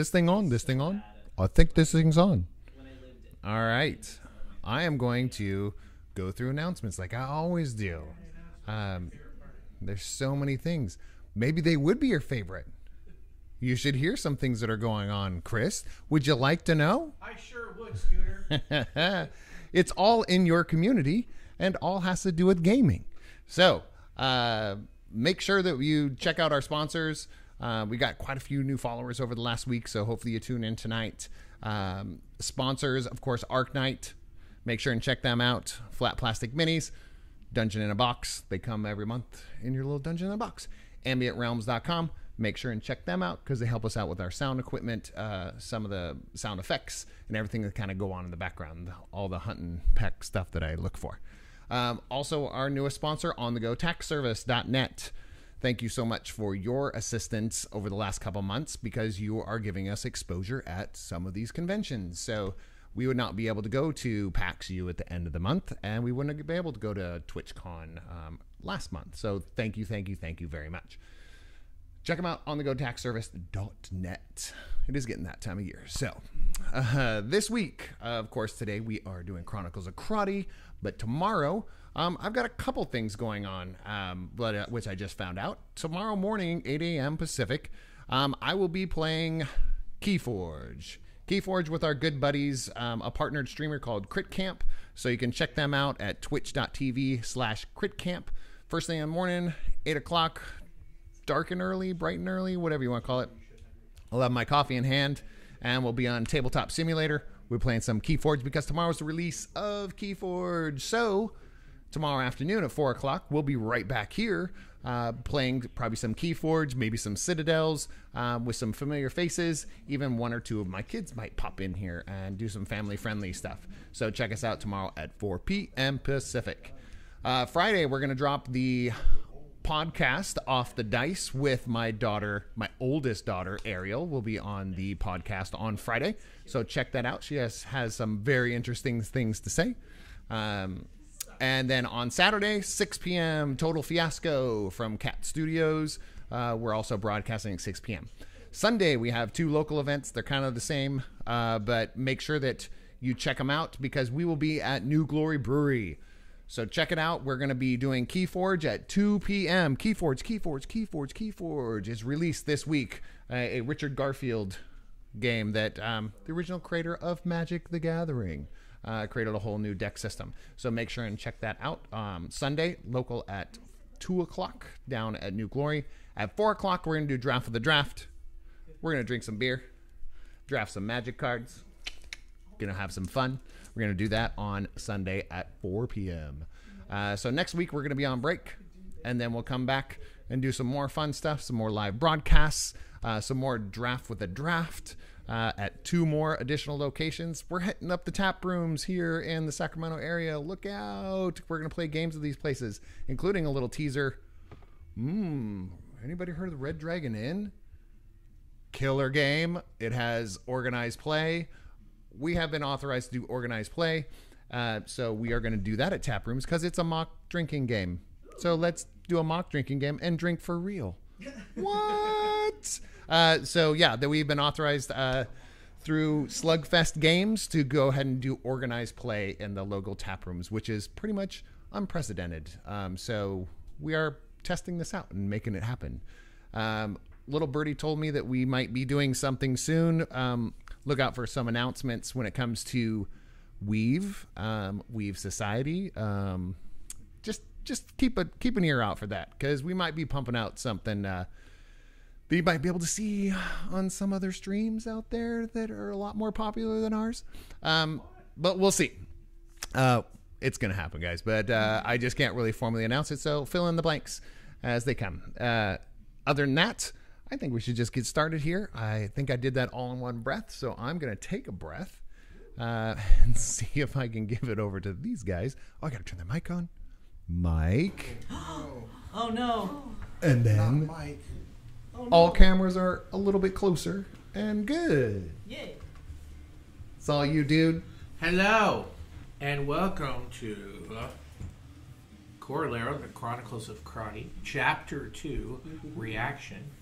this thing on? This thing on? I think this thing's on. All right. I am going to go through announcements like I always do. There's so many things. Maybe they would be your favorite. You should hear some things that are going on, Chris. Would you like to know? I sure would, Scooter. It's all in your community and all has to do with gaming. So make sure that you check out our sponsors. We got quite a few new followers over the last week, so hopefully you tune in tonight. Sponsors, of course, Arc Knight. Make sure and check them out. Flat Plastic Minis. Dungeon in a Box. They come every month in your little Dungeon in a Box. AmbientRealms.com. Make sure and check them out because they help us out with our sound equipment, some of the sound effects, and everything that kind of go on in the background, all the hunt and peck stuff that I look for. Also, our newest sponsor, OnTheGoTaxService.net. Thank you so much for your assistance over the last couple months because you are giving us exposure at some of these conventions. So we would not be able to go to PAX U at the end of the month, and we wouldn't be able to go to TwitchCon last month. So thank you very much. Check them out on thegotaxservice.net. It is getting that time of year. So this week, of course, today we are doing Chronicles of Crotty, but tomorrow I've got a couple things going on, which I just found out. Tomorrow morning, 8 a.m. Pacific, I will be playing Keyforge. Keyforge with our good buddies, a partnered streamer called Crit Camp. So you can check them out at twitch.tv/CritCamp. First thing in the morning, 8 o'clock. Dark and early, bright and early, whatever you want to call it. I'll have my coffee in hand, and we'll be on Tabletop Simulator. We're playing some Keyforge because tomorrow's the release of Keyforge. So tomorrow afternoon at 4 o'clock, we'll be right back here playing probably some Keyforge, maybe some Citadels with some familiar faces. Even one or two of my kids might pop in here and do some family-friendly stuff. So check us out tomorrow at 4 p.m. Pacific. Friday, we're going to drop the podcast Off the Dice with my daughter, my oldest daughter, Ariel, will be on the podcast on Friday. So check that out. She has some very interesting things to say. And then on Saturday, 6 p.m., Total Fiasco from Cat Studios. We're also broadcasting at 6 p.m. Sunday, we have two local events. They're kind of the same, but make sure that you check them out because we will be at New Glory Brewery. So check it out. We're going to be doing Keyforge at 2 p.m. Keyforge is released this week. A Richard Garfield game that the original creator of Magic the Gathering created a whole new deck system. So make sure and check that out. Sunday, local at 2 o'clock down at New Glory. At 4 o'clock, we're going to do Draft of the Draft. We're going to drink some beer, draft some Magic cards. Going to have some fun. We're going to do that on Sunday at 4 p.m. So next week, we're going to be on break. And then we'll come back and do some more fun stuff, some more live broadcasts, some more Draft with a Draft at 2 more additional locations. We're hitting up the tap rooms here in the Sacramento area. Look out. We're going to play games at these places, including a little teaser. Anybody heard of the Red Dragon Inn? Killer game. It has organized play. We have been authorized to do organized play, so we are going to do that at tap rooms because it's a mock drinking game. So let's do a mock drinking game and drink for real. What? So yeah, that we've been authorized through Slugfest Games to go ahead and do organized play in the local tap rooms, which is pretty much unprecedented. So we are testing this out and making it happen. Little Birdie told me that we might be doing something soon. Look out for some announcements when it comes to Weave Society. Just keep an ear out for that because we might be pumping out something that you might be able to see on some other streams out there that are a lot more popular than ours. But we'll see. It's going to happen, guys. But I just can't really formally announce it, so fill in the blanks as they come. Other than that, I think we should just get started here. I think I did that all in one breath, so I'm going to take a breath and see if I can give it over to these guys. Oh, I got to turn the mic on. Mic. Oh, no. And then Mike. Oh, no. All cameras are a little bit closer and good. Yay. It's all you, dude. Hello, and welcome to Coralaire, the Chronicles of Crotty, Chapter 2, Reaction.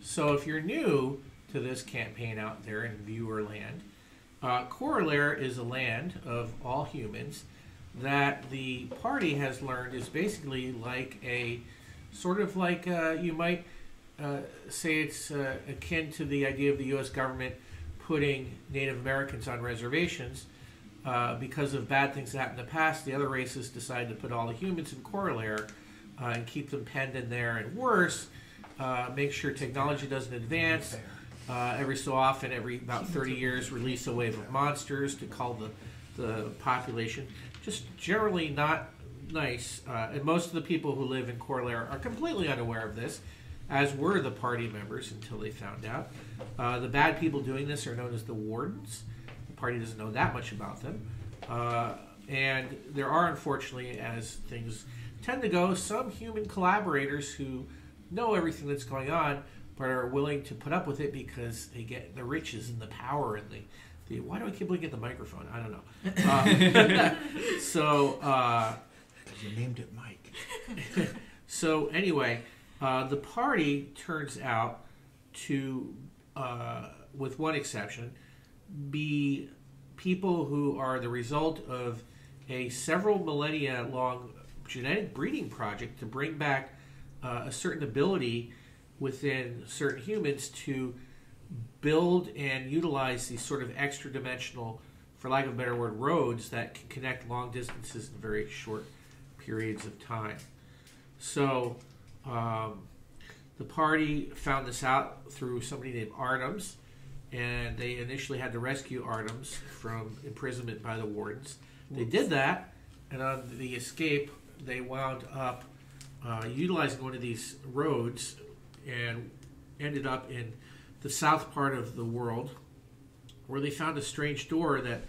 So if you're new to this campaign out there in viewer land. Coralaire is a land of all humans that the party has learned is basically like a sort of like you might say it's akin to the idea of the U.S. government putting Native Americans on reservations because of bad things that happened in the past. The other races decided to put all the humans in Coralaire and keep them penned in there, and worse, make sure technology doesn't advance. Every so often, every about 30 years, release a wave of monsters to cull the population. Just generally not nice. And most of the people who live in Coralaire are completely unaware of this, as were the party members until they found out. The bad people doing this are known as the Wardens. The party doesn't know that much about them. And there are, unfortunately, as things tend to go, some human collaborators who know everything that's going on, but are willing to put up with it because they get the riches and the power and the why do I keep looking at the microphone? I don't know. So you named it Mike. So anyway, the party turns out to, with one exception, be people who are the result of a several millennia long genetic breeding project to bring back a certain ability within certain humans to build and utilize these sort of extra dimensional, for lack of a better word, roads that can connect long distances in very short periods of time. So the party found this out through somebody named Artems, and they initially had to rescue Artems from imprisonment by the Wardens. They did that, and on the escape, they wound up utilizing one of these roads and ended up in the south part of the world, where they found a strange door that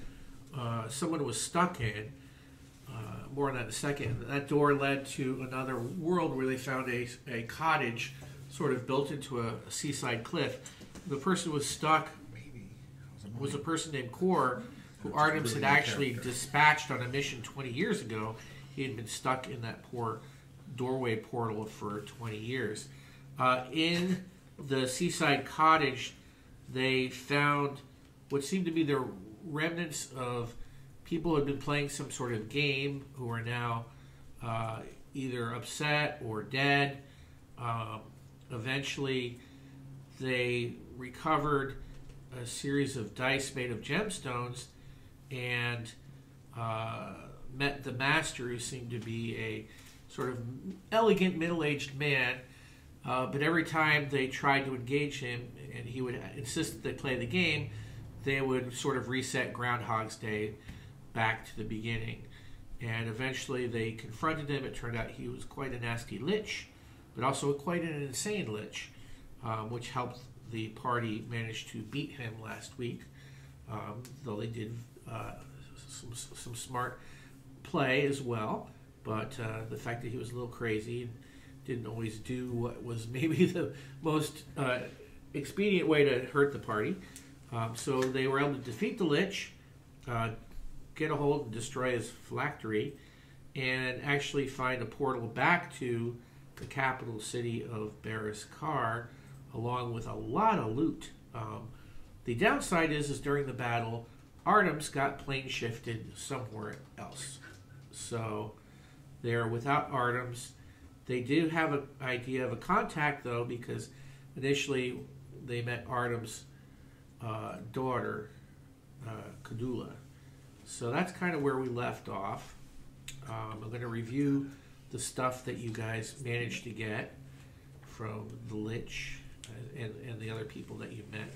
someone was stuck in. More on that in a second. That door led to another world where they found a cottage sort of built into a seaside cliff. The person who was stuck was a person named Kor, who Artemis had actually dispatched on a mission 20 years ago. He had been stuck in that poor doorway portal for 20 years. In the seaside cottage, they found what seemed to be the remnants of people who had been playing some sort of game who are now either upset or dead. Eventually, they recovered a series of dice made of gemstones and met the master, who seemed to be a sort of elegant middle-aged man. But every time they tried to engage him and he would insist that they play the game, they would sort of reset Groundhog's Day back to the beginning. And eventually they confronted him. It turned out he was quite a nasty lich, but also quite an insane lich, which helped the party manage to beat him last week, though they did some smart play as well. But the fact that he was a little crazy and didn't always do what was maybe the most expedient way to hurt the party. So they were able to defeat the Lich, get a hold and destroy his phylactery, and actually find a portal back to the capital city of Barris-Kar, along with a lot of loot. The downside is during the battle, Artemis got plane shifted somewhere else. So they're without Artemis. They do have an idea of a contact, though, because initially they met Artemis' daughter, Kadula. So that's kind of where we left off. I'm going to review the stuff that you guys managed to get from the Lich and the other people that you met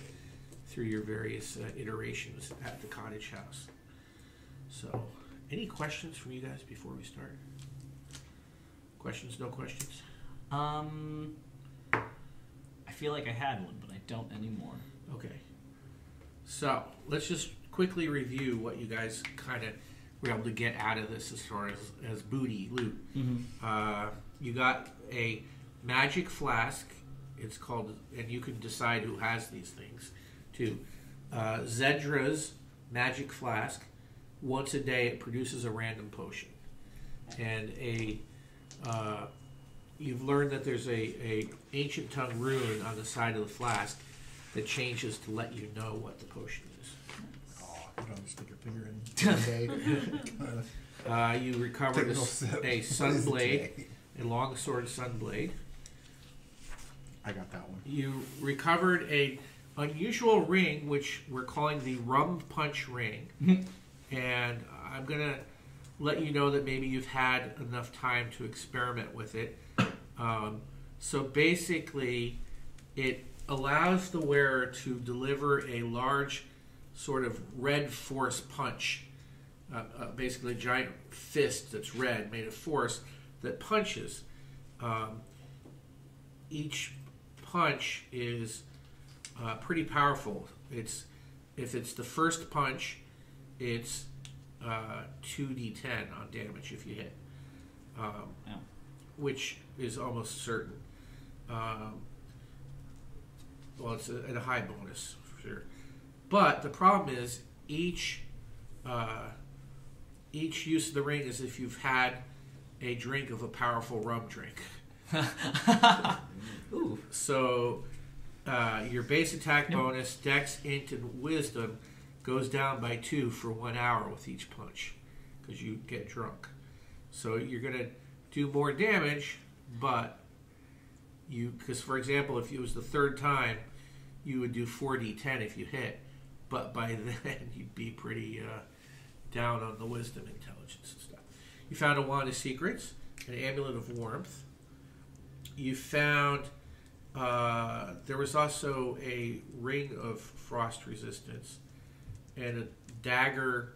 through your various iterations at the cottage house. So, any questions from you guys before we start? Questions? No questions? I feel like I had one, but I don't anymore. Okay. So, let's just quickly review what you guys kind of were able to get out of this as far as booty, loot. Mm-hmm. You got a magic flask. It's called, and you can decide who has these things, too. Zedra's magic flask. Once a day, it produces a random potion. And you've learned that there's a ancient tongue rune on the side of the flask that changes to let you know what the potion is. Oh, you don't stick your finger in one day. You recovered a sunblade, a longsword sunblade. I got that one. You recovered a unusual ring, which we're calling the Rum Punch Ring. And I'm going to let you know that maybe you've had enough time to experiment with it. So basically, it allows the wearer to deliver a large sort of red force punch. Basically a giant fist that's red, made of force, that punches. Each punch is pretty powerful. If it's the first punch, it's 2d10 on damage if you hit, which is almost certain. Well, it's at a high bonus for sure. But the problem is each use of the ring is if you've had a drink of a powerful rum drink. Ooh. So your base attack bonus, Dex, Int, and Wisdom goes down by 2 for 1 hour with each punch because you get drunk. So you're going to do more damage, but because for example, if it was the third time, you would do 4d10 if you hit, but by then you'd be pretty down on the wisdom, intelligence, and stuff. You found a wand of secrets, an amulet of warmth. You found there was also a ring of frost resistance and a dagger,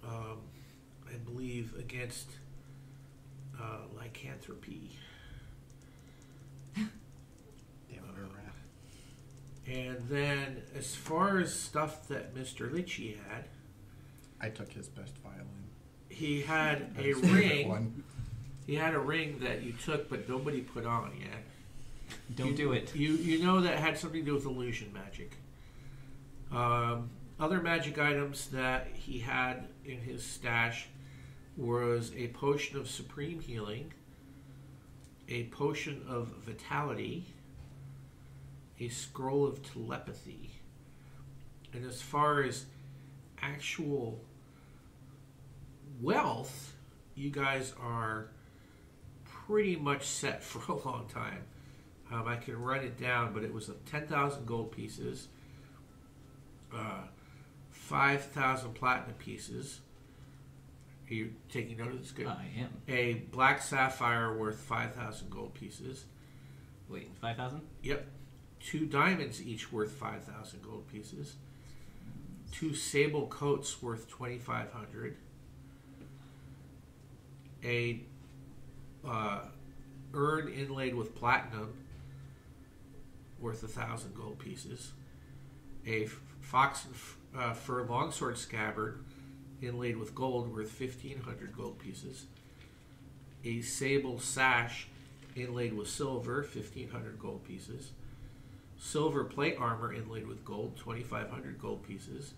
I believe, against lycanthropy. And then, as far as stuff that Mr. Litchi had, I took his best violin. he had a His favorite ring. one. He had a ring that you took, but nobody put on yet. Don't do it. You know that had something to do with illusion magic. Other magic items that he had in his stash was a potion of supreme healing, a potion of vitality, a scroll of telepathy. And as far as actual wealth, you guys are pretty much set for a long time. I can run it down, but it was 10,000 gold pieces, 5,000 platinum pieces. Are you taking note of this? Good. I am. A black sapphire worth 5,000 gold pieces. Wait, 5,000? Yep. 2 diamonds each worth 5,000 gold pieces. 2 sable coats worth 2,500. A urn inlaid with platinum worth 1,000 gold pieces. A fox and fur longsword scabbard inlaid with gold worth 1,500 gold pieces. A sable sash inlaid with silver, 1,500 gold pieces. Silver plate armor inlaid with gold, 2,500 gold pieces.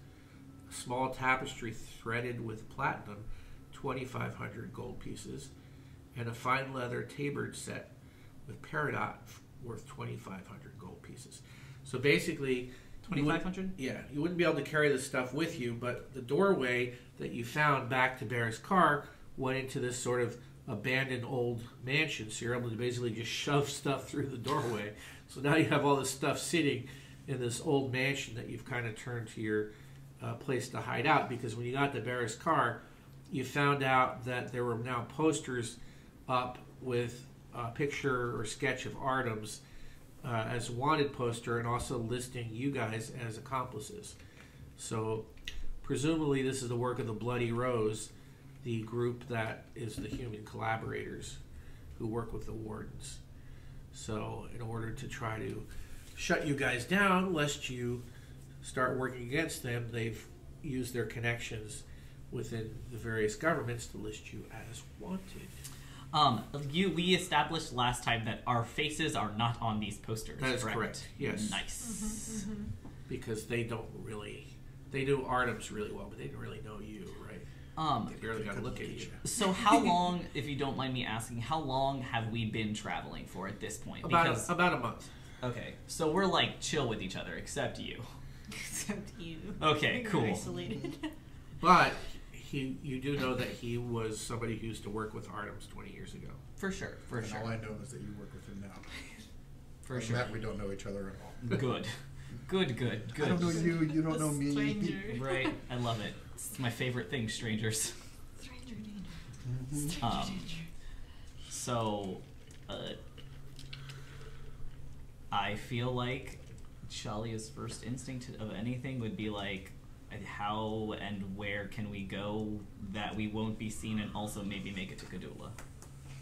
A small tapestry threaded with platinum, 2,500 gold pieces. And a fine leather tabard set with peridot worth 2,500 gold pieces. So basically, 2,500? Yeah, you wouldn't be able to carry this stuff with you, but the doorway that you found back to Bear's car went into this sort of abandoned old mansion, so you're able to basically just shove stuff through the doorway. So now you have all this stuff sitting in this old mansion that you've kind of turned to your place to hide out, because when you got to Bear's car, you found out that there were now posters up with a picture or sketch of Artem's as a wanted poster, and also listing you guys as accomplices. So presumably this is the work of the Bloody Rose, the group that is the human collaborators who work with the wardens. So in order to try to shut you guys down, lest you start working against them, they've used their connections within the various governments to list you as wanted. We established last time that our faces are not on these posters. That is correct. Yes. Nice. Because they don't really, they knew Artem's really well, but they didn't really know you, right? They barely got to look at you. So how long, if you don't mind me asking, how long have we been traveling for at this point? About a month. Okay, so we're like chill with each other, except you. Except you. Okay, You're cool. Isolated. But you do know that he was somebody who used to work with Artemis 20 years ago. For sure, for And sure. all I know is that you work with him now. For Other than sure. that, we don't know each other at all. Good. Good. I don't know you. You don't A know me. stranger. Right, I love it. It's my favorite thing, strangers. Stranger danger. Mhm. Stranger danger. So, I feel like Shalia's first instinct of anything would be like, how and where can we go that we won't be seen, and also maybe make it to Kadula.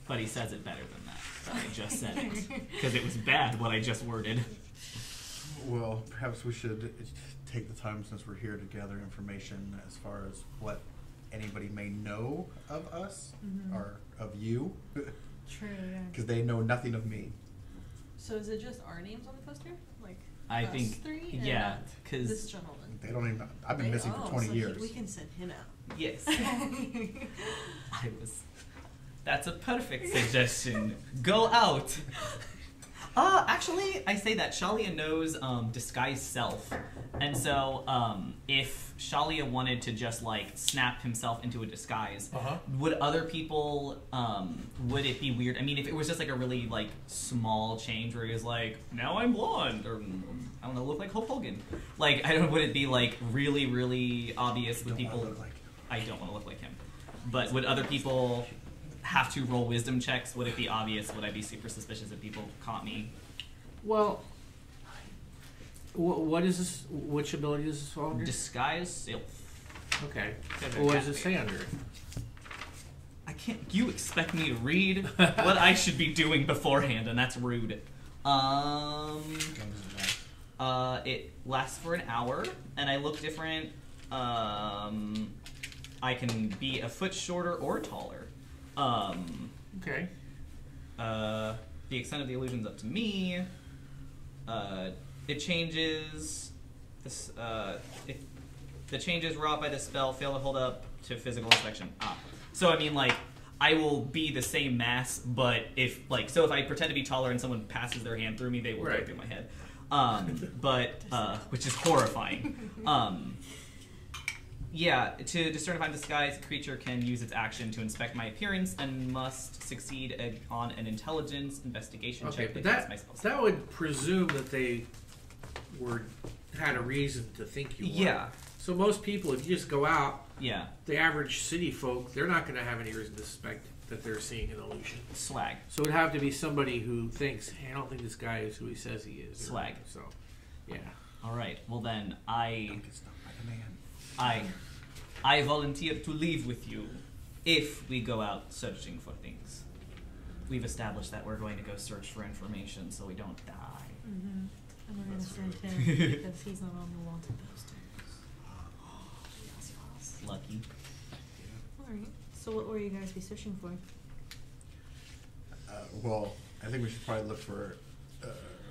But he says it better than that. But I just said it because it was bad what I just worded. Well, perhaps we should take the time, since we're here, to gather information as far as what anybody may know of us or of you, True, yeah. because they know nothing of me. So is it just our names on the poster? Like I us think, three? And yeah, not because this gentleman. They don't even. I've been missing for 20 so years. we can send him out. yes, I was. That's a perfect suggestion. Go out. Actually, I say that Shalia knows disguise self, and so if Shalia wanted to just like snap himself into a disguise, would other people? Would it be weird? I mean, if it was just like a really like small change where he was like, now I'm blonde, or I don't know, look like Hulk Hogan. Like, I don't. Would it be like really, really obvious with Don't wanna people? look like him. I don't want to look like him. But would other people have to roll wisdom checks? Would it be obvious? Would I be super suspicious if people caught me? Well, what is this? Which ability does this fall under? Disguise self. Okay. Never Well, what does got it me. say under it? I can't. You expect me to read what I should be doing beforehand, and that's rude. It lasts for an hour, and I look different. I can be a foot shorter or taller. Okay. The extent of the illusion's up to me. It changes. This, the changes wrought by the spell fail to hold up to physical inspection. So I mean, like, I will be the same mass, but if if I pretend to be taller and someone passes their hand through me, they will go Right. through my head. Which is horrifying. Yeah, to discern if I'm disguised, a creature can use its action to inspect my appearance and must succeed on an intelligence investigation Okay, check but against my spell. that would presume that they had a reason to think you were. Yeah. So most people, if you just go out, Yeah, the average city folk, they're not going to have any reason to suspect that they're seeing an illusion. swag. So it would have to be somebody who thinks, hey, I don't think this guy is who he says he is. Swag. So, yeah. All right. Well then, I Don't get stopped by the man. I volunteer to leave with you if we go out searching for things. We've established that we're going to go search for information so we don't die. And we're gonna send him because he's not on the wanted posters. Lucky. Alright. So what will you guys be searching for? Well, I think we should probably look for.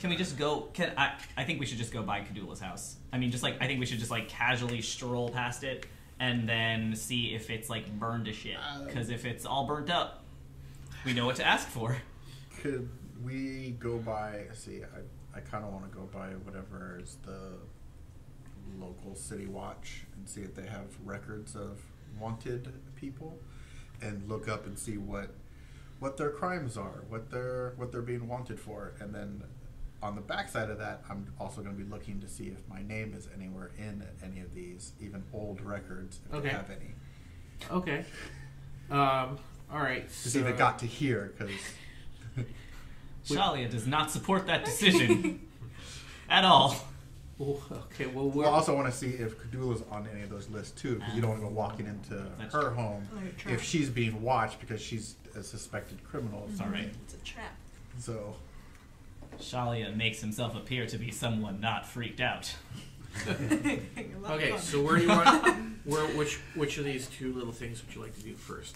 Can we just go? I think we should just go by Kadula's house. I mean, I think we should just like casually stroll past it and then see if it's like burned to shit. Because if it's all burnt up, we know what to ask for. Could we go by? See, I kind of want to go by whatever is the local city watch and see if they have records of wanted people, and look up and see what their crimes are, what they're being wanted for, and then on the backside of that, I'm also going to be looking to see if my name is anywhere in any of these, even old records, if they Okay. have any. Okay. All right. To see if it got to here, because Shalia does not support that decision at all. Okay. Well, we also want to see if Kadula's on any of those lists too, because you don't want to go walking into That's her true. home Or a trap. if she's being watched because she's a suspected criminal. It's all right. It's a trap. So Shalia makes himself appear to be someone not freaked out. Okay. So where do you want? Which of these two little things would you like to do first?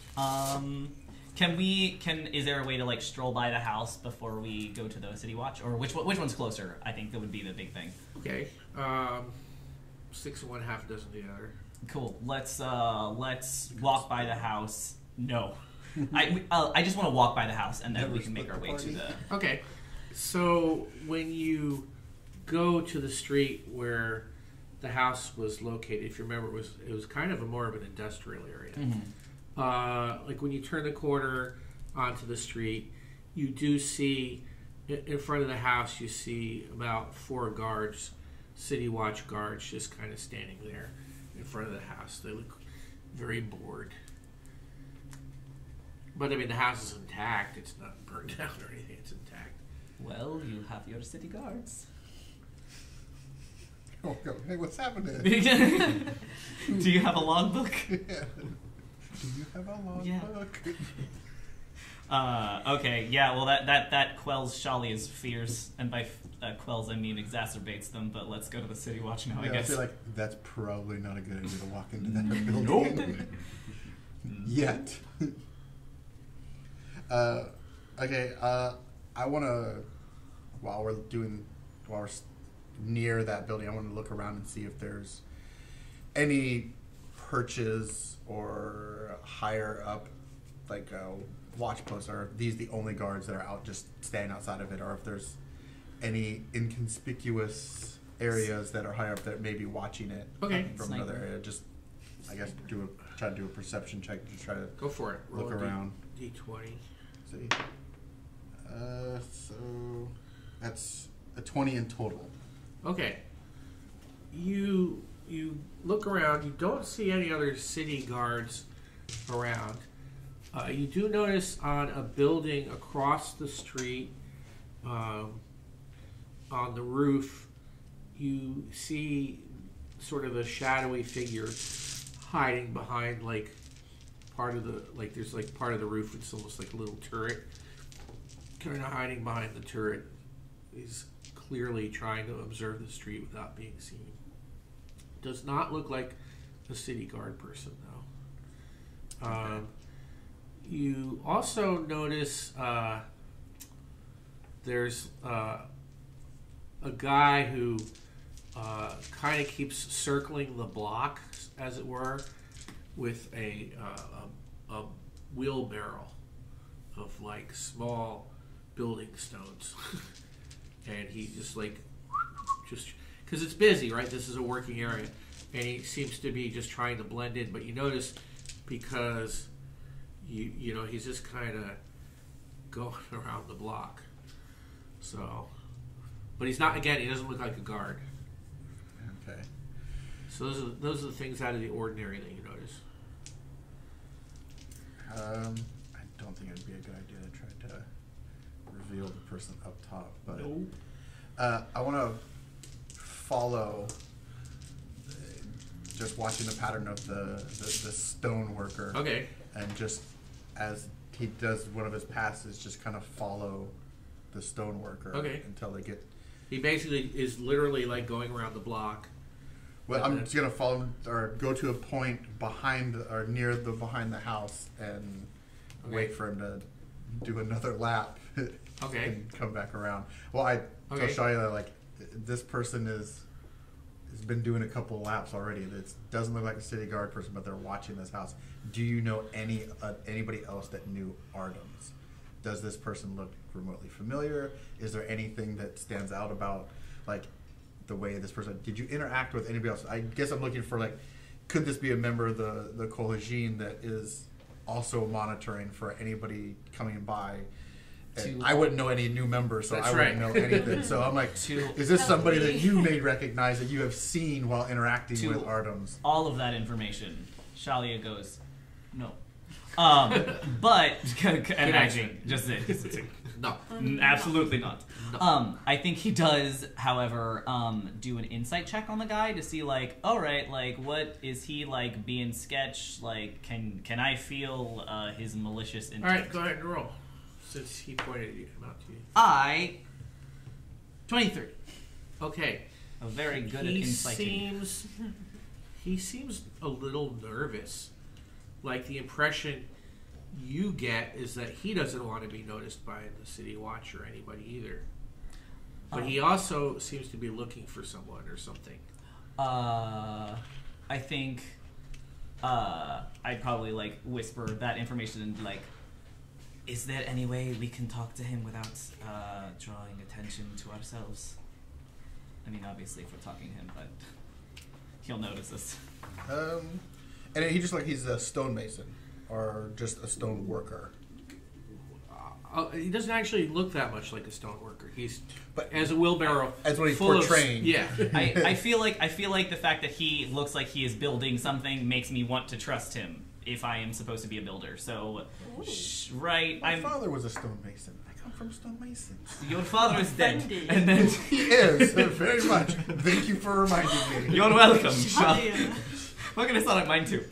Is there a way to like stroll by the house before we go to the city watch, or which one's closer? I think that would be the big thing. Okay. 6 of one, half a dozen of the other. Cool. Let's walk by the house. No, I just want to walk by the house and then Never we can make split our the way to party. the. Okay. So when you go to the street where the house was located, if you remember, it was kind of more of an industrial area. Like when you turn the corner onto the street, you do see in front of the house, you see about 4 guards, City Watch guards, just kind of standing there in front of the house. They look very bored. But I mean, the house is intact. It's not burned down or anything. It's intact. Well, you have your city guards. Oh, hey, what's happening? Do you have a logbook? Yeah. Do you have a logbook? Okay, yeah, well, that quells Shalia's fears, and by quells I mean exacerbates them, but let's go to the City Watch now, I guess. I feel like that's probably not a good idea to walk into that building. Yet. Okay, I want to, while we're near that building, I want to look around and see if there's any perches or higher up, like watch posts. Are these the only guards that are out just standing outside of it, or if there's any inconspicuous areas that are higher up that may be watching it from another area? Just, I guess, try to do a perception check to try to go for it. Look around. D20. See. So that's a 20 in total. Okay. You look around. You don't see any other city guards around. You do notice on a building across the street, on the roof, you see sort of a shadowy figure hiding behind part of the roof. It's almost like a little turret, kind of hiding behind the turret. He's clearly trying to observe the street without being seen. Does not look like a city guard person, though. Okay. You also notice there's a guy who kind of keeps circling the block, as it were, with a wheelbarrow of small building stones. And he just because it's busy, right? This is a working area, and he seems to be just trying to blend in. But you notice because you know he's just kind of going around the block. So, but he's not. Again, he doesn't look like a guard. Okay. So those are the things out of the ordinary that you notice. I don't think it'd be a good idea to try to reveal the person up top, but nope. I want to follow, just watching the pattern of the stone worker. Okay. And just as he does one of his passes, just kind of follow the stone worker. Okay. Until they get. He basically is literally going around the block. Well, I'm just gonna follow or go to a point behind or near behind the house and wait for him to do another lap. Okay. And come back around. Well, I tell Shia this person has been doing a couple of laps already. It doesn't look like a city guard person, but they're watching this house. Do you know anybody else that knew Artemis? Does this person look remotely familiar? Is there anything that stands out about the way this person? Did you interact with anybody else? I guess I'm looking for could this be a member of the Collegian that is also monitoring for anybody coming by? I wouldn't know any new members, so I wouldn't know anything. So I'm is this somebody that you may recognize that you have seen while interacting with Artemis? All of that information, Shalia goes, no. But and actually, just it. No, absolutely not. No. I think he does, however, do an insight check on the guy to see, all right, what is he being sketched? Can I feel his malicious intent? All right, go ahead and roll. Since he pointed him out to you. 23. Okay. I'm very good at insighting. He seems a little nervous. The impression you get is that he doesn't want to be noticed by the City Watch or anybody either. But he also seems to be looking for someone or something. I think I'd probably whisper that information and Is there any way we can talk to him without drawing attention to ourselves? I mean, obviously, if we're talking to him, but he'll notice us. And he's a stonemason or just a stone worker. He doesn't actually look that much like a stone worker. But as a wheelbarrow. That's what he's full portraying. Yeah. I feel like the fact that he looks like he is building something makes me want to trust him if I am supposed to be a builder. So, right, My father was a stonemason. I come from stonemasons. Your father is dead, Offended. and then He is very much. Thank you for reminding me. you're welcome. Shalia. What can I sound like mine too?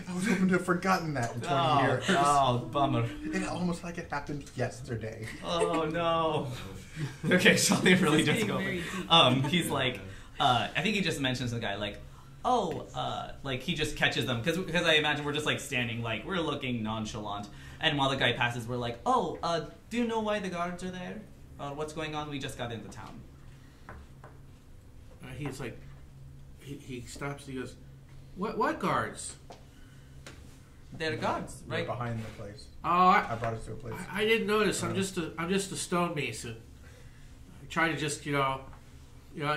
I was hoping to have forgotten that in 20 years. Oh, bummer. It almost like it happened yesterday. Oh no. Okay, Shalia really This does is go. getting very deep. He's like, I think he just mentions the guy like, like he just catches them because I imagine we're just like standing like we're looking nonchalant, and while the guy passes, we're like, do you know why the guards are there? What's going on? We just got into town. He's like, he stops and he goes, what guards? They're guards, Right right? behind the place. Oh, I brought us to a place. I didn't notice. I'm just a stonemason. I try to just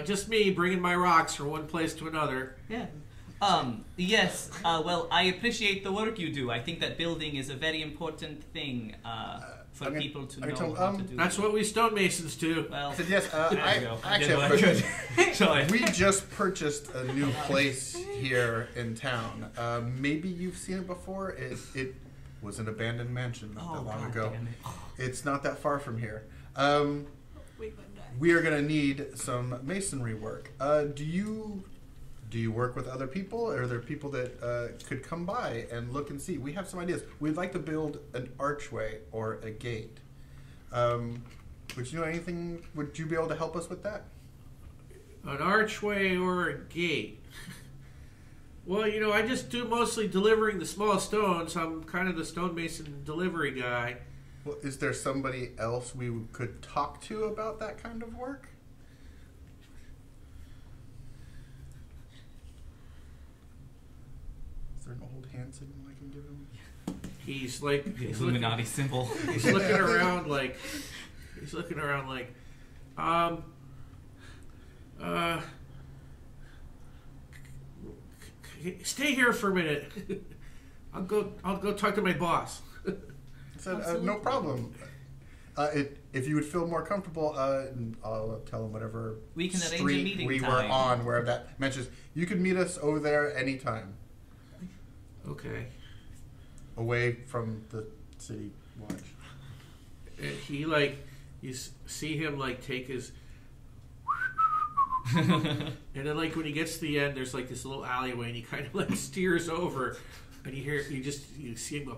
just me bringing my rocks from one place to another. Yeah. Yes. Well, I appreciate the work you do. I think that building is a very important thing for people to know how to do. That's what we stonemasons do. Well, I said, yes, there you I go. actually I have a did what I question. could. Sorry. We just purchased a new place here in town. Maybe you've seen it before. It was an abandoned mansion not that long God ago. damn it. It's not that far from here. Wait, one day. We are going to need some masonry work. Do you work with other people? Are there people that could come by and look and see? We have some ideas. We'd like to build an archway or a gate. Would you know anything? Would you be able to help us with that? An archway or a gate? Well, I just do mostly delivering the small stones. I'm kind of the stonemason delivery guy. Well, is there somebody else we could talk to about that kind of work? Is there an old hand signal I can give him? He's like The Illuminati symbol. He's looking around like stay here for a minute. I'll go talk to my boss. I said, no problem. If you would feel more comfortable, I'll tell him whatever We can arrange a street meeting we time. were on where that mentions. You can meet us over there anytime, Okay. away from the city watch. And he you see him take his and then when he gets to the end, there's this little alleyway, and he kind of steers over, and you see him go,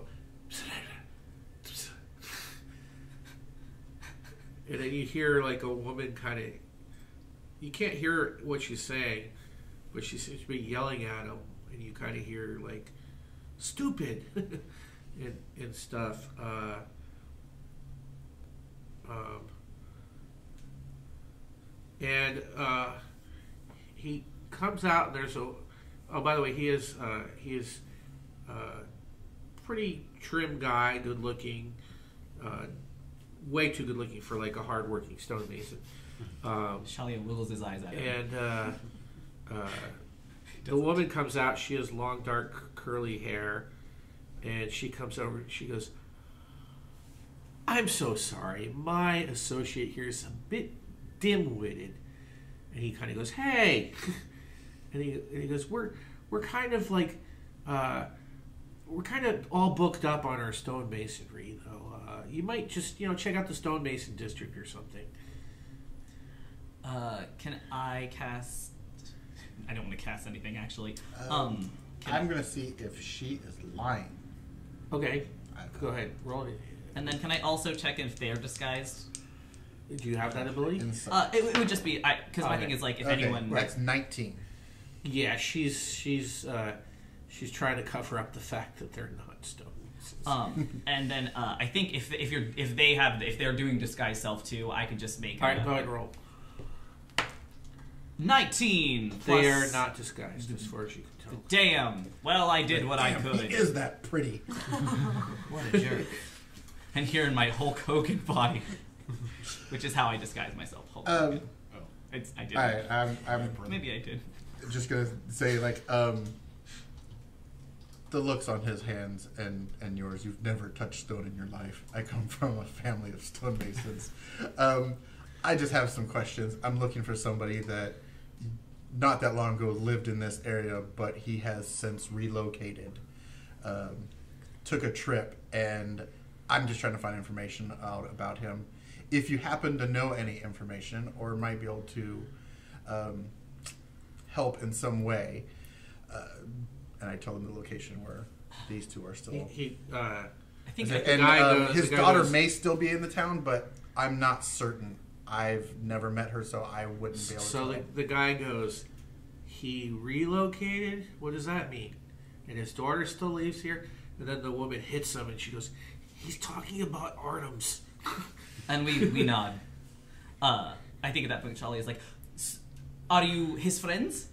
and then you hear a woman you can't hear what she's saying, but she seems to be yelling at him, and you kind of hear stupid and stuff. And he comes out, and there's by the way, he is pretty trim guy, good looking, way too good looking for a hard-working stonemason. Shalia wiggles his eyes at him. And the woman comes out. She has long, dark, curly hair, and she comes over. She goes, "I'm so sorry. My associate here is a bit dim-witted." And he kind of goes, "Hey," and he goes, "We're kind of we're kind of all booked up on our stonemasonry, though. You might just check out the stonemason district or something." Can I cast? I don't want to cast anything actually. I'm gonna see if she is lying. Okay, go ahead, roll it. And then can I also check if they're disguised? Do you have that ability? Inside. It would just be because my Okay. thing is if Okay, anyone. that's 19. Yeah, she's trying to cover up the fact that they're not stonemasons. And then I think if they're doing disguise self too, I could just make. All right, go ahead, roll. 19. They plus- are not disguised, as far as you can tell. Damn. Well, I did what I Damn, could. He is that pretty. What a jerk. And here in my Hulk Hogan body, which is how I disguise myself. Hulk Hogan. I did. I'm Maybe I did. just gonna say like the looks on his hands and yours. You've never touched stone in your life. I come from a family of stonemasons. I just have some questions. I'm looking for somebody that not that long ago lived in this area, but he has since relocated, took a trip, and I'm just trying to find information out about him. If you happen to know any information or might be able to help in some way, and I told him the location where these two are still. I think His daughter may still be in the town, but I'm not certain. I've never met her, so I wouldn't be able to So tell. the guy goes, he relocated? What does that mean? And his daughter still lives here? And then the woman hits him and she goes, he's talking about Artems. And we nod. I think at that point Charlie is like, are you his friends?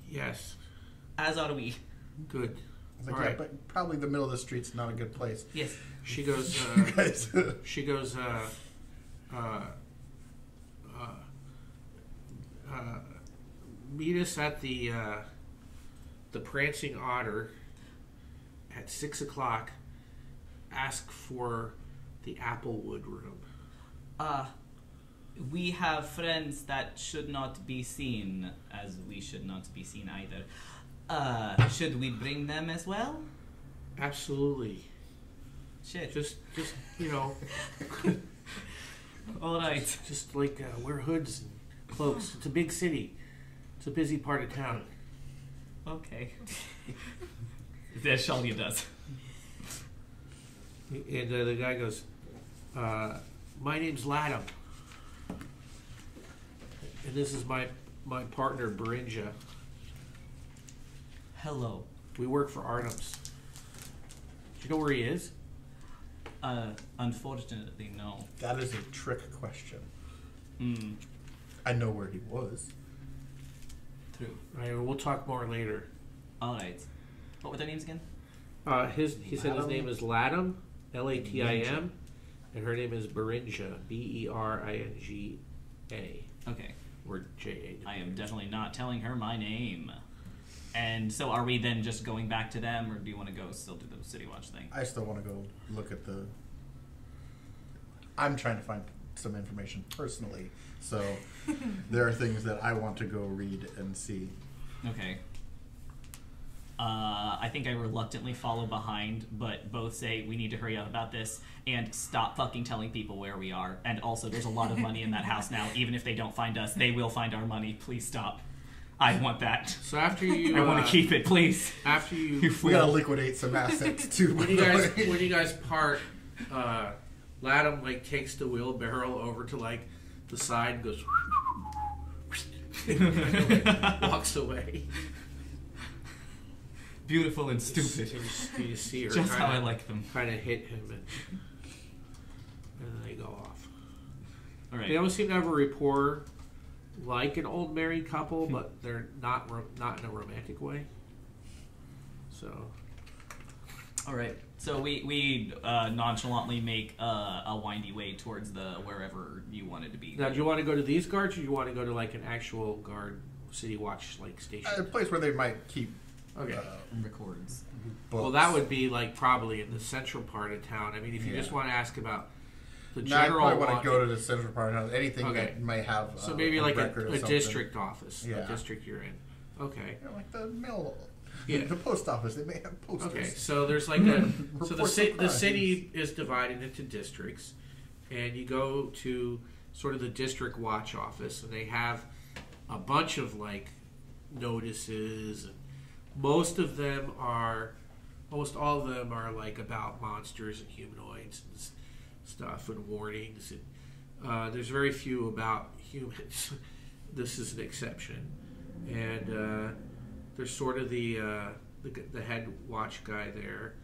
Yes. As are we. Good. I was like, All yeah, right. but probably the middle of the street's not a good place. Yes. She goes, You guys, meet us at the Prancing Otter at 6 o'clock. Ask for the Applewood room. We have friends that should not be seen, as we should not be seen either. Should we bring them as well? Absolutely. Shit. Just you know, All right. just like wear hoods and cloaks. It's a big city. It's a busy part of town. Okay. As Shalia does. And the guy goes, my name's Latham. And this is my partner, Berinja. Hello. We work for Artems. Do you know where he is? Unfortunately, no. that is a trick question. Hmm. I know where he was. True. All right, we'll talk more later. All right. What were their names again? He said his name is Latham, Latim, and her name is Berinja, Beringa. Okay. Or J-A. I am definitely not telling her my name. And so are we then just going back to them, or do you want to go still do the City Watch thing? I still want to go look at the. I'm trying to find some information personally, so there are things that I want to go read and see. Okay. I think I reluctantly follow behind, but both say we need to hurry up about this and stop fucking telling people where we are. And also, there's a lot of money in that house now. Even if they don't find us, they will find our money. Please stop. I want that. So after you, I want to keep it, please. After you, We gotta liquidate some assets too. when you guys part, Latham like takes the wheelbarrow over to like the side and goes, and, walks away. Beautiful and stupid. You see her Just how I kinda- like them. kind of hit him, and then they go off. All right. They always seem to have a rapport like an old married couple, but they're not in a romantic way. So, All right. So we nonchalantly make a windy way towards the wherever you wanted to be. now do you want to go to these guards, or do you want to go to like an actual guard city watch like station? a place where they might keep. Okay. Records. Books. Well, that would be like probably in the central part of town. I mean, if you Yeah. just want to ask about the No, I general, probably want to walk- go to the central part of anything Okay. that may have. so maybe like record or a something. district office, Yeah. the district you're in. Okay. You know, like the mail. Yeah. The post office. They may have posters. Okay, so there's like a so Reports the of the crimes. city is divided into districts, and you go to sort of the district watch office, and they have a bunch of like notices, and almost all of them are like about monsters and humanoids and stuff and warnings, and there's very few about humans. This is an exception, and there's sort of the head watch guy there,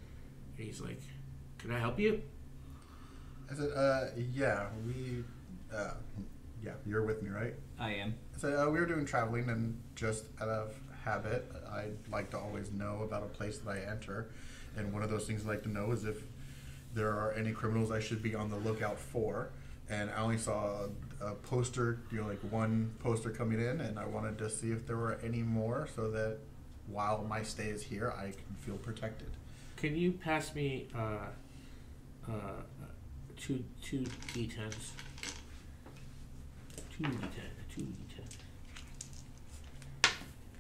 and he's like, "Can I help you?" I said, yeah, we Yeah, you're with me, right? I am. So we were doing traveling, and just out of habit, I like to always know about a place that I enter. And one of those things I like to know is if there are any criminals I should be on the lookout for. And I only saw a poster, like one poster coming in, and I wanted to see if there were any more so that while my stay is here, I can feel protected. Can you pass me two D10s? Two D10.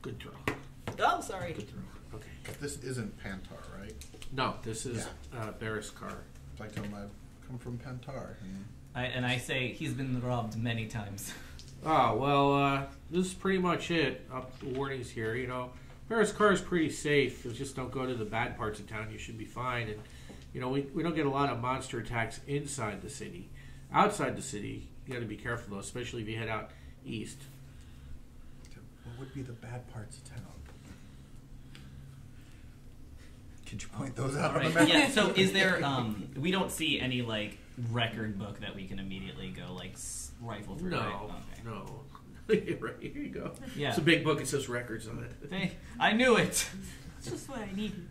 Good throw. Oh, sorry. Good throw. Okay. But this isn't Pantar, right? No, this is Bariskar. I tell him I've come from Pantar. I say he's been robbed many times. Oh, well, this is pretty much it. Up the warnings here, you know. Bariskar is pretty safe. Just don't go to the bad parts of town. You should be fine. And, you know, we don't get a lot of monster attacks inside the city. Outside the city, you got to be careful, though, especially if you head out east. What would be the bad parts of town? Could you point those out on the map? Yeah, so is there, we don't see any, like, record book that we can immediately go, like, rifle through, right? Okay. No. Right, here you go. Yeah. It's a big book. It says records on it. Hey, I knew it! It's just what I needed.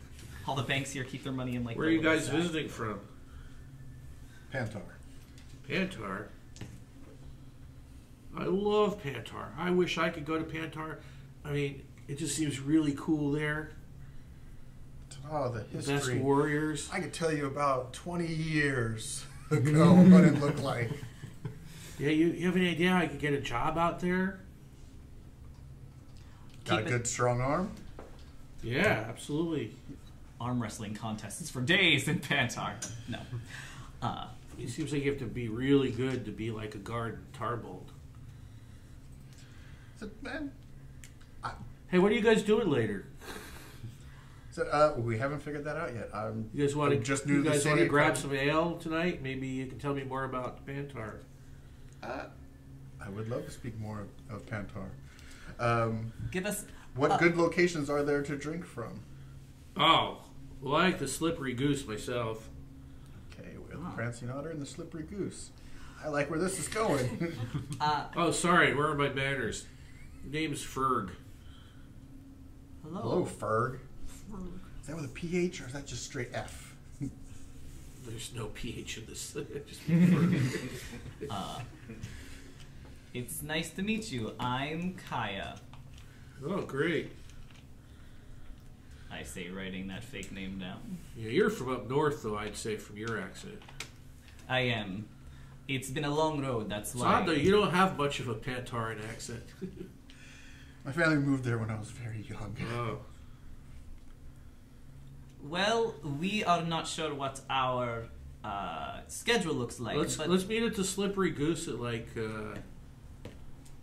All the banks here keep their money in, like... Where are you guys visiting from? Pantar. Pantar? I love Pantar. I wish I could go to Pantar. I mean, it just seems really cool there. Oh, the history. Best warriors. I could tell you about 20 years ago what it looked like. Yeah, you have any idea how I could get a job out there? Got a good strong arm? Yeah, absolutely. Arm wrestling contests for days in Pantar. No. It seems like you have to be really good to be like a guard in Tarbold. So, man, Hey, what are you guys doing later? so we haven't figured that out yet. You guys want to just you knew the guys want city to grab from- some ale tonight? Maybe you can tell me more about Pantar. I would love to speak more of Pantar. Give us... What good locations are there to drink from? Oh, like the Slippery Goose myself. Okay, we have the Prancing Otter and the Slippery Goose. I like where this is going. Oh, sorry, where are my manners? Name's Ferg. Hello, Ferg. Is that with a PH or is that just straight F? There's no PH in this. Just Ferg. It's nice to meet you. I'm Kaya. Oh, great. I say, writing that fake name down. Yeah, you're from up north, though, I'd say, from your accent. I am. It's been a long road, that's It's why. odd, though, you don't have much of a Pantaran accent. My family moved there when I was very young. Oh. Well, we are not sure what our schedule looks like. Let's meet at the Slippery Goose at, like,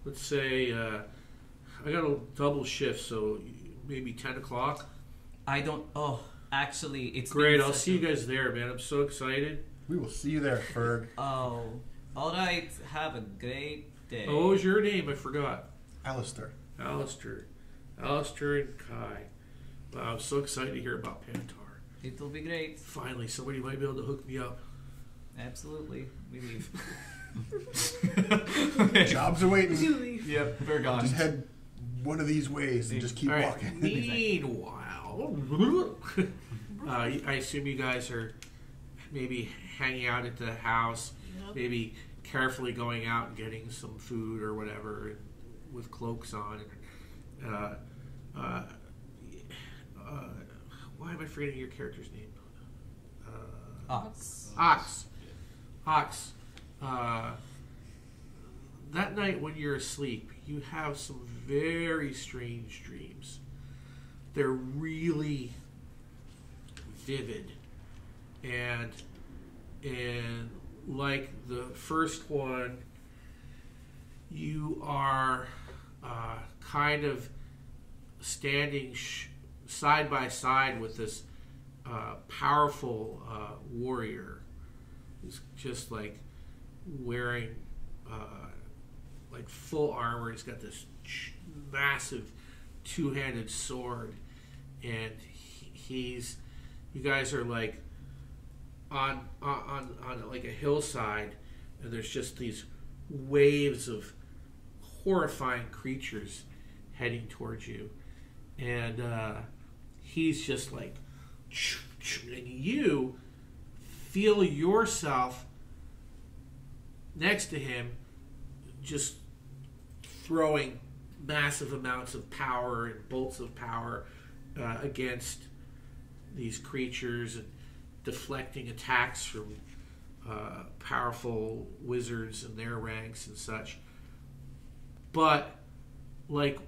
let's say, I got a double shift, so maybe 10 o'clock. I don't... Oh, actually, it's... Great, I'll see you guys there, man. I'm so excited. We will see you there, Ferg. Oh, all right. Have a great day. Oh, what was your name? I forgot. Alistair. Alistair and Kai. Wow, I'm so excited to hear about Pantar. It'll be great. Finally, somebody might be able to hook me up. Absolutely. We leave. Jobs are waiting. Yep, we're gone. Just head one of these ways and just keep All right. walking. Meanwhile, I assume you guys are maybe hanging out at the house, maybe carefully going out and getting some food or whatever with cloaks on. Why am I forgetting your character's name? Ox. Ox. That night when you're asleep, you have some very strange dreams. They're really vivid, and like the first one, you are kind of standing side by side with this powerful warrior who's just like wearing like full armor. He's got this massive two-handed sword, and you guys are like on like a hillside, and there's just these waves of horrifying creatures heading towards you. And he's just like, and you feel yourself next to him just throwing massive amounts of power and bolts of power against these creatures and deflecting attacks from powerful wizards and their ranks and such. But like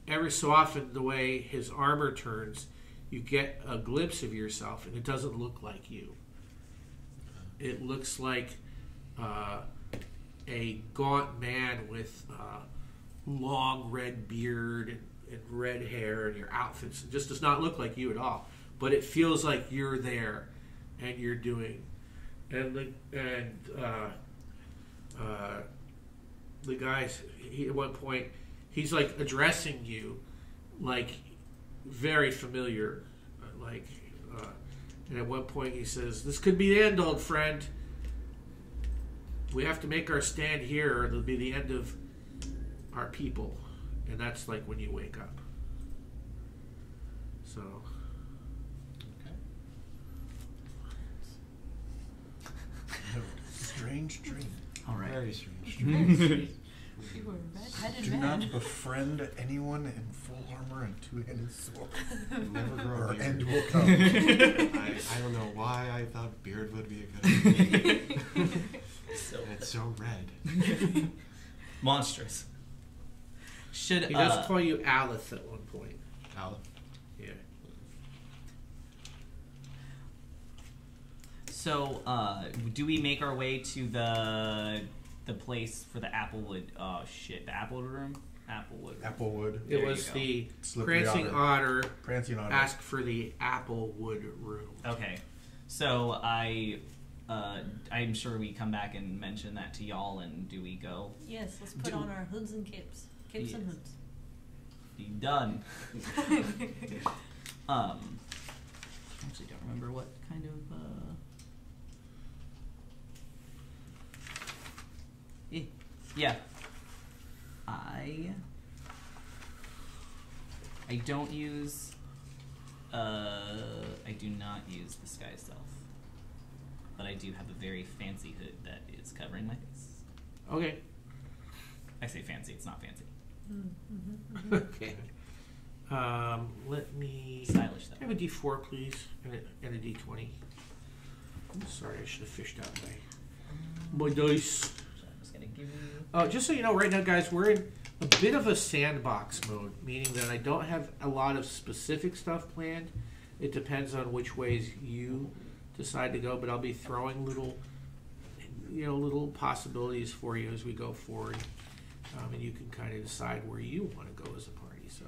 every so often, the way his armor turns, you get a glimpse of yourself, and it doesn't look like you. It looks like a gaunt man with long red beard and red hair, and your outfits. It just does not look like you at all. But it feels like you're there, and you're doing. And the guys, at one point, he's like addressing you, like very familiar, and at one point he says, "This could be the end, old friend. We have to make our stand here, or it'll be the end of our people." And that's like when you wake up. So. Strange dream. All right. Very strange. You were red-headed Do man. not befriend anyone in full armor and two-handed sword. Never grow Our a beard. end will come. I don't know why I thought beard would be a good idea. So It's so red. monstrous. Should He does call you Aleph at one point. Aleph. Yeah. So, do we make our way to the place for the Applewood? Oh shit, the Applewood room. Applewood. It There was you the Slippery Prancing Otter. Otter Prancing Otter. asked for the Applewood room. Okay, so I'm sure we come back and mention that to y'all, and do we go? Yes, let's put on our hoods and capes. Capes and Yes. hoods. Be done. Actually don't remember what kind of yeah. I don't use I do not use the Sky Self. But I do have a very fancy hood that is covering my face. Okay. I say fancy, it's not fancy. Okay. Let me. Stylish Can I though. have a D4, please, and a D20. Sorry, I should have fished out my dice. So I'm just gonna give you Just so you know, right now, guys, we're in a bit of a sandbox mode, meaning that I don't have a lot of specific stuff planned. It depends on which ways you decide to go, but I'll be throwing little possibilities for you as we go forward, and you can kind of decide where you want to go as a party. So,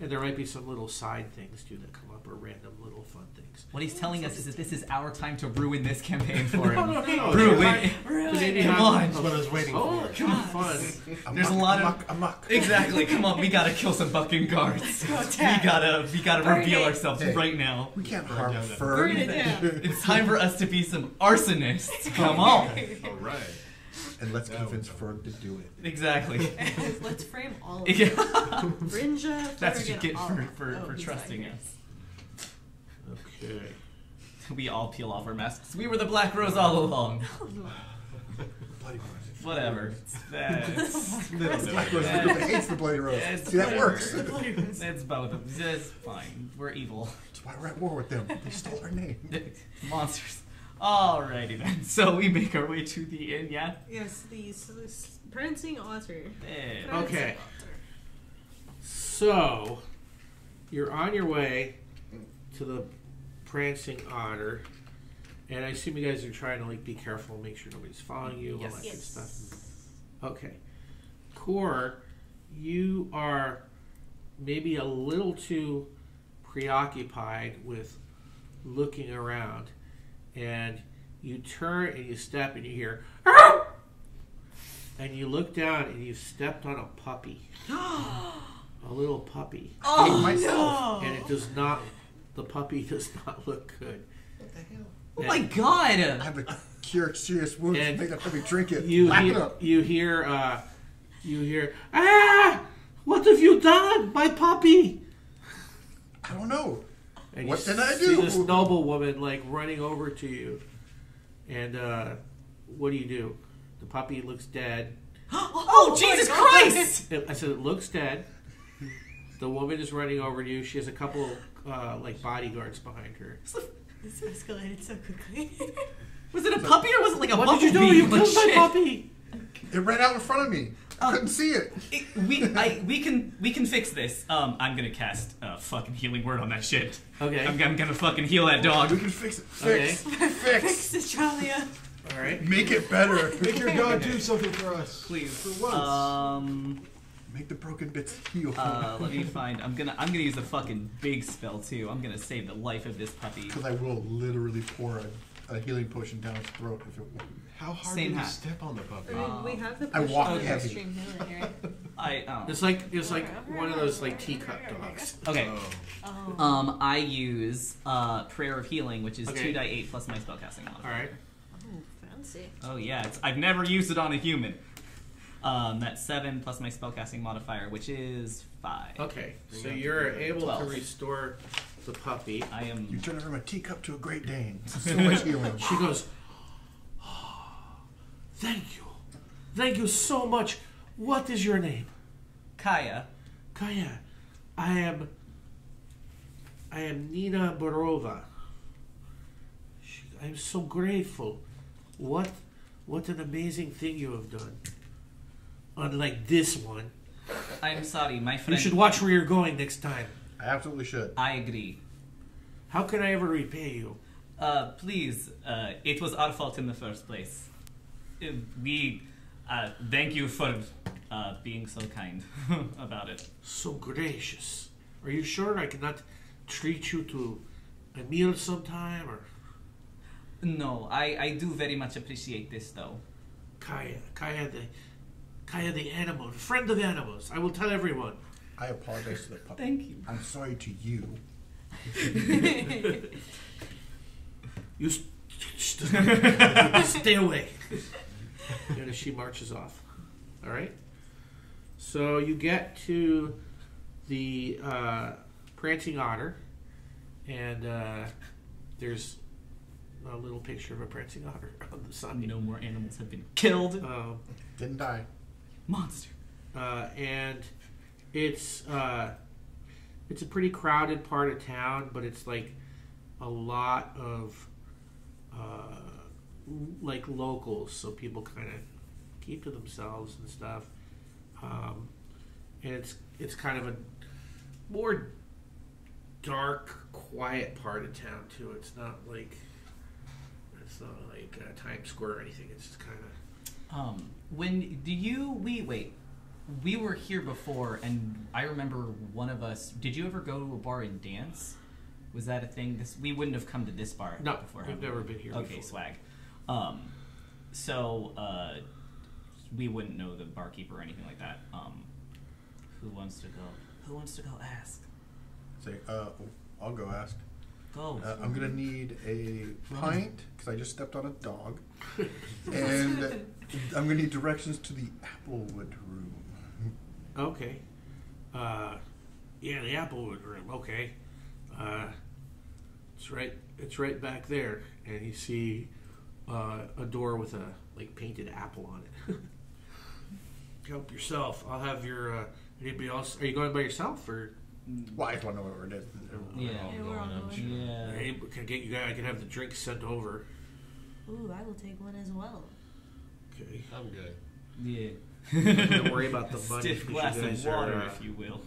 and there might be some little side things too that come up, or random little fun things. what he's telling us is that this is our time to ruin this campaign for him. No. Ruin. Maybe Come have- on. That's what I was waiting Oh, for. it should be fun. There's a lot of- amok. Exactly. Come on, we gotta kill some fucking guards. Go We attack. gotta Burn reveal it. ourselves Hey. right now. We can't Burn harm down that- Fern. Burn it down. It's time for us to be some arsonists. Come on. All right. And let's That convince would- Fern to do it. Exactly. Let's frame all of Yeah. it. Brinja, That's what you Thurgan, get all for, that. for, Oh, for he's trusting right us. Okay. We all peel off our masks. We were the Black Rose all along. Bloody Rose. Whatever. That's Black Rose hates the Bloody Rose. It's See, that whatever. works. It's both of them. It's fine. We're evil. That's why we're at war with them. They stole our name. Monsters. Alrighty then. So we make our way to the inn, yeah? Yes, the Prancing Otter. There. Okay. So, you're on your way to the Prancing Otter, and I assume you guys are trying to be careful, make sure nobody's following you, all Yes. that good Yes. stuff. Okay. Core, you are maybe a little too preoccupied with looking around, and you turn and you step and you hear, "Arr!" and you look down and you've stepped on a puppy. A little puppy. Oh, myself. no! And it does not, the puppy does not look good. What the hell? Oh my god! I have a cure serious wounds. And Make that puppy drink it. You Lap it hear, up. you hear, ah! What have you done, my puppy? I don't know. And What you did I see do? this noble woman like running over to you, and what do? The puppy looks dead. Oh, Jesus Christ! I said it looks dead. The woman is running over to you. She has a couple like bodyguards behind her. This escalated so quickly. Was it a puppy or was it like a What bumblebee? did you do? You Like, killed my shit. puppy. It ran out in front of me. Couldn't see it. We can fix this. I'm gonna cast a fucking healing word on that shit. Okay. I'm gonna fucking heal that dog. We can fix it. Okay. Fix. Fix Australia. All right. Make it better. Make your god do something for us. Please. For once. Make the broken bits heal. Let me find. I'm gonna use a fucking big spell too. I'm gonna save the life of this puppy. Because I will literally pour a healing potion down his throat if it won't. How hard Same do you hat. step on the puppy? I mean, we have the I push walk of heavy. extreme healing, right? It's like one of those like teacup dogs. Okay. Oh. I use prayer of healing, which is Okay. 2d8 plus my spellcasting modifier. All right. Oh, fancy. Oh yeah, I've never used it on a human. That's 7 plus my spellcasting modifier, which is 5. Okay. So you're able 12. to restore the puppy. I am. You turn it from a teacup to a Great Dane. So much healing. She goes, Thank you so much. What is your name? Kaya. Kaya. I am Nina Borova. I'm so grateful. What an amazing thing you have done. Unlike this one. I'm sorry, my You friend. should watch where you're going next time. I absolutely should. I agree. How can I ever repay you? Please, it was our fault in the first place. We thank you for being so kind about it. So gracious. Are you sure I cannot treat you to a meal sometime? Or No, I do very much appreciate this, though. Kaya the animal, the friend of animals. I will tell everyone. I apologize to the puppy. Thank you. I'm sorry to you. You stay away. And she marches off. All right. So you get to the prancing otter, and there's a little picture of a prancing otter on the side. No more animals have been killed. Didn't die. Monster. And it's a pretty crowded part of town, but it's like a lot of like locals, so people kind of keep to themselves and stuff. And it's kind of a more dark, quiet part of town too. It's not like Times Square or anything. It's just kind of. We were here before, and I remember one of us. Did you ever go to a bar and dance? Was that a thing? We wouldn't have come to this bar No, before. we've have we? never been here Okay, before. swag. So we wouldn't know the barkeeper or anything like that. Who wants to go? Who wants to go ask? Say, I'll go ask. Go. I'm gonna need a pint because I just stepped on a dog, and I'm gonna need directions to the Applewood room. Okay. Yeah, the Applewood room. Okay. It's right back there, and you see a door with a painted apple on it. Help yourself. I'll have your. Anybody else? Are you going by yourself or? Well, I just want to know where it is. Yeah. We're all going. Yeah. Can I get you guys? I can have the drinks sent over. Ooh, I will take one as well. Okay. I'm good. Yeah. Don't worry about the money. Stiff because glass you guys of water, are, if you will.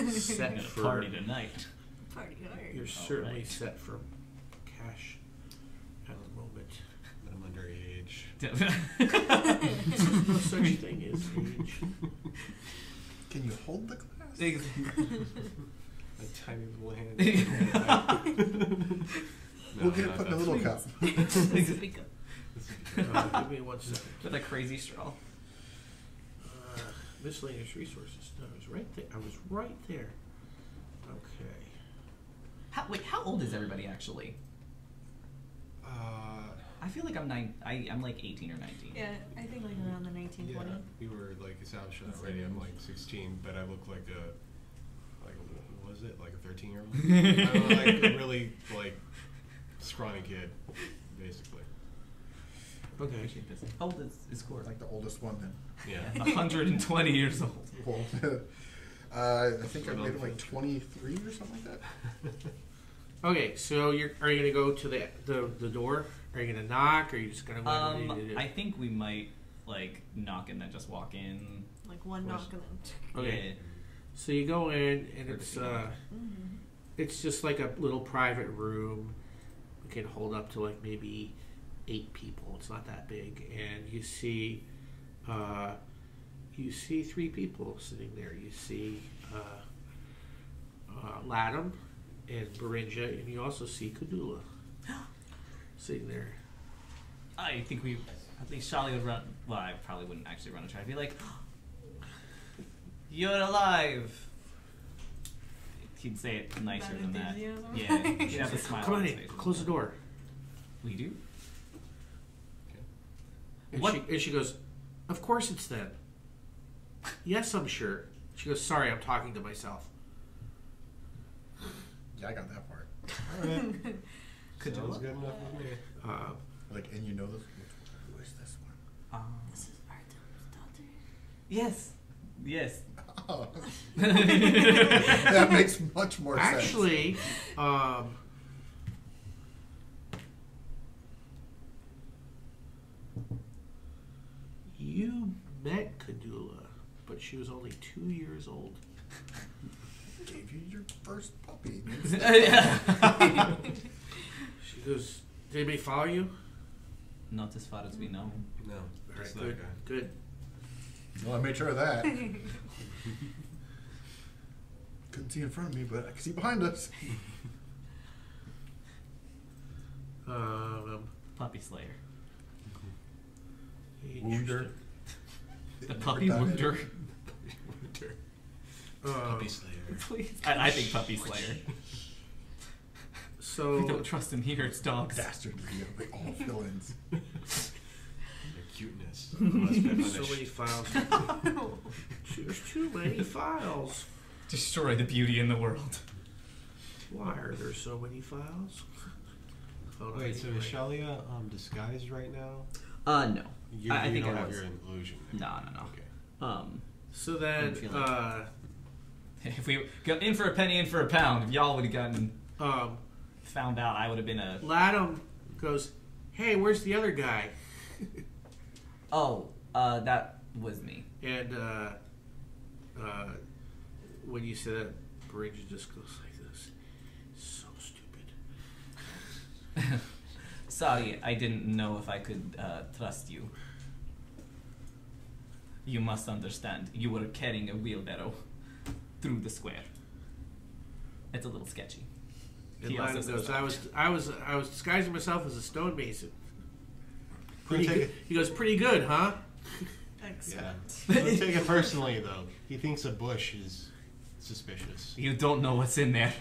set Gonna for party tonight. Party hard. You're certainly right. set for cash at the moment. I'm underage. There's no such thing as age. Can you hold the glass? A tiny little hand. We'll get it put in a little cup. Big cup. Give me 1 second. With a crazy straw. Miscellaneous resources. No, I was right there. I was right there. Okay. How old is everybody actually? I feel like I'm like 18 or 19. Yeah, I think like around the 1920. Yeah, we were like established that already. I'm like 16, but I look like what was it, like a 13-year-old? I'm like a really like scrawny kid, basically. Okay. How old is Cord? Like the oldest one then. Yeah. 120 years old. Well, I think I made him like 23 or something like that. Okay, so are you gonna go to the door? Are you gonna knock? Or are you just gonna? What do you do? I think we might like knock and then just walk in. Like one knock and then. Okay. Yeah. So you go in, and Courtesy it's just like a little private room. It can hold up to like maybe 8 people. It's not that big, and you see 3 people sitting there. You see Latham and Berinja, and you also see Kadula sitting there. I think Charlie would run. Well, I probably wouldn't actually run a try. I'd be like, "You're alive." He'd say it nicer than that. Enthusiasm? Yeah, he'd have a smile Come on on his in. face. Close the door. We do. And she goes, "Of course it's them." "Yes, I'm sure." She goes, "Sorry, I'm talking to myself." Yeah, I got that part. Alright. Could Sounds you? good enough with me. Like, and you know this? Who is this one? This is Artem's daughter. Yes. Yes. Oh. That makes much more sense. Actually, you met Kadula, but she was only 2 years old. Gave you your first puppy. She goes, "Did anybody follow you?" Not as far as we know. No, All just right, that good, guy. good. Well, I made sure of that. Couldn't see in front of me, but I could see behind us. Puppy Slayer. Wounder. The puppy wounder. Puppy Slayer. Please. I think Puppy Slayer. We So don't trust him. He hurts dogs. Dastardly, they all villains. Their cuteness. Must be so many files. There's too many files. Destroy the beauty in the world. Why are there so many files? Hold on, Wait, so anyway. is Shalia disguised right now? No. You, I you think don't I have was. your illusion. No. Okay. So then, feel like- If we go in for a penny, in for a pound, if y'all would have gotten found out, I would have been a. Latham goes, "Hey, where's the other guy?" Oh, that was me. And when you say that, Bridget just goes like this. So stupid. Sorry, I didn't know if I could trust you. You must understand, you were carrying a wheelbarrow through the square. It's a little sketchy. And He also Latham says goes, that. I was disguising myself as a stonemason. Don't take it, He goes, pretty good, huh? yeah. Excellent. Don't take it personally, though. He thinks a bush is suspicious. You don't know what's in there.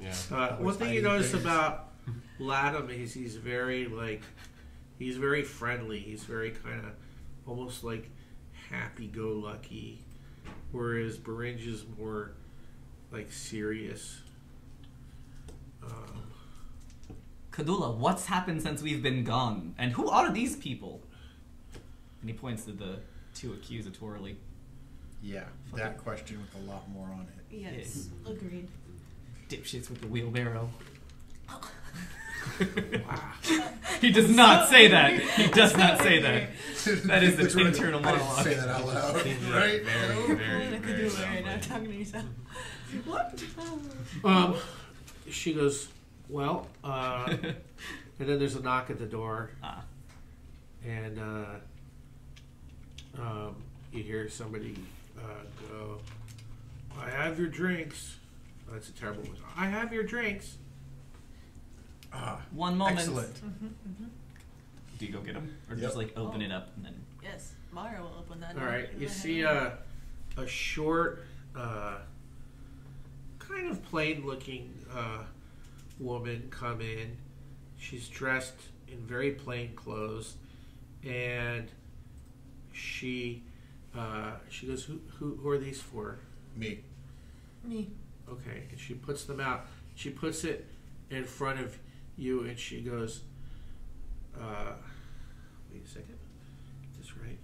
Yeah. One thing you hiding notice things. about Latham is he's very friendly. He's very kind of almost like happy-go-lucky, whereas Beringe is more like serious. Kadula, what's happened since we've been gone? And who are these people? And he points to the two accusatorily. Yeah, that question with a lot more on it. Yes, agreed. Dipshits with the wheelbarrow. Wow. He does not say that. He does not say that. That is Which the one- internal I didn't monologue. say that out loud, Yeah, right? Very, What very, I could very do softly. right now, talking to yourself. What? She goes, well, and then there's a knock at the door, and you hear somebody go, "I have your drinks." That's a terrible one. "I have your drinks." One moment. Excellent. Do you go get him? Or Yep. just like open Oh. it up and then... Yes, Mara will open that All door. right, Go you ahead. see a short, kind of plain-looking woman come in, She's dressed in very plain clothes, and she goes, who are these for? Me. Me. Okay, and she puts them out. She puts it in front of you, and she goes, wait a second, get this right.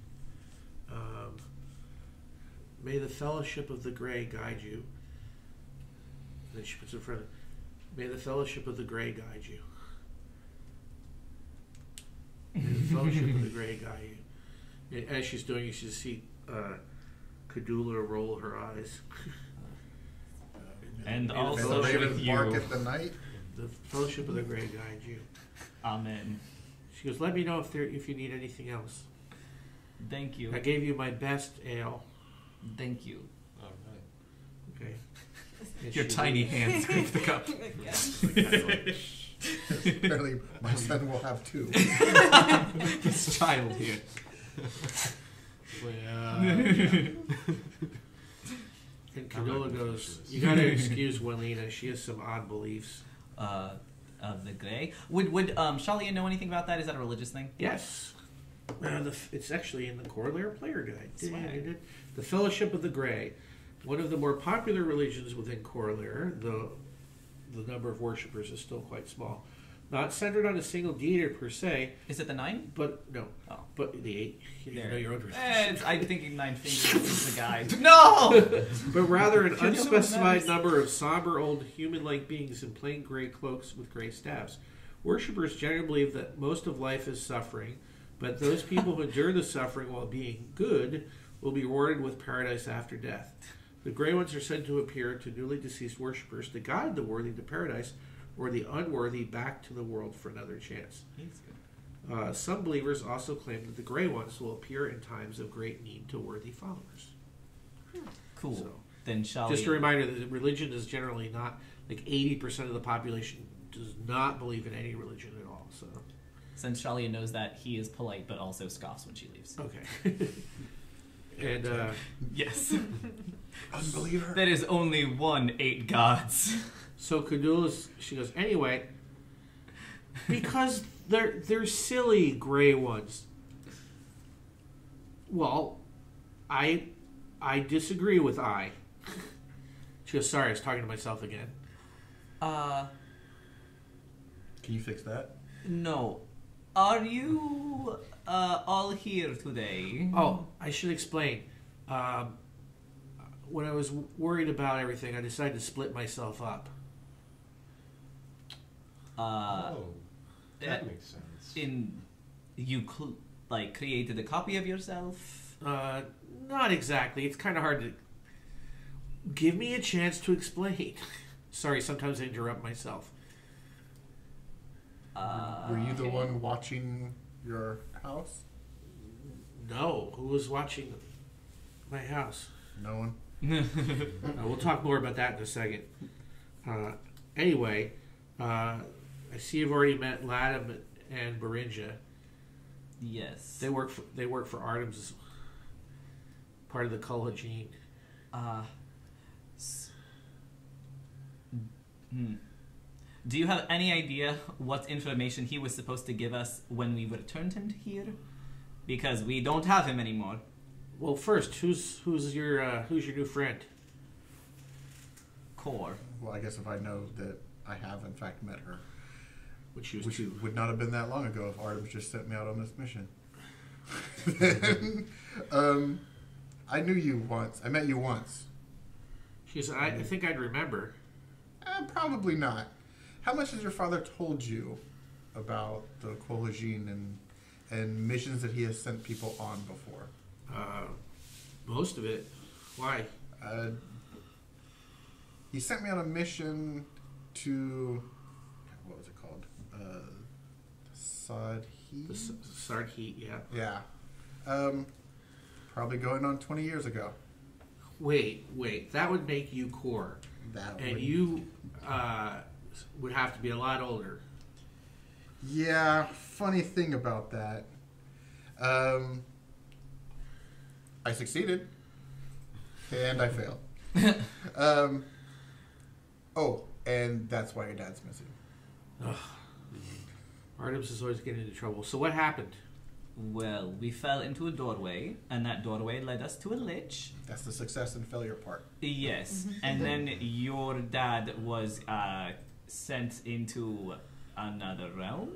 May the fellowship of the Grey guide you. And then she puts it in front of, may the fellowship of the Grey guide you. May the fellowship of the Grey guide you. And as she's doing it, you see Cadula roll her eyes. And May also the Ravens with you. bark at the night. The fellowship of the Grey guide you. Amen. She goes, let me know if you need anything else. Thank you. I gave you my best ale. Thank you. All right. Okay. And Your she tiny leaves. hands grip the cup. Apparently, my son will have two. This child here. And Cadula goes, you gotta excuse Welina. She has some odd beliefs. Of the Grey. Would Shalia know anything about that? Is that a religious thing? Yes. It's actually in the Coralaire player guide. Swag. The Fellowship of the Grey. One of the more popular religions within Coralaire, the number of worshippers is still quite small. Not centered on a single deity per se, Is it the 9? but no. Oh. But the 8. You There. know your own religion. I'm thinking 9 fingers is the guy. No! But rather an Can you unspecified imagine? number of somber old human-like beings in plain gray cloaks with gray staffs. Worshippers generally believe that most of life is suffering, but those people who endure the suffering while being good will be rewarded with paradise after death. The Grey Ones are said to appear to newly deceased worshippers to guide the worthy to paradise or the unworthy back to the world for another chance. Some believers also claim that the Grey Ones will appear in times of great need to worthy followers. Cool. So, Then Shalia. just a reminder that religion is generally not, like 80% of the population does not believe in any religion at all. So, Since Shalia knows that, he is polite but also scoffs when she leaves. okay. And Yes. Unbeliever. There is only one 8 gods. so Cadula's, she goes, anyway, because they're silly Grey Ones. Well, I disagree with I. She goes, sorry, I was talking to myself again. Can you fix that? No. Are you all here today? Oh, I should explain. When I was worried about everything, I decided to split myself up. Oh, that makes sense. You created a copy of yourself? Not exactly. It's kind of hard to... Give me a chance to explain. Sorry, sometimes I interrupt myself. Were you the one watching your house? No, who was watching my house? No one. We'll talk more about that in a second. Anyway, I see you've already met Ladim and Berinja. Yes. They work for Artemis as part of the Collagine. Do you have any idea what information he was supposed to give us when we returned him here? Because we don't have him anymore. Well, first, who's your new friend? Core. Well, I guess if I know that I have in fact met her, Which was which two. would not have been that long ago if Artemis just sent me out on this mission. I knew you once. I met you once. She said, I think I'd remember. Probably not. How much has your father told you about the Collagine and missions that he has sent people on before? Most of it. Why? He sent me on a mission to... What was it called? Sadhi? The Sardheat, yeah. Yeah. Probably going on 20 years ago. Wait. That would make you core. And you would have to be a lot older. Yeah, funny thing about that. I succeeded. And I failed. Oh, and that's why your dad's missing. Artemis is always getting into trouble. So what happened? Well, we fell into a doorway, and that doorway led us to a lich. That's the success and failure part. Yes, and then your dad was sent into another realm?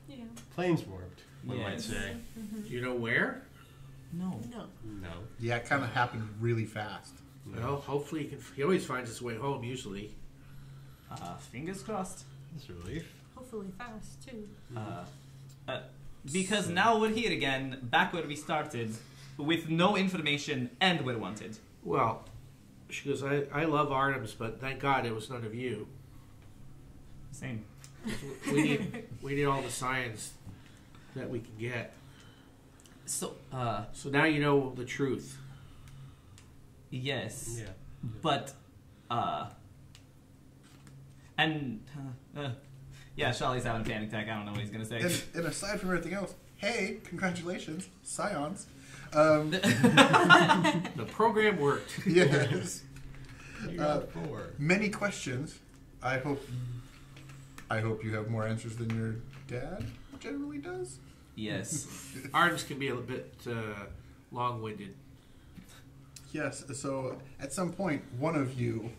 Yeah. Planes warped, one might Yes. say. Do you know where? No. No. No. Yeah, it kind of happened really fast. Well, hopefully he always finds his way home, usually. Fingers crossed. That's a relief. Hopefully fast, too. Because now we're here again, back where we started, with no information, and we're wanted. Well, she goes, I love Artemis, but thank God it was none of you. Same. We need all the science that we can get. So, So now you know the truth. yes. Yeah. But, yeah, Charlie's having a panic attack. I don't know what he's gonna say. And aside from everything else, hey, congratulations, Scions. The program worked. Yes. You got 4. Many questions. I hope you have more answers than your dad generally does. Yes. Artemis can be a bit long-winded. Yes. So at some point, one of you,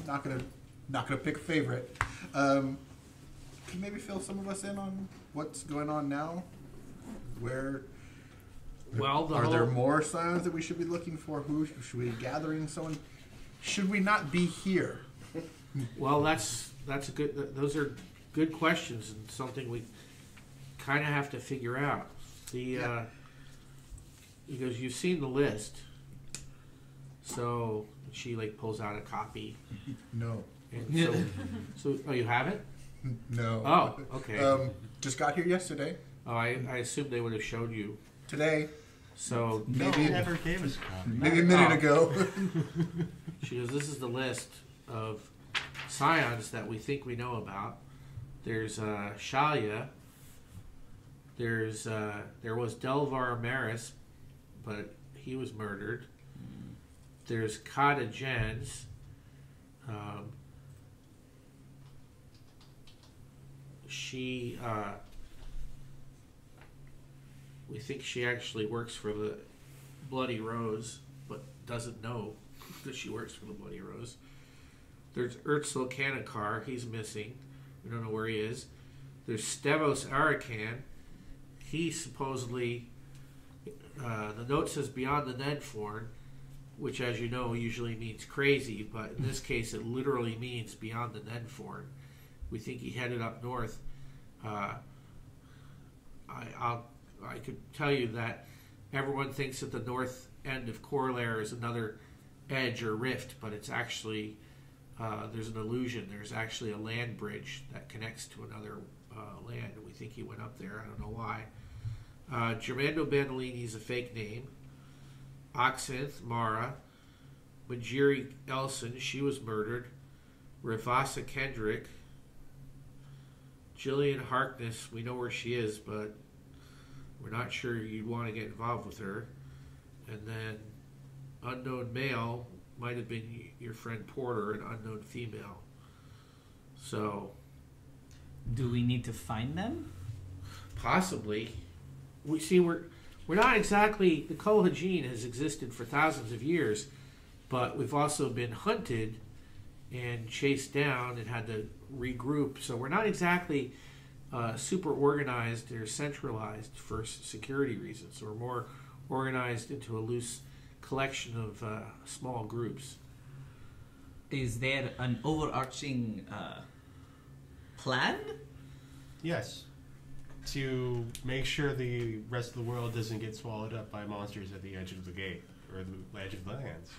not gonna pick a favorite, can maybe fill some of us in on what's going on now. Where? Well, Are there more signs that we should be looking for? Who should we be gathering? Someone? Should we not be here? Well, that's a good. Those are good questions and something we kind of have to figure out. He goes, you've seen the list, so she pulls out a copy. No. And so oh, you haven't? No. Oh, okay. Just got here yesterday. Oh, I assumed they would have showed you. Today. So Maybe never gave us a copy. maybe a minute ago. she goes, this is the list of scions that we think we know about. There's Shalia. There was Delvar Maris, but he was murdered. There's Kata Jens. We think she actually works for the Bloody Rose, but doesn't know that she works for the Bloody Rose. There's Urtzel Kanakar, he's missing. We don't know where he is. There's Stevos Arakan. He supposedly, the note says beyond the Nedforn, which, as you know, usually means crazy, but in this case it literally means beyond the Nedforn. We think he headed up north. I could tell you that everyone thinks that the north end of Coralaire is another edge or rift, but it's actually, there's an illusion. There's actually a land bridge that connects to another land, and we think he went up there. I don't know why. Germando Bandolini is a fake name. Oxenth, Mara. Majiri Elson, she was murdered. Ravasa Kendrick. Jillian Harkness, we know where she is, but we're not sure you'd want to get involved with her. And then unknown male might have been your friend Porter, an unknown female. So, Do we need to find them? possibly. We're not exactly, the Kolhajin has existed for thousands of years, but we've also been hunted and chased down and had to regroup. So we're not exactly super organized or centralized for security reasons. We're more organized into a loose collection of small groups. Is there an overarching plan? Yes. To make sure the rest of the world doesn't get swallowed up by monsters at the edge of the gate or the edge of the lands.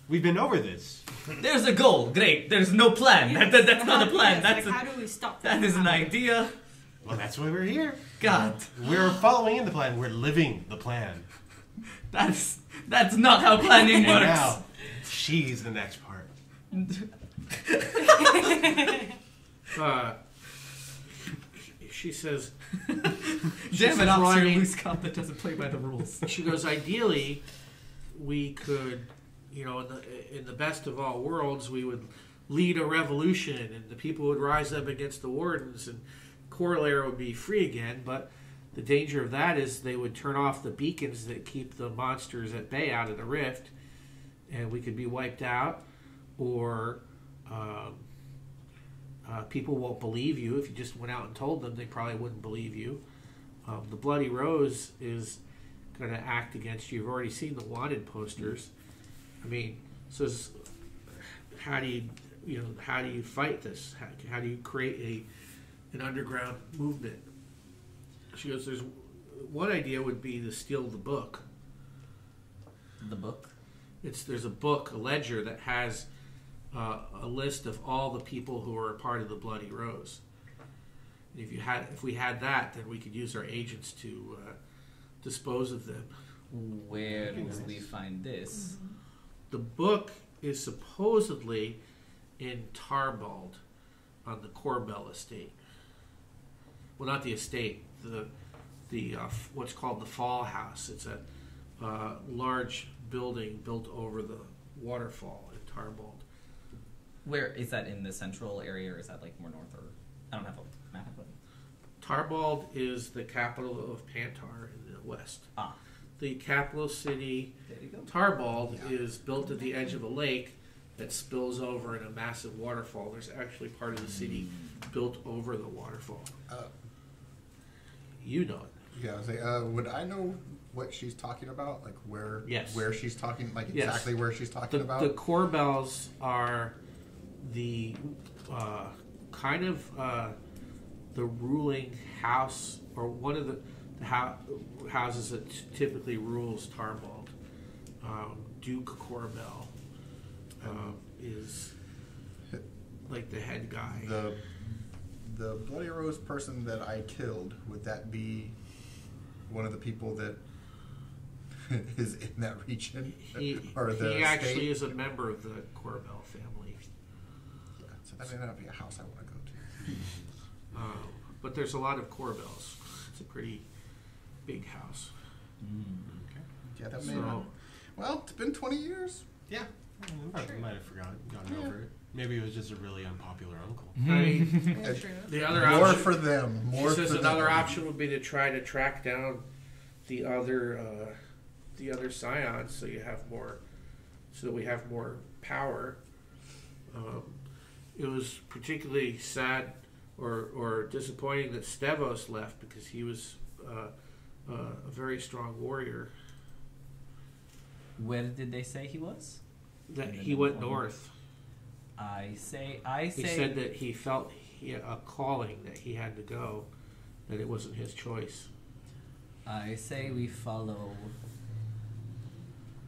We've been over this. There's a goal. Great. There's no plan. That's not a plan. Yes, That's how do we stop that? that is an idea. Well, that's why we're here. God, We're following in the plan. We're living the plan. that's not how planning And works. now, she's the next part. She says, Damn it, says, officer, Ronnie- loose cop that doesn't play by the rules. she goes, ideally, we could, in the best of all worlds, we would lead a revolution and the people would rise up against the wardens and Coralaire would be free again, but the danger of that is they would turn off the beacons that keep the monsters at bay out of the rift, and we could be wiped out, or people won't believe you. If you just went out and told them, they probably wouldn't believe you. The Bloody Rose is going to act against you. You've already seen the wanted posters. I mean, so how do you fight this? How do you create an underground movement? She goes, there's one idea would be to steal the book. The book? There's a book, a ledger that has a list of all the people who are a part of the Bloody Rose. And if we had that, then we could use our agents to dispose of them. Where will we find this? The book is supposedly in Tarbald on the Corbell estate. Well, not the estate. The what's called the Fall House. It's a large building built over the waterfall in Tarbald. Where is that, in the central area, or is that like more north? Or I don't have a map of it. Tarbald is the capital of Pantar in the west. Ah. The capital city, There you go. Tarbald, is built at the edge of a lake that spills over in a massive waterfall. There's actually part of the city built over the waterfall. You know it. Yeah, I was like, would I know what she's talking about? Like where? Yes. Where she's talking? Like Yes. exactly where she's talking about? The Corbells are the kind of the ruling house, or one of the houses that typically rules Tarbald. Duke Corbell is like the head guy. The Bloody Rose person that I killed, would that be one of the people that is in that region? He actually state? is a member of the Corbell family. Yeah, so that may not be a house I want to go to. But there's a lot of Corbells. It's a pretty big house. Okay. Yeah, that may So- not. Well, it's been 20 years. Yeah. I might have gotten over it. Maybe it was just a really unpopular uncle. I mean, Yeah, true. the other More option, for them. More she says for another them. option would be to try to track down the other scions, so that we have more power. It was particularly sad or disappointing that Stevos left, because he was a very strong warrior. Where did they say he was? That he went north. I say. He said that he felt a calling, that he had to go, that it wasn't his choice. I say we follow.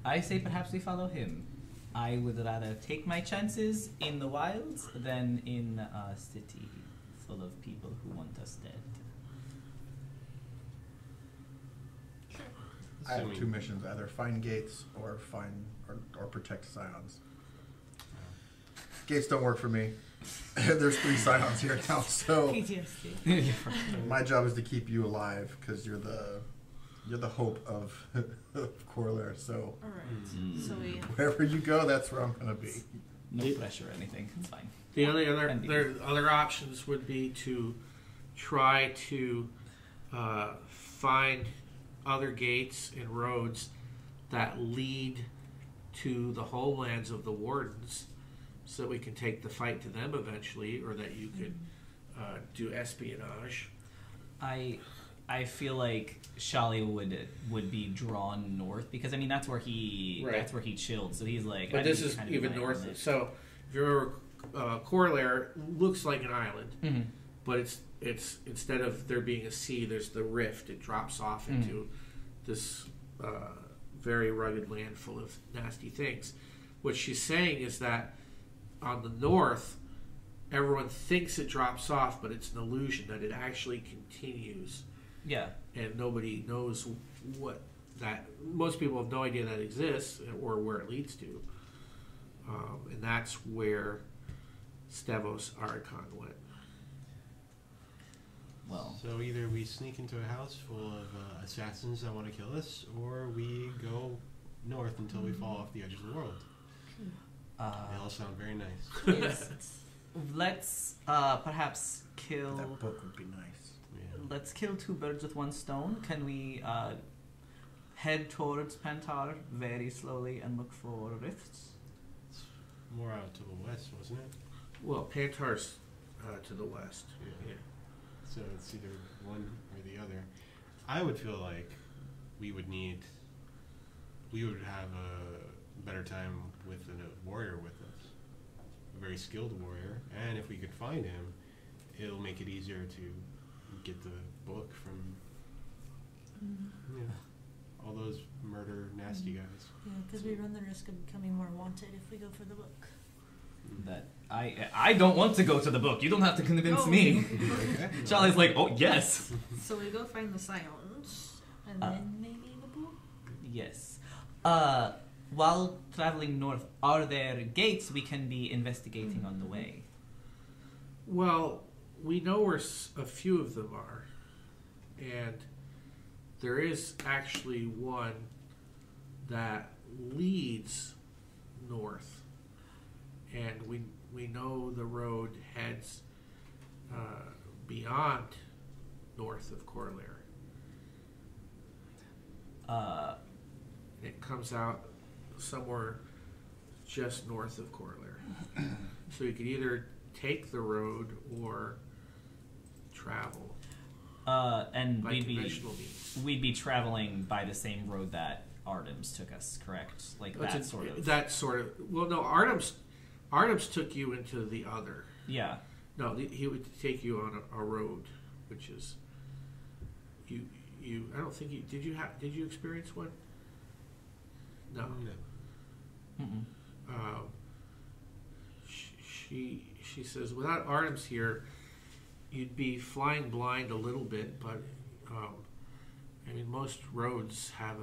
I say perhaps we follow him. I would rather take my chances in the wilds than in a city full of people who want us dead. I have two missions: either find gates or protect scions. Gates don't work for me. There's 3 scions here now, so PTSD. my job is to keep you alive because you're the hope of Coralaire. So Alright. So we wherever you go, that's where I'm gonna be. No pressure or anything. It's fine. The other options would be to try to find other gates and roads that lead to the homelands of the Wardens, so that we can take the fight to them eventually, or that you could do espionage. I feel like Shali would be drawn north, because I mean that's where he chilled. So he's like. But this is kind of even relying on north. it. So if you remember, Coralaire looks like an island, Mhm. but it's instead of there being a sea, there's the rift. It drops off into this very rugged land full of nasty things. What she's saying is that on the north, everyone thinks it drops off, but it's an illusion, that it actually continues, Yeah. and nobody knows what that. Most people have no idea that exists or where it leads to, and that's where Stevos Archon went. Well. So either we sneak into a house full of assassins that want to kill us, or we go north until we fall off the edge of the world. They all sound very nice. let's perhaps kill. That book would be nice. Yeah. Let's kill 2 birds with 1 stone. Can we head towards Pentar very slowly and look for rifts? It's more out to the west, wasn't it? Well, Pantar's to the west. Yeah. So it's either one or the other. I would feel like we would have a better time with a warrior with us, a very skilled warrior, and if we could find him, it'll make it easier to get the book from all those murder nasty guys. Yeah, because we run the risk of becoming more wanted if we go for the book. That I don't want to go to the book. You don't have to convince Oh. me. Okay. Charlie's like, oh yes, So we go find the scions, and then maybe the book? yes. While traveling north, are there gates we can be investigating on the way? Well, we know where a few of them are, and there is actually one that leads north, and we know the road heads beyond north of Coralaire. It comes out somewhere just north of Coralaire. So you could either take the road or travel And by conventional means. we'd be traveling by the same road that Artemis took us, correct? Like that sort of. That sort of. Well, no, Artemis took you into the other. Yeah. No, he would take you on a road, which is you. I don't think you did. Did you experience one? No. Mm-mm. She says without Artemis here, you'd be flying blind a little bit, but I mean most roads have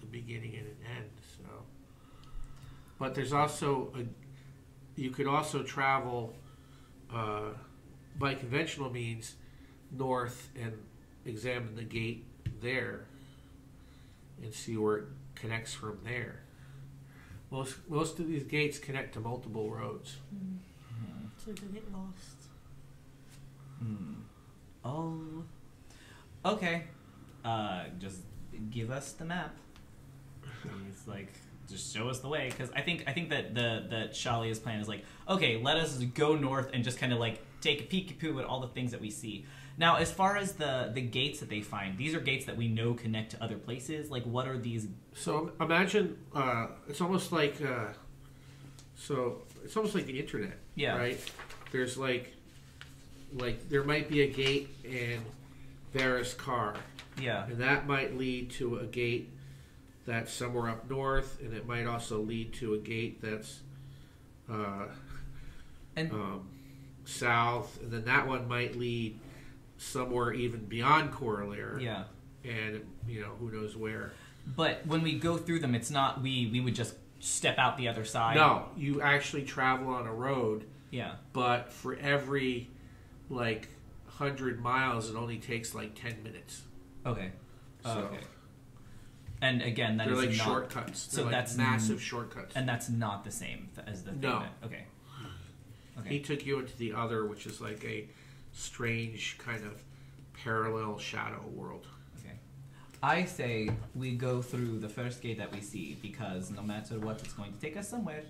the beginning and an end. So, but there's also you could also travel by conventional means north and examine the gate there and see where it connects from there. Most of these gates connect to multiple roads. So we could get lost. Oh. Okay. Just give us the map. It's like just show us the way, because I think that that Shalia's plan is like, okay, let us go north and just kind of like take a peek-a-poo at all the things that we see. Now, as far as the gates that they find, these are gates that we know connect to other places. Like, what are these? So imagine it's almost like it's almost like the internet. Yeah. Right. There's like there might be a gate in Vera's car, Yeah. and that might lead to a gate that's somewhere up north, and it might also lead to a gate that's south, and then that one might lead somewhere even beyond Coralaire. Yeah. And who knows where. But when we go through them, it's not we would just step out the other side. No, you actually travel on a road. Yeah. But for every 100 miles, it only takes 10 minutes. Okay. So Okay. And again, that they're is like not, shortcuts. So They're that's massive shortcuts. and that's not the same as the thing. No. Okay. He took you into the other, which is like a strange kind of parallel shadow world. Okay. I say we go through the first gate that we see, because no matter what, it's going to take us somewhere.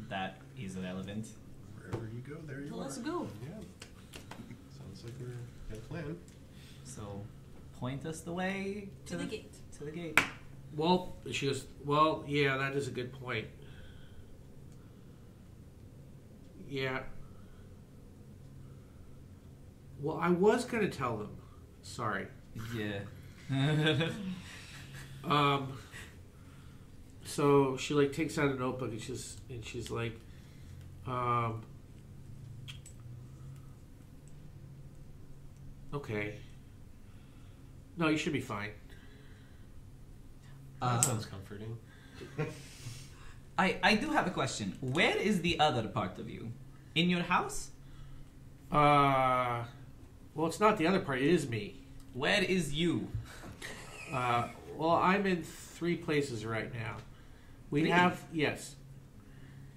That is relevant. Wherever you go, there you So are. let's go. Yeah. Sounds like we're got a plan. So, point us the way To the gate. To the gate. Well, she goes, well, yeah, that is a good point. Yeah. Well, I was going to tell them. Sorry. Yeah. So she takes out a notebook and she's like, okay. No, you should be fine. That sounds comforting. I do have a question. Where is the other part of you? In your house? Well, it's not the other part. It is me. Where is you? Well, I'm in 3 places right now. We 3? have, yes.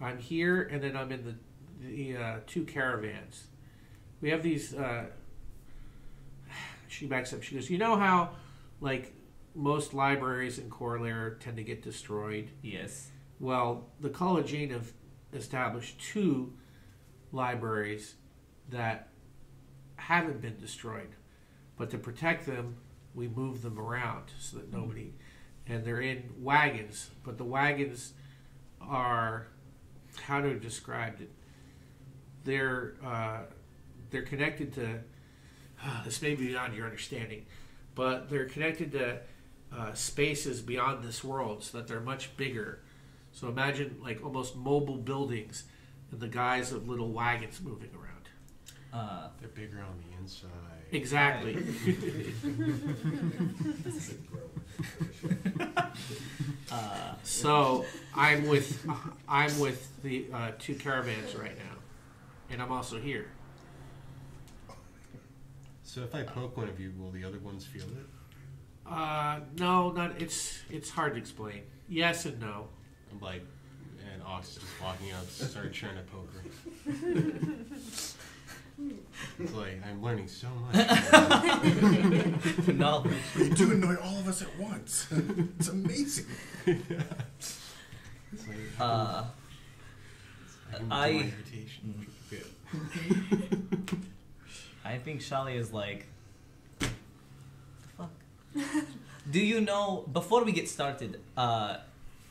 I'm here, and then I'm in the two caravans. We have these. She backs up. She goes, you know how, like, most libraries in Coralaire tend to get destroyed? Yes. Well, the College have established 2 libraries that haven't been destroyed. But to protect them, we move them around so that nobody... And they're in wagons. But the wagons are... How to describe it? They're connected to... this may be beyond your understanding. But they're connected to spaces beyond this world so that they're much bigger. So imagine like almost mobile buildings and the guise of little wagons moving around. They're bigger on the inside. Exactly. So I'm with the 2 caravans right now, and I'm also here. So if I poke one of you, will the other ones feel it? No, not. It's hard to explain. Yes and no. I'm like, and Ox just walking up, started trying to poke her. It's like, I'm learning so much. Knowledge. You do annoy all of us at once. It's amazing. It's like, I can do my irritation. Good. I think Shali is like, the fuck? Do you know, before we get started,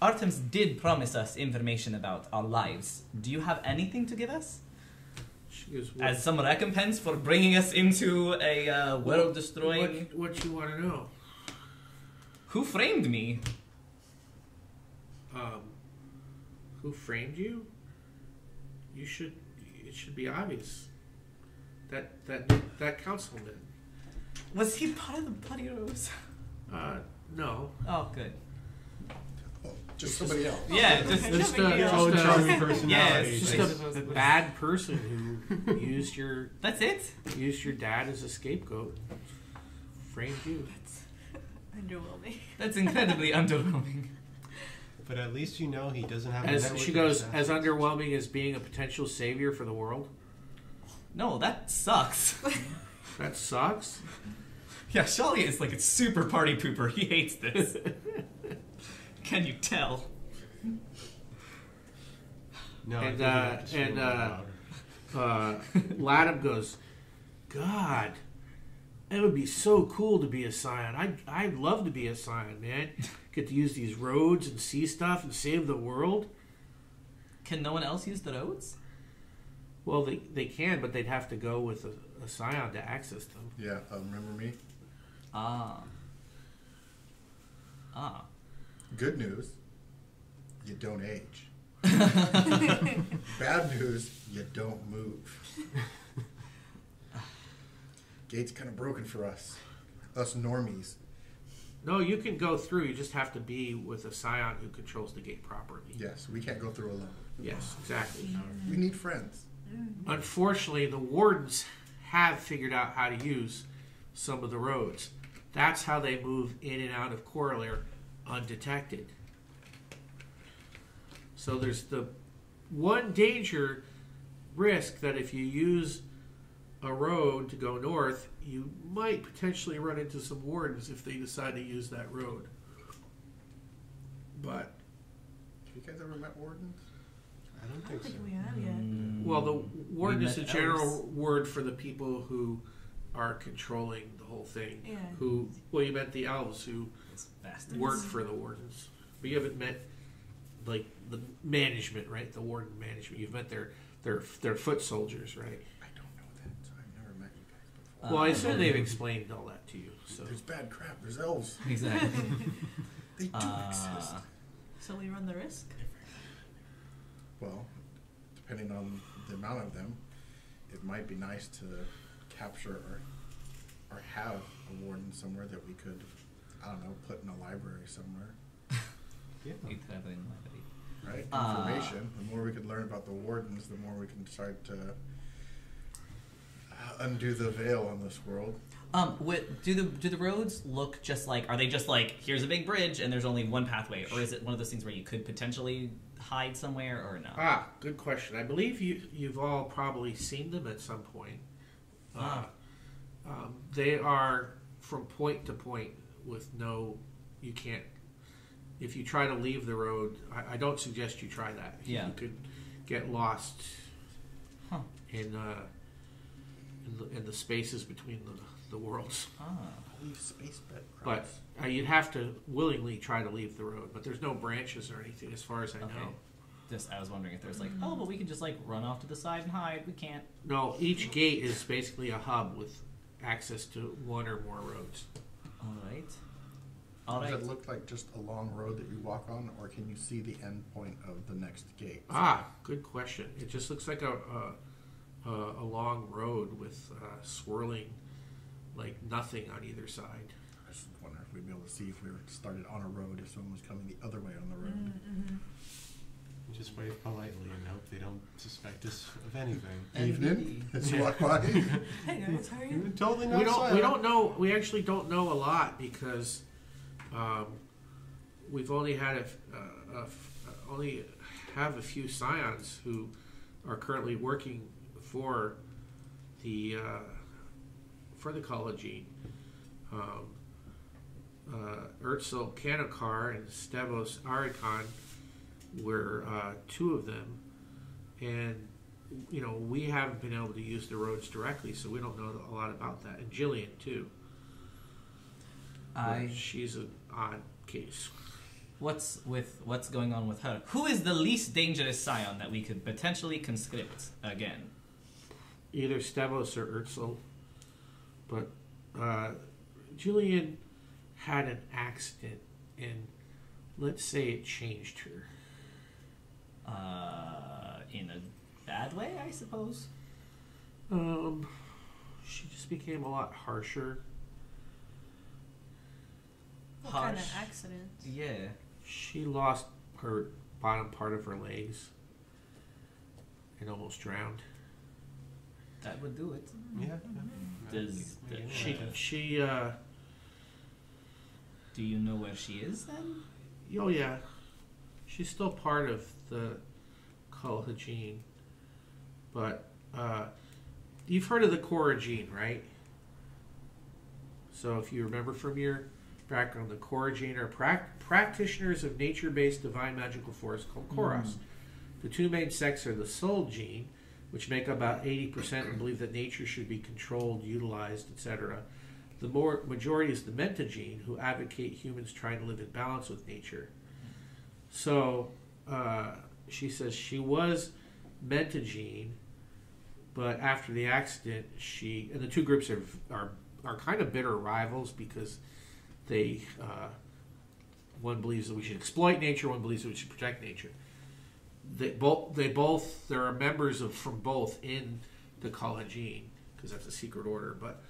Artemis did promise us information about our lives. Do you have anything to give us? She goes, As some recompense for bringing us into a world-destroying... What you want to know? Who framed me? Who framed you? It should be obvious. That councilman. Was he part of the Bloody Rose? No. Oh, good. Oh, just somebody else. Yeah, just Charming personality. Just a bad person who used your That's it? used your dad as a scapegoat. Framed you. Underwhelming. That's incredibly underwhelming. But at least you know he doesn't have a As network she of goes, assassins. as underwhelming as being a potential savior for the world. No, that sucks. That sucks. Yeah, Shali is like a super party pooper. He hates this. Can you tell? No, I And, think you have to scream and, louder. Ladham goes, God, it would be so cool to be a Scion. I'd love to be a Scion, man. Get to use these roads and see stuff and save the world. Can no one else use the roads? Well, they can, but they'd have to go with a Scion to access them. Yeah, remember me? Ah. Good news, you don't age. Bad news, you don't move. Gate's kind of broken for us normies. No, you can go through. You just have to be with a Scion who controls the gate properly. Yes, we can't go through alone. Yes, exactly. We need friends. Unfortunately, the Wardens have figured out how to use some of the roads. That's how they move in and out of Coralaire undetected. So there's the one danger risk that if you use a road to go north, you might potentially run into some Wardens if they decide to use that road. But Have you guys ever met wardens? I don't I think don't so. think we have yet. well, the warden We is a met general elves. word for the people who are controlling the whole thing. Yeah. Who? Well, you met the elves who Those bastards. work for the wardens, but you haven't met like the management, right? The warden management. You've met their foot soldiers, right? I don't know that, so I've never met you guys before. Well, I assume they've explained all that to you. So There's bad crap. There's elves. Exactly. They do exist. So we run the risk? Well, depending on the amount of them, it might be nice to capture or have a warden somewhere that we could, I don't know, put in a library somewhere. Yeah. We travel in library. Right? Ah. Information. The more we can learn about the wardens, the more we can start to undo the veil on this world. Do the roads look just like? Are they just like here's a big bridge and there's only one pathway, or is it one of those things where you could potentially hide somewhere or no? Good question. I believe you've all probably seen them at some point. They are from point to point with no. You can't. If you try to leave the road, I don't suggest you try that. Yeah. You could get lost in the spaces between the worlds. Holy space bed. But you'd have to willingly try to leave the road. But there's no branches or anything, as far as I know. Just I was wondering if there's like, oh, but we can just like run off to the side and hide. We can't. No, each gate is basically a hub with access to one or more roads. All right. Does it look like just a long road that you walk on, or can you see the end point of the next gate? Good question. It just looks like a long road with swirling, like nothing on either side. I just wonder if we'd be able to see if we were started on a road, if someone was coming the other way on the road. Just wave politely and hope they don't suspect us of anything. Evening. As you walk by. Hey guys, how are you? Totally not. We don't know. We actually don't know a lot because we've only had only have a few scions who are currently working for the Collegine. Urtzel Kanokar and Stavos Arikon were two of them, and we haven't been able to use the roads directly, so we don't know a lot about that. And Jillian too. She's an odd case. What's going on with her? Who is the least dangerous scion that we could potentially conscript again? Either Stavos or Urtzel, but Jillian had an accident, and let's say it changed her. In a bad way, I suppose. She just became a lot harsher. What kind of accident? Yeah. She lost her bottom part of her legs and almost drowned. That would do it. Yeah. She do you know where she is then? Oh yeah, she's still part of the Collegine, but you've heard of the Corallagine, right? So if you remember from your background, the Corallagine are practitioners of nature-based divine magical force called Koros. The two main sects are the Soul Gene, which make up about 80% and believe that nature should be controlled, utilized, etc. The majority is the Mentagene, who advocate humans trying to live in balance with nature. So she says she was Mentagene, but after the accident, and the two groups are kind of bitter rivals because they one believes that we should exploit nature, one believes that we should protect nature. There are members from both in the Collegine because that's a secret order. But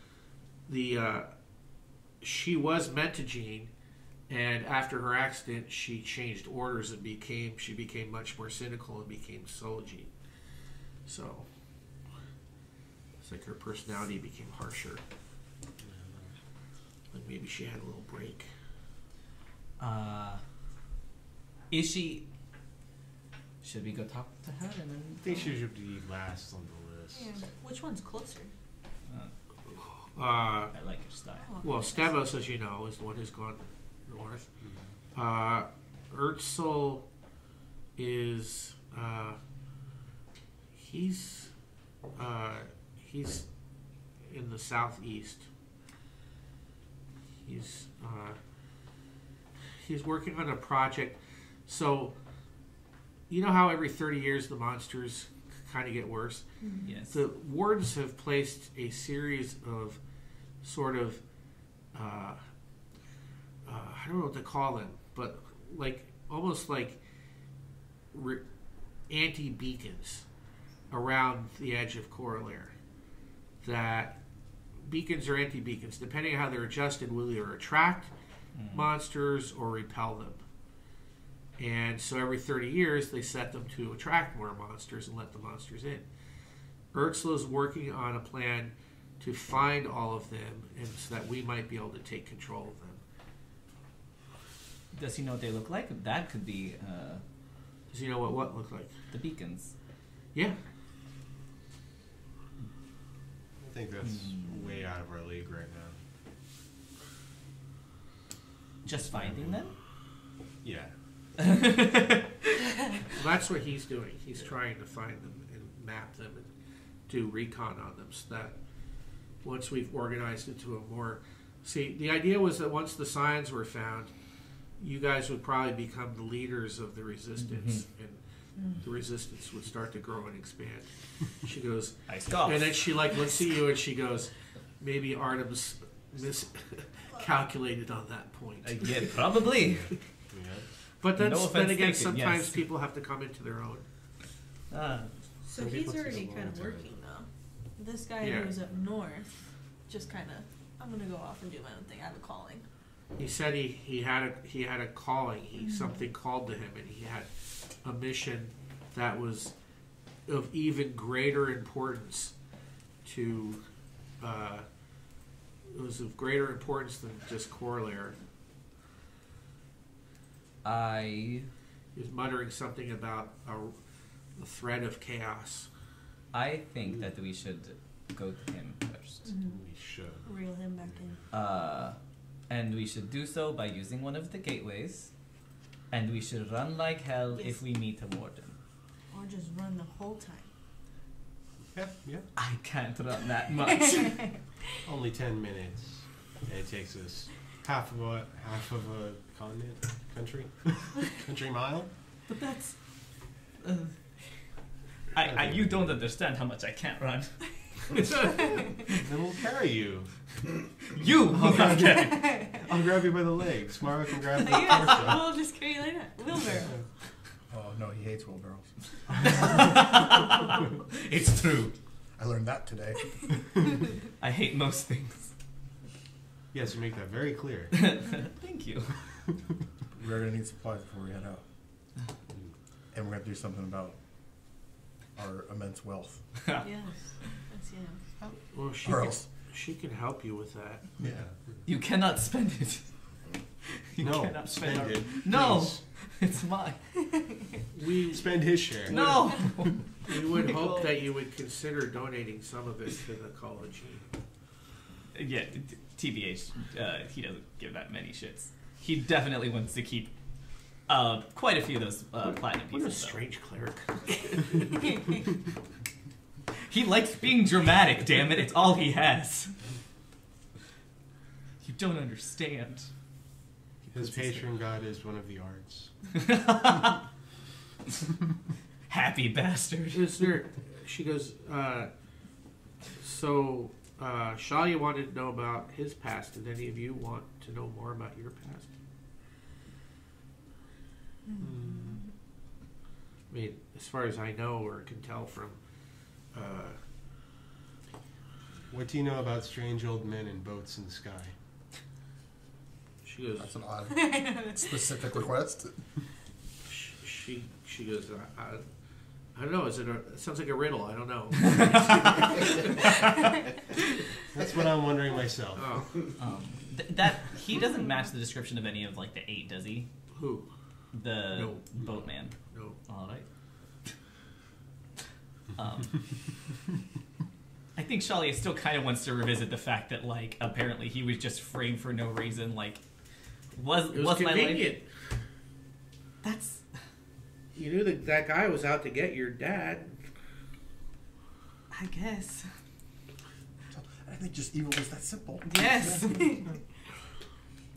she was Mentagene, and after her accident, she changed orders and she became much more cynical and became Soulgene. So it's like her personality became harsher. Like maybe she had a little break. Is she? Should we go talk to her and then? I think she should be last on the list. Yeah. Which one's closer? I like her style. Well, Stavos, as you know, is the one who's gone north. Urtzel is he's in the southeast. He's working on a project. So you know how every 30 years the monsters kind of get worse? Yes. The wardens have placed a series of sort of I don't know what to call them, but like almost like anti-beacons around the edge of Coralaire. That beacons or anti-beacons, depending on how they're adjusted, will either attract monsters or repel them. And so every 30 years, they set them to attract more monsters and let the monsters in. Urtzel is working on a plan to find all of them, and so that we might be able to take control of them. Does he know what they look like? That could be Does he know what looked like? The beacons. Yeah. I think that's way out of our league right now. Just finding them? Yeah. That's what he's doing. He's trying to find them and map them and do recon on them so that once we've organized it to a more... See, the idea was that once the signs were found, you guys would probably become the leaders of the resistance, and the resistance would start to grow and expand. She goes... I stop. And then she looks at you and she goes, maybe Artemis miscalculated on that point. Yeah, probably. Yeah. But then, No then offense again, taken, sometimes yes. people have to come into their own. So Some he's people take already a long kind of time. working though. This guy Yeah. who was up north, just kind of, I'm gonna go off and do my own thing. I have a calling. He said he had a calling. Something called to him, and he had a mission that was of even greater importance to. It was of greater importance than just Coralaire. He was muttering something about a threat of chaos. I think that we should go to him first. We should. Reel him back in. And we should do so by using one of the gateways. And we should run like hell Yes. if we meet a warden. Or just run the whole time. Yeah, yeah. I can't run that much. Only 10 minutes. And it takes us half of a continent, country mile. But that's... you don't understand how much I can't run. Then we'll carry you. You! I'll grab you by the legs. Mara can grab the Yes, torso. we'll just carry you like that. Wheelbarrow. Oh no, he hates wheelbarrows. It's true. I learned that today. I hate most things. Yes, you make that very clear. Thank you. We're gonna need supplies before we head out, and we're gonna do something about our immense wealth. Yes. That's Well, Or else. she can help you with that. Yeah. You cannot spend it. You No, cannot spend our- it. No! Please. It's mine. We Spend his share. No! we would hope that you would consider donating some of it to the college. Yeah, TBH, he doesn't give that many shits. He definitely wants to keep quite a few of those platinum What a pieces. though. strange cleric. He likes being dramatic, damn it. It's all he has. You don't understand. His patron god is one of the arts. Happy bastard. Is there? She goes. So, Shalia wanted to know about his past. Did any of you want to know more about your past? I mean, as far as I know or can tell from. What do you know about strange old men in boats in the sky? She goes. That's an odd specific request. She goes. I don't know. Is it? It sounds like a riddle. I don't know. That's what I'm wondering myself. Oh, That he doesn't match the description of any of like the 8, does he? who? The No. boatman. No. All right. I think Shalia still kind of wants to revisit the fact that like apparently he was just framed for no reason. Like was It was my convenient. life? That's You knew that that guy was out to get your dad. I guess. I think just evil was that simple. Yes.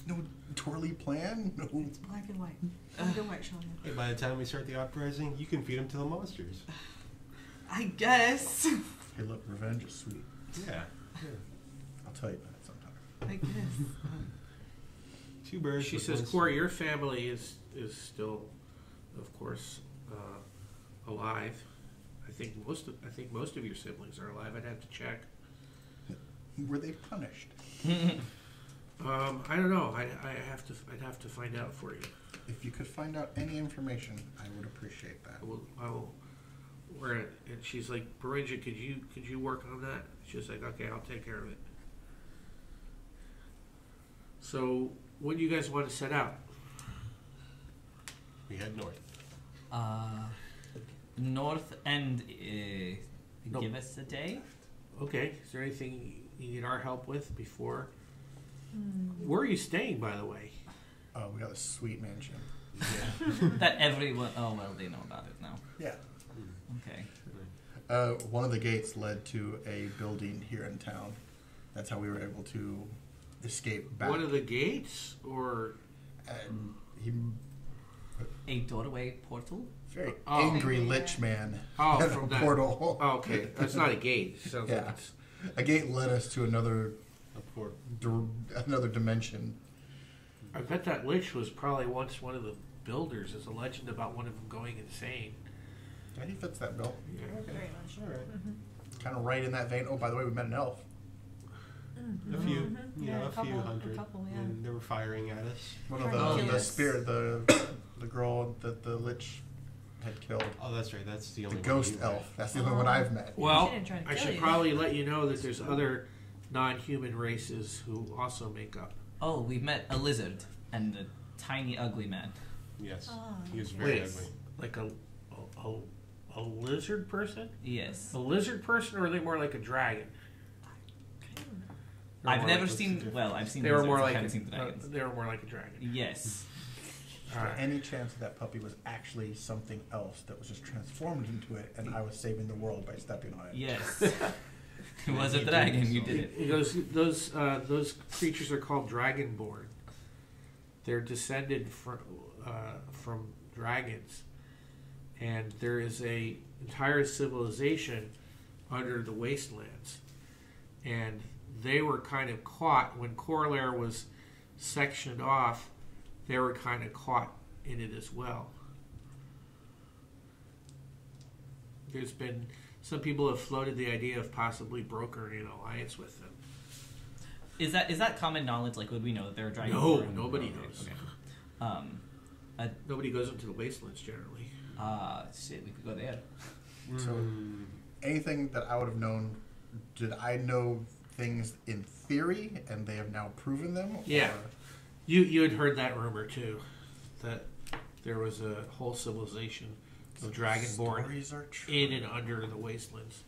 No twirly plan. No. Black and white. Black and white, Shalia. Hey, by the time we start the uprising, you can feed them to the monsters. I guess. Hey, look, revenge is sweet. Yeah. I'll tell you about it sometime. I guess. Two birds. She with says, one Corey, stone. your family is still, of course, alive. I think most of your siblings are alive. I'd have to check. Were they punished? I don't know. I'd have to find out for you. If you could find out any information, I would appreciate that. I will. And she's like, Barinja, could you work on that? She's like, okay, I'll take care of it. So, when do you guys want to set out? We head north. North and Nope. give us a day. Okay. Is there anything you need our help with before? Where are you staying, by the way? Oh, we got a sweet mansion. That everyone. Oh well, they know about it now. Yeah. Okay. One of the gates led to a building here in town. That's how we were able to escape back. One of the gates, or And he, A doorway portal. very Oh. angry lich man. Oh, had from a that- portal. oh, okay, that's not a gate. Sounds like Yeah. it's A gate led us to another another dimension. I bet that lich was probably once one of the builders. There's a legend about one of them going insane. Yeah, he fits that bill. Very much. All right. Kind of right in that vein. Oh, by the way, we met an elf. A few, you Yeah, know, a a few couple, hundred, a couple, yeah. and they were firing at us. One of Trying to the, kill the us. spirit, the girl that the lich had killed. Oh, that's right. That's the The only ghost one you met. elf. That's the only one I've met. Well, She didn't try to I kill should you. probably let you know that there's other non-human races who also make up. Oh, we met a lizard and a tiny ugly man. Yes, Ah. he was very Wait, ugly. like a lizard person? Yes. A lizard person, or are they more like a dragon? They were I've more never like- seen. Well, I've seen. They were lizards, more I like haven't seen dragons. they were more like a dragon. Yes. Is All there right. any chance that puppy was actually something else that was just transformed into it, and I was saving the world by stepping on it? Yes. It was a dragon. You did it. Those creatures are called dragonborn. They're descended from dragons, and there is a entire civilization under the wastelands, and they were kind of caught when Coralaire was sectioned off. They were kind of caught in it as well. There's been some people have floated the idea of possibly brokering an alliance with them. Is that common knowledge? Like, would we know that they're a dragon? No, nobody Okay, knows. okay. Nobody goes into the wastelands generally. Shit, we could go there. So, anything that I would have known, did I know things in theory, and they have now proven them? Yeah. Or- You had heard that rumor too, that there was a whole civilization of dragonborn Stories are true. in and under the wastelands.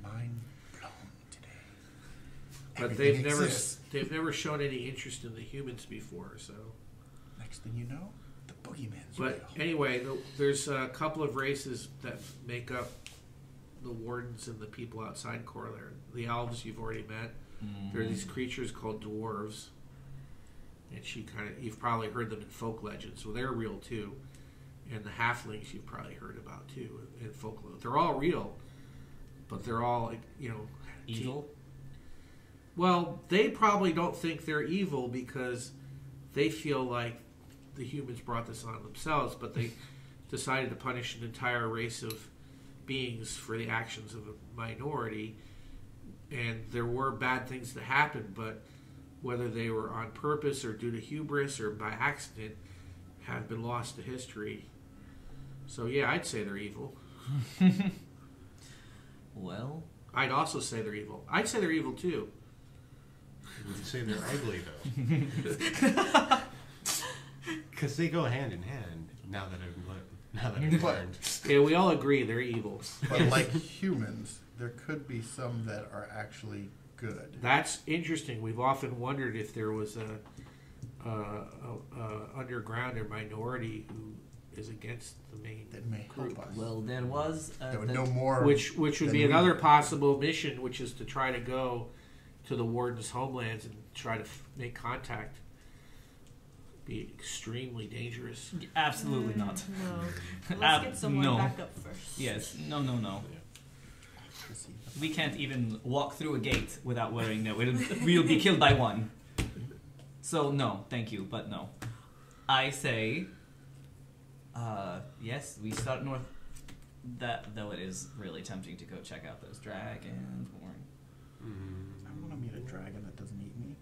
Mind blown today. But Everything exists. they've never shown any interest in the humans before. So, Next thing you know, the boogeyman's but real. anyway, there's a couple of races that make up the wardens and the people outside Coralaire. The elves you've already met. There are these creatures called dwarves, and you've probably heard them in folk legends. Well, they're real too. And the halflings you've probably heard about too in folklore. They're all real, but they're all Evil. Well, they probably don't think they're evil because they feel like the humans brought this on themselves, but they decided to punish an entire race of beings for the actions of a minority. And there were bad things that happened, but whether they were on purpose or due to hubris or by accident have been lost to history. So yeah, I'd say they're evil. Well, I'd also say they're evil. I'd say they're evil too. Would you say they're ugly though? Because they go hand in hand. Now that I've learned. Yeah, we all agree they're evil. But like humans, there could be some that are actually good. That's interesting. We've often wondered if there was a underground or minority who is against the main That may help us. well, there was. That would the- know more. which would than be we another do. possible mission, which is to try to go to the warden's homelands and try to make contact. Be extremely dangerous. Absolutely not. No. Let's get someone no. back up first. Yes. No. We can't even walk through a gate without worrying that we'll be killed by one. So no, thank you, but no. I say, yes, we start north. That though it is really tempting to go check out those dragons. I want to meet a dragon that doesn't eat me.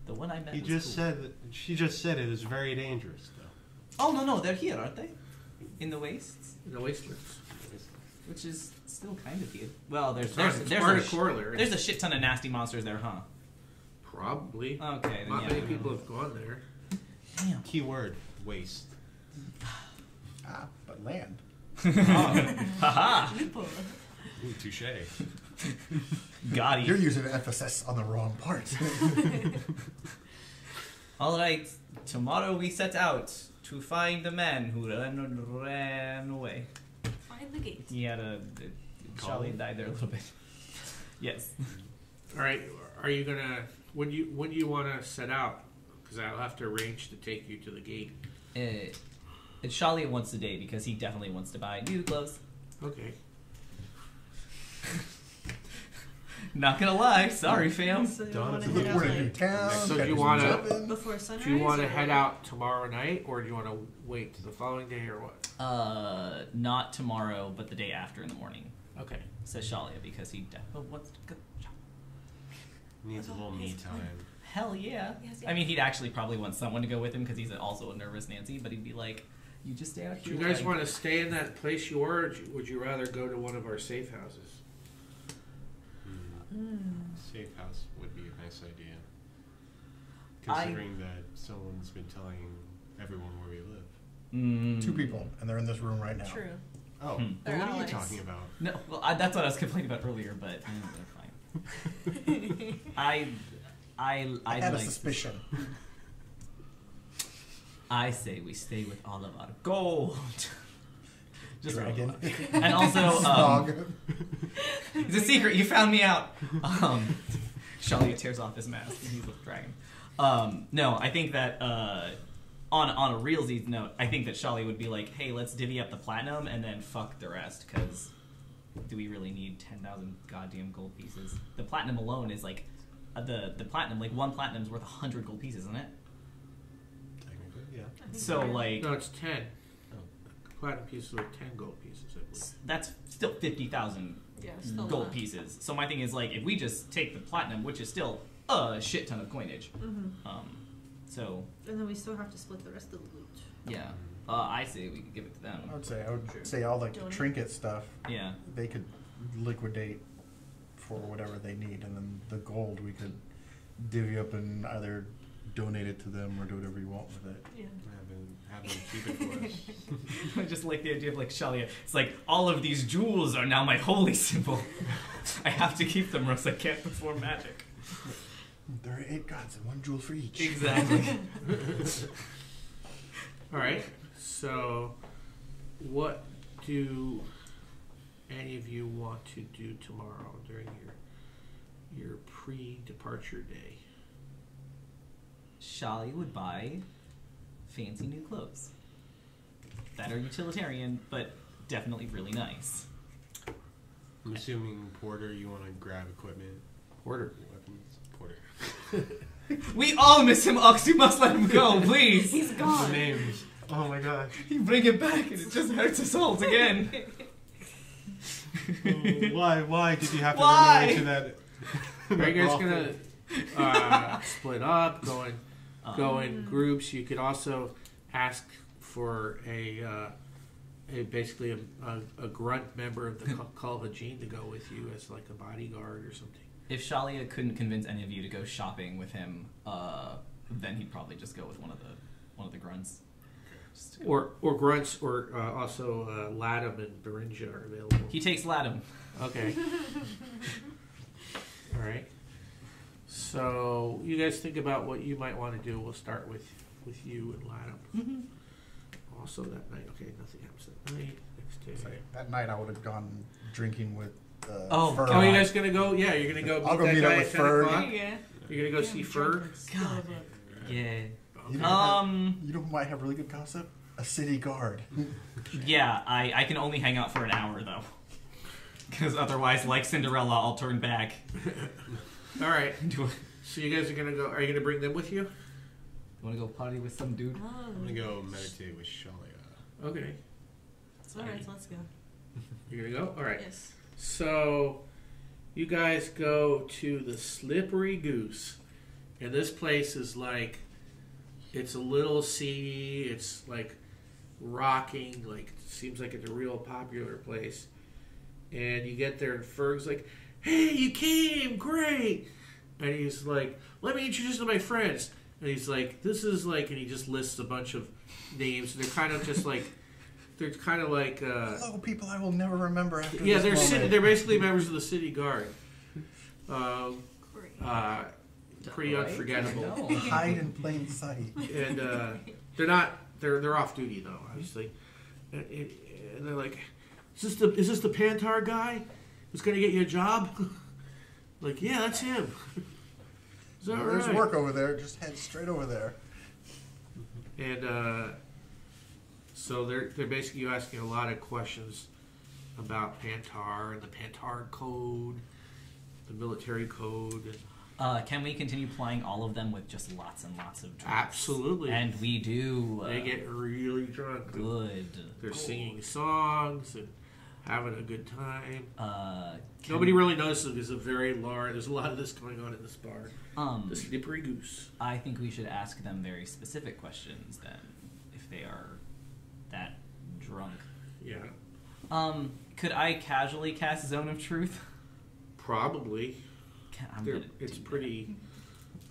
The one I met. He was just cool. said that, she just said it is very dangerous though. Oh no, they're here, aren't they? In the wastes, In the wastelands. which is still kind of here. Well, It's part of Coralaire. there's a shit ton of nasty monsters there, huh? Probably. Okay, then Not yeah. many people have gone there. Damn. Keyword waste. But land. Haha. Loophole. Ooh, touche. Got You're you. using emphasis on the wrong part. All right. Tomorrow we set out to find the man who ran away. Find the gate. He had Charlie died there a little bit. Yes. All right. Are you gonna when do you want to set out? Because I'll have to arrange to take you to the gate. Shalia wants to date because he definitely wants to buy new clothes. Okay. Not gonna lie, sorry, fam. So you Dawn want of to the head We're out in a new like town. So got you some wanna- jumping. before sunrise? Do you want to or- head out tomorrow night, or do you want to wait to the following day, or what? Not tomorrow, but the day after in the morning. Okay. Says Shalia because he definitely wants to go. Needs a little me time. Hell yeah. Yes, I mean, he'd actually probably want someone to go with him because he's also a nervous Nancy, but he'd be like, you just stay out Do here. you guys like- want to stay in that place you were, or would you rather go to one of our safe houses? Safe house would be a nice idea. Considering that someone's been telling everyone where we live. 2 people, and they're in this room right now. True. Oh, They're then what are you allies. talking about? No, well, that's what I was complaining about earlier, but they're fine. I I had a like. suspicion. I say we stay with all of our gold. Just Dragon. and also, Smog. it's a secret. You found me out. Shalia tears off his mask and he's with dragon. No, I think that on a realsies note, I think that Shalia would be like, "Hey, let's divvy up the platinum and then fuck the rest." Because do we really need 10,000 goddamn gold pieces? The platinum alone is like the platinum. Like one platinum's worth 100 gold pieces, isn't it? Technically, yeah. So like No, it's 10. Oh. Platinum pieces with 10 gold pieces, I believe. that's still 50,000 Yeah, still gold not. pieces. So my thing is like, if we just take the platinum, which is still a shit ton of coinage, so And then we still have to split the rest of the loot. yeah, I say we could give it to them. I would say all like the Donate. trinket stuff, Yeah, they could liquidate for whatever they need, and then the gold we could divvy up and either donate it to them or do whatever you want with it. Yeah. Have them keep it for us. I just like the idea of like Shalia. It's like all of these jewels are now my holy symbol. I have to keep them, or else I can't perform magic. There are 8 gods and 1 jewel for each. Exactly. All right. So, what do any of you want to do tomorrow during your pre-departure day? Shalia would buy fancy new clothes that are utilitarian, but definitely really nice. I'm assuming Porter, you want to grab equipment, Order. weapons. Porter. We all miss him, Ox. You must let him go, please. He's The gone. names. Oh my god. You bring it back, and it just hurts us all again. Why did you have to Why? run away to that? Are you guys brothel? gonna split up, go in groups? You could also ask for basically a grunt member of the Kalvajin to go with you as like a bodyguard or something. If Shalia couldn't convince any of you to go shopping with him, then he'd probably just go with one of the grunts. Just to go- Or grunts, or also Latham and Berinja are available. He takes Latham. Okay. All right. So you guys think about what you might want to do. We'll start with you and Latham. Also that night. Okay, nothing happens that night. Next day. Say, that night I would have gone drinking with Oh, Fur. Oh, you guys gonna go? Yeah, you're gonna go meet I'll go that meet guy up at with 10 Fur. o'clock? Yeah. You're gonna go see Fur? God. Yeah. You know, Um. you know who might have really good gossip? A city guard. Yeah. I can only hang out for an hour though, because otherwise, like Cinderella, I'll turn back. All right. Do So you guys are gonna go? Are you gonna bring them with you? You want to go party with some dude? I'm gonna go meditate with Shalia. Okay. Alright, so let's go. You're gonna go? All right. Yes. So you guys go to the Slippery Goose, and this place is like, it's a little seedy. It's like rocking. Like seems like it's a real popular place. And you get there, and Ferg's like, "Hey, you came! Great!" And he's like, "Let me introduce you to my friends." And he's like, "This is like," and he just lists a bunch of names. They're kind of just like they're kind of like hello, people I will never remember after yeah, this moment. they're basically members of the city guard. Great. Pretty unforgettable. Hide in plain sight. And they're not. They're off duty though, obviously. And they're like, is this the Pantar guy who's gonna get you a job? Like, yeah, that's him. Is that There's right? work over there. Just head straight over there. And so they're basically asking a lot of questions about Pantar and the Pantar code, the military code. Can we continue playing all of them with just lots and lots of drinks? Absolutely. And we do. They get really drunk. Good. They're singing songs and having a good time. Can- Nobody really notices because it's there's a lot of this going on in this bar. The Slippery Goose. I think we should ask them very specific questions then, if they are that drunk. Yeah. Could I casually cast Zone of Truth? Probably. I'm gonna It's do pretty.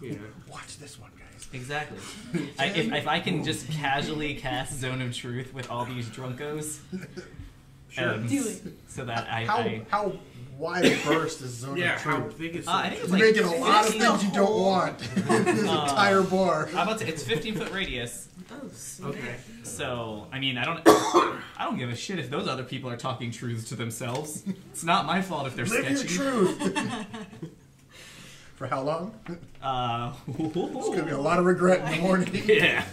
Yeah. Watch this one, guys. that. Exactly. If I can just casually cast Zone of Truth with all these drunkos, Sure. Do it. so that How wide a burst is Zone Yeah. of How Truth? big is I it? think it's You're like making a lot of 15 things you don't want. This entire bar. I'm about to. It's 15-foot radius. Oh, sweet. Okay. So I mean, I don't give a shit if those other people are talking truths to themselves. It's not my fault if they're Live your sketchy. truth. For how long? It's It's gonna be a lot of regret in the morning. Yeah.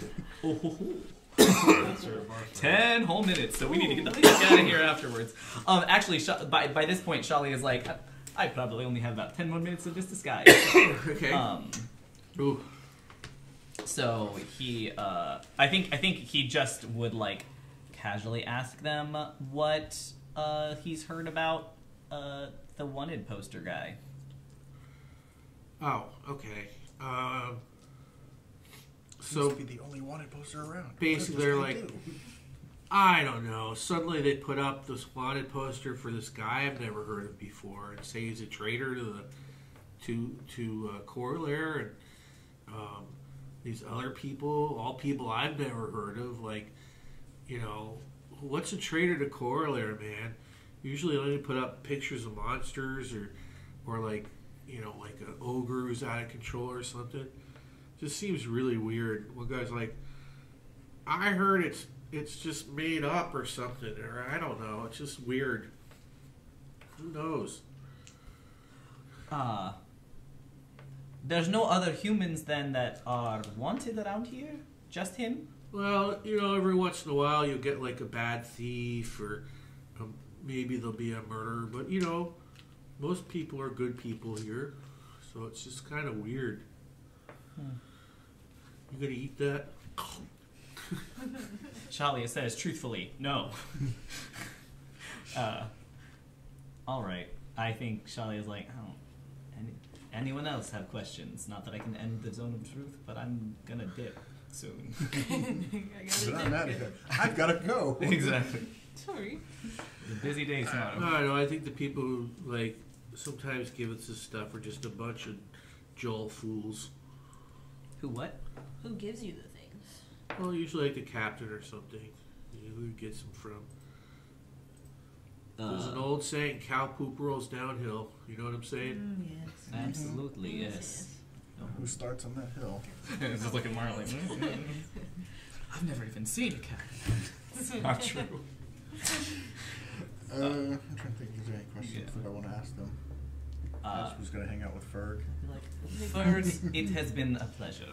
That's our bar fight. 10 whole minutes, so we need to get the fuck out of here afterwards. Actually, by this point, Shali is like, I probably only have about 10 more minutes of this disguise. Okay. Ooh. So he, I think he just would like casually ask them what he's heard about the wanted poster guy. Oh. Okay. So So be the only wanted poster around. basically, What they're does like, this guy do? I don't know. Suddenly they put up this wanted poster for this guy I've never heard of before, and say he's a traitor to Coralaire, and these other people, all people I've never heard of. Like, what's a traitor to Coralaire, man? Usually they only put up pictures of monsters or like like an ogre who's out of control or something. Just seems really weird. One guy's like, I heard it's just made up or something, or I don't know. It's just weird. Who knows? There's no other humans then that are wanted around here? Just him? Well, every once in a while you'll get like a bad thief, or maybe there'll be a murder, but most people are good people here, so it's just kind of weird. You gonna eat that? Shalia says truthfully, no. All right. I think Shalia's like, oh, anyone else have questions? Not that I can end the Zone of Truth, but I'm gonna dip soon. But I'm out of here. I've gotta go. Exactly. Sorry. A busy day tomorrow. I don't know. I think the people who sometimes give us this stuff are just a bunch of Joel fools. Who what? Who gives you the things? Well, usually like the captain or something. Who gets them from? There's an old saying, cow poop rolls downhill. You know what I'm saying? Yes. Absolutely, yes. Who starts on that hill? Just look at Marley. I've never even seen a cat. Not true. I'm trying to think if there's any questions Yeah. that I want to ask them. Ask who's going to hang out with Ferg. First, it has been a pleasure.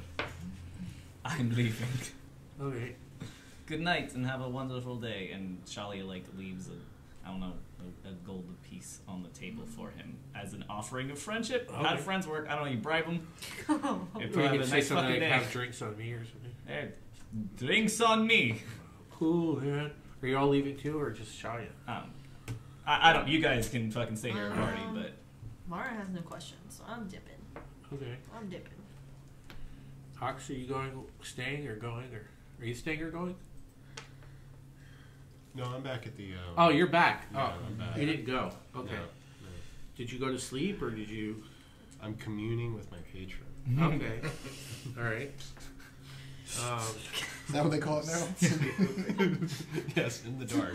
I'm leaving. Okay. Good night and have a wonderful day. And Shalia leaves a gold piece on the table for him as an offering of friendship. How do friends work? I don't know. You bribe them. You can say something like, have drinks on me or something. Hey, drinks on me. Cool, man. Are you all leaving too, or just Shia? I don't. You guys can fucking stay here and party, but Mara has no questions, so I'm dipping. Okay. I'm dipping. Hox, are you staying or going, or are you staying or going? No, I'm back at the. Oh, you're back. Yeah, Oh, I'm back. you didn't go. Okay. No. Did you go to sleep, or did you? I'm communing with my patron. Okay. All right. Is that what they call it now? Yes, in the dark.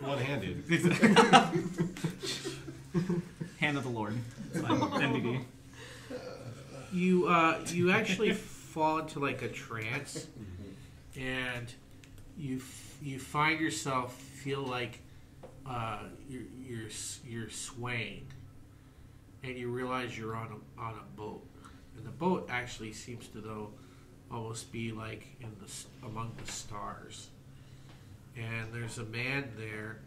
One-handed. Hand of the Lord. NBD. You actually fall into like a trance, and you find yourself feel like you're swaying, and you realize you're on a boat, and the boat actually seems to though almost be like among the stars, and there's a man there.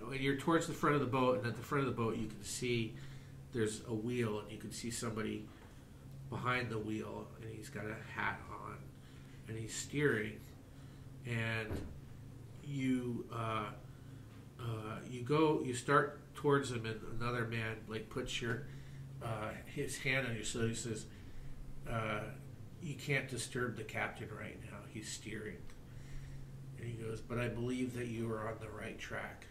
When you're towards the front of the boat, and at the front of the boat you can see there's a wheel, and you can see somebody behind the wheel, and he's got a hat on, and he's steering, and you start towards him, and another man like puts his hand on you, so he says, "You can't disturb the captain right now. He's steering." And he goes, "But I believe that you are on the right track.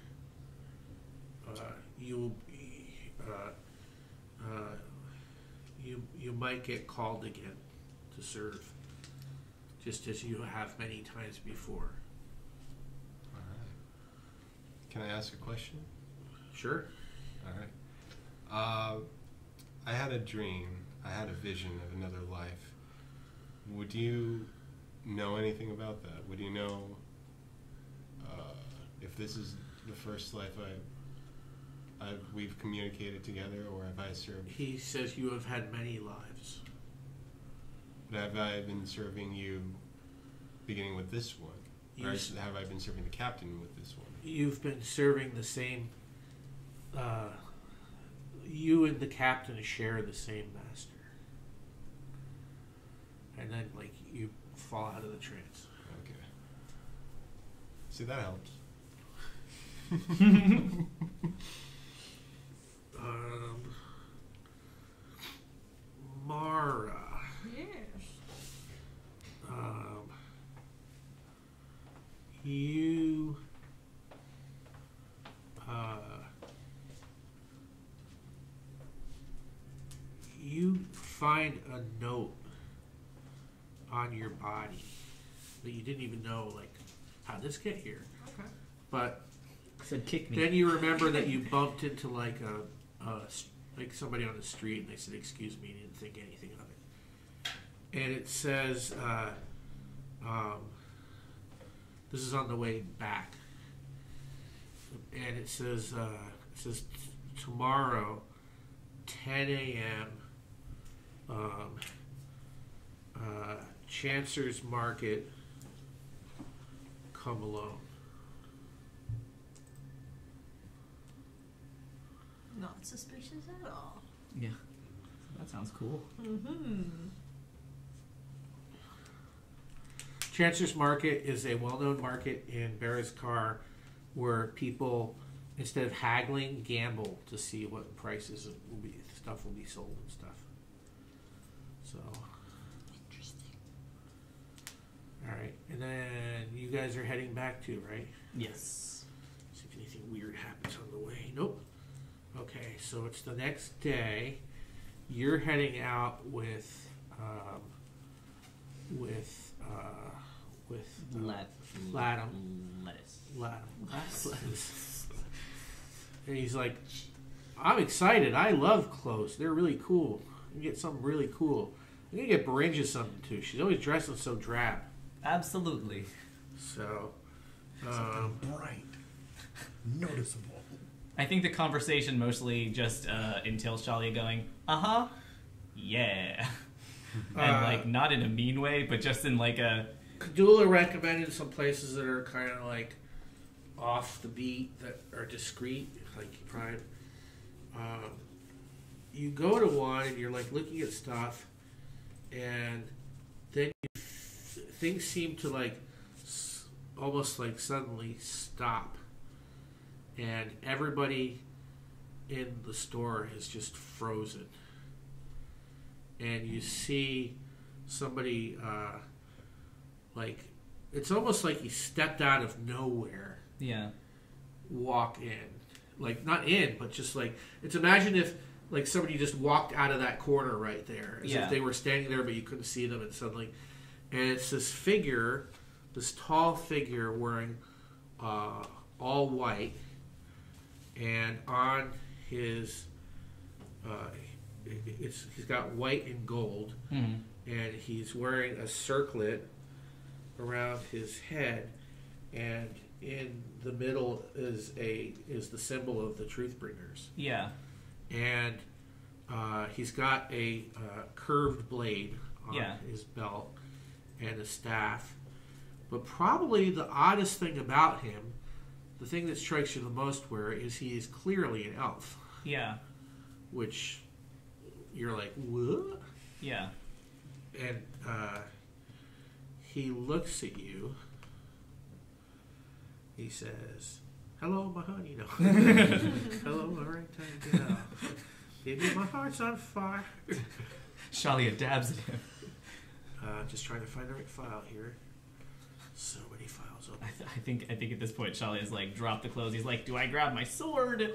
You might get called again to serve, just as you have many times before." All right. Can I ask a question? Sure. All right. I had a dream. I had a vision of another life. Would you know anything about that? Would you know if this is the first life we've communicated together, or have I served? He says you have had many lives. But have I been serving you beginning with this one? Or have I been serving the captain with this one? You've been serving the same. You and the captain share the same master. And then, like, you fall out of the trance. Okay. See, that helps. Mara. Yes. You find a note on your body that you didn't even know, like, how'd this get here? Okay. But Said kick me. then you remember that you bumped into like like somebody on the street, and they said, "Excuse me," and didn't think anything of it. And it says, this is on the way back, and it says tomorrow, 10 a.m. Chancer's Market. Come alone. Not suspicious at all. Yeah. That sounds cool. Mm-hmm. Chancer's Market is a well-known market in Berescar where people, instead of haggling, gamble to see what prices stuff will be sold and stuff. So, Interesting. all right, and then you guys are heading back too, right? Yes. See if anything weird happens on the way. Nope. Okay, so it's the next day. You're heading out with Latham. Lettuce. And he's like, "I'm excited. I love clothes. They're really cool. I can get something really cool. I'm gonna get Berinja something too. She's always dressing so drab." Absolutely. So, Something bright, noticeable. I think the conversation mostly just entails Shalia going, "Uh-huh, yeah." And, like, not in a mean way, but just in, like, a... Kadula recommended some places that are kind of, like, off the beat, that are discreet, like prime. You go to one, and you're, like, looking at stuff, and then things seem to, like, almost, like, suddenly stop. And everybody in the store is just frozen. And you see somebody, like, it's almost like he stepped out of nowhere. Yeah. Walk in. Like, not in, but just like, it's imagine if, like, somebody just walked out of that corner right there. As if they were standing there, but you couldn't see them, and suddenly, And it's this figure, this tall figure wearing all white, and on his he's got white and gold, and he's wearing a circlet around his head, and in the middle is the symbol of the Truth Bringers. Yeah. And he's got a curved blade on his belt and a staff. But probably the oddest thing about him, the thing that strikes you the most, is he is clearly an elf. Yeah. Which you're like, what? Yeah. And he looks at you. He says, "Hello, my honey." No. "Hello, my ragtime gal. Baby, my heart's on fire." Shalia dabs at him. Just trying to find the right file here. So many files open. I think at this point Shalia's like dropped the clothes. He's like, "Do I grab my sword?"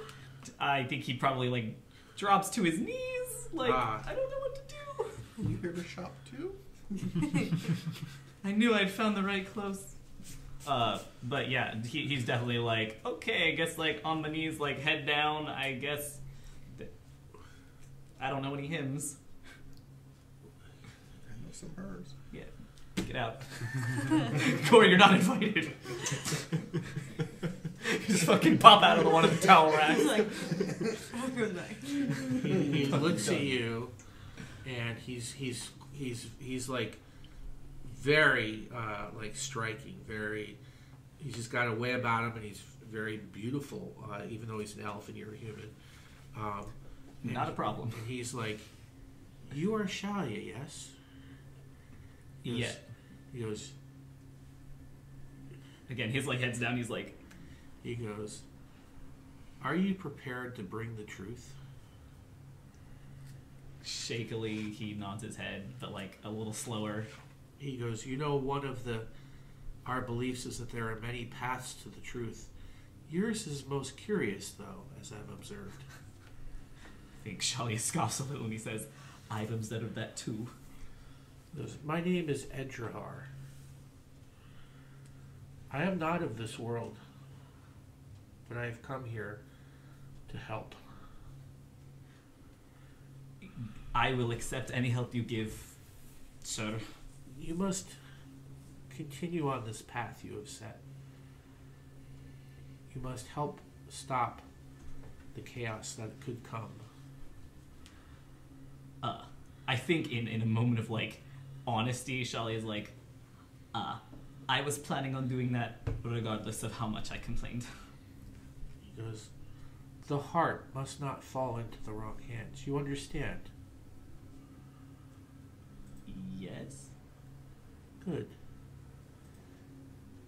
I think he probably like drops to his knees. Like, I don't know what to do. You here to shop too? I knew I'd found the right clothes. But yeah, he's definitely like, okay, I guess like on my knees, like head down. I guess I don't know any hymns. I know some hers. Yeah, get out, Corey. You're not invited. Just fucking pop out of the one of the towel racks. He looks at you, and he's like very like striking. Very, he's just got a way about him, and he's very beautiful, even though he's an elf and you're a human. Not a problem. And he's like, "You are Shalia, yes?" Yeah. He goes. Again, his like head's down. He's like, He goes, "Are you prepared to bring the truth?" shakily, he nods his head, but like a little slower. He goes, "You know, one of our beliefs is that there are many paths to the truth. Yours is most curious, though, as I've observed." I think Shalia scoffs a little when he says, "I've observed that too." He goes, "My name is Edrahar. I am not of this world, but I have come here to help." I will accept any help you give, sir. "You must continue on this path you have set. You must help stop the chaos that could come." I think in a moment of like honesty, Shalia is like, I was planning on doing that regardless of how much I complained. He goes, "The heart must not fall into the wrong hands. You understand?" Yes. Good.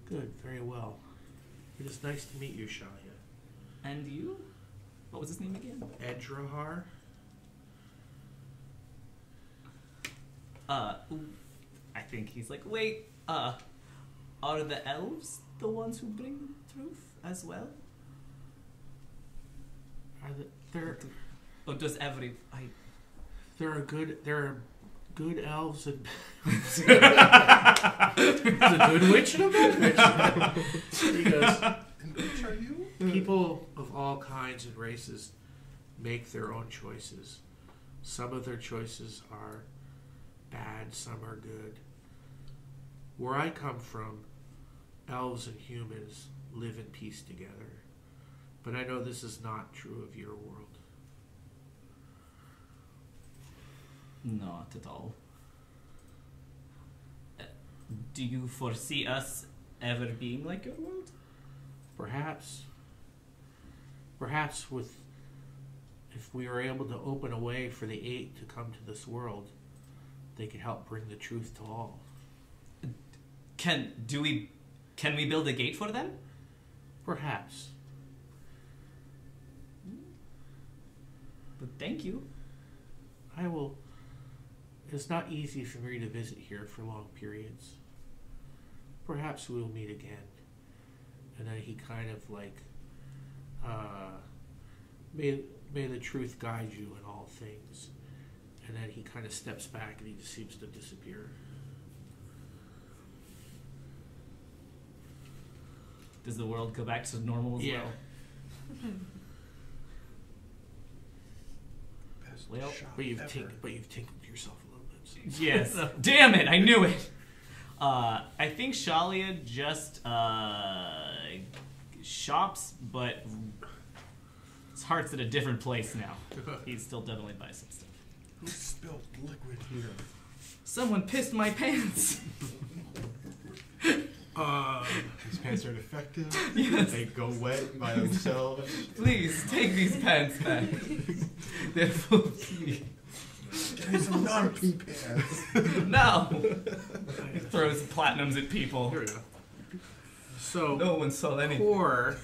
Good, very well. It is nice to meet you, Shalia. And you? What was his name again? Edrahar? I think he's like, wait, are the elves the ones who bring truth as well? Or does every... There are good elves and... There's a good witch and a bad witch. He goes, And which are you? people of all kinds and races make their own choices. Some of their choices are bad, some are good. Where I come from, elves and humans live in peace together. But I know this is not true of your world. Not at all. Do you foresee us ever being like your world? Perhaps if we were able to open a way for the Eight to come to this world, they could help bring the truth to all. Can we build a gate for them? Perhaps. But thank you. I will. It's not easy for me to visit here for long periods. Perhaps we'll meet again. And then he kind of like, may the truth guide you in all things. And then he kind of steps back and he just seems to disappear. Does the world go back to normal as well? Well, But you've tinkled yourself a little bit. yes. Damn it! I knew it. I think Shalia just shops, but his heart's at a different place now. He still definitely buys some stuff. Who spilled liquid here? Someone pissed my pants. These pants are defective. Yes. They go wet by themselves. Please take these pants back. They're full of pee. There's some non-pee pants. No. He throws platinums at people. Here we go. So No one saw anything. Core,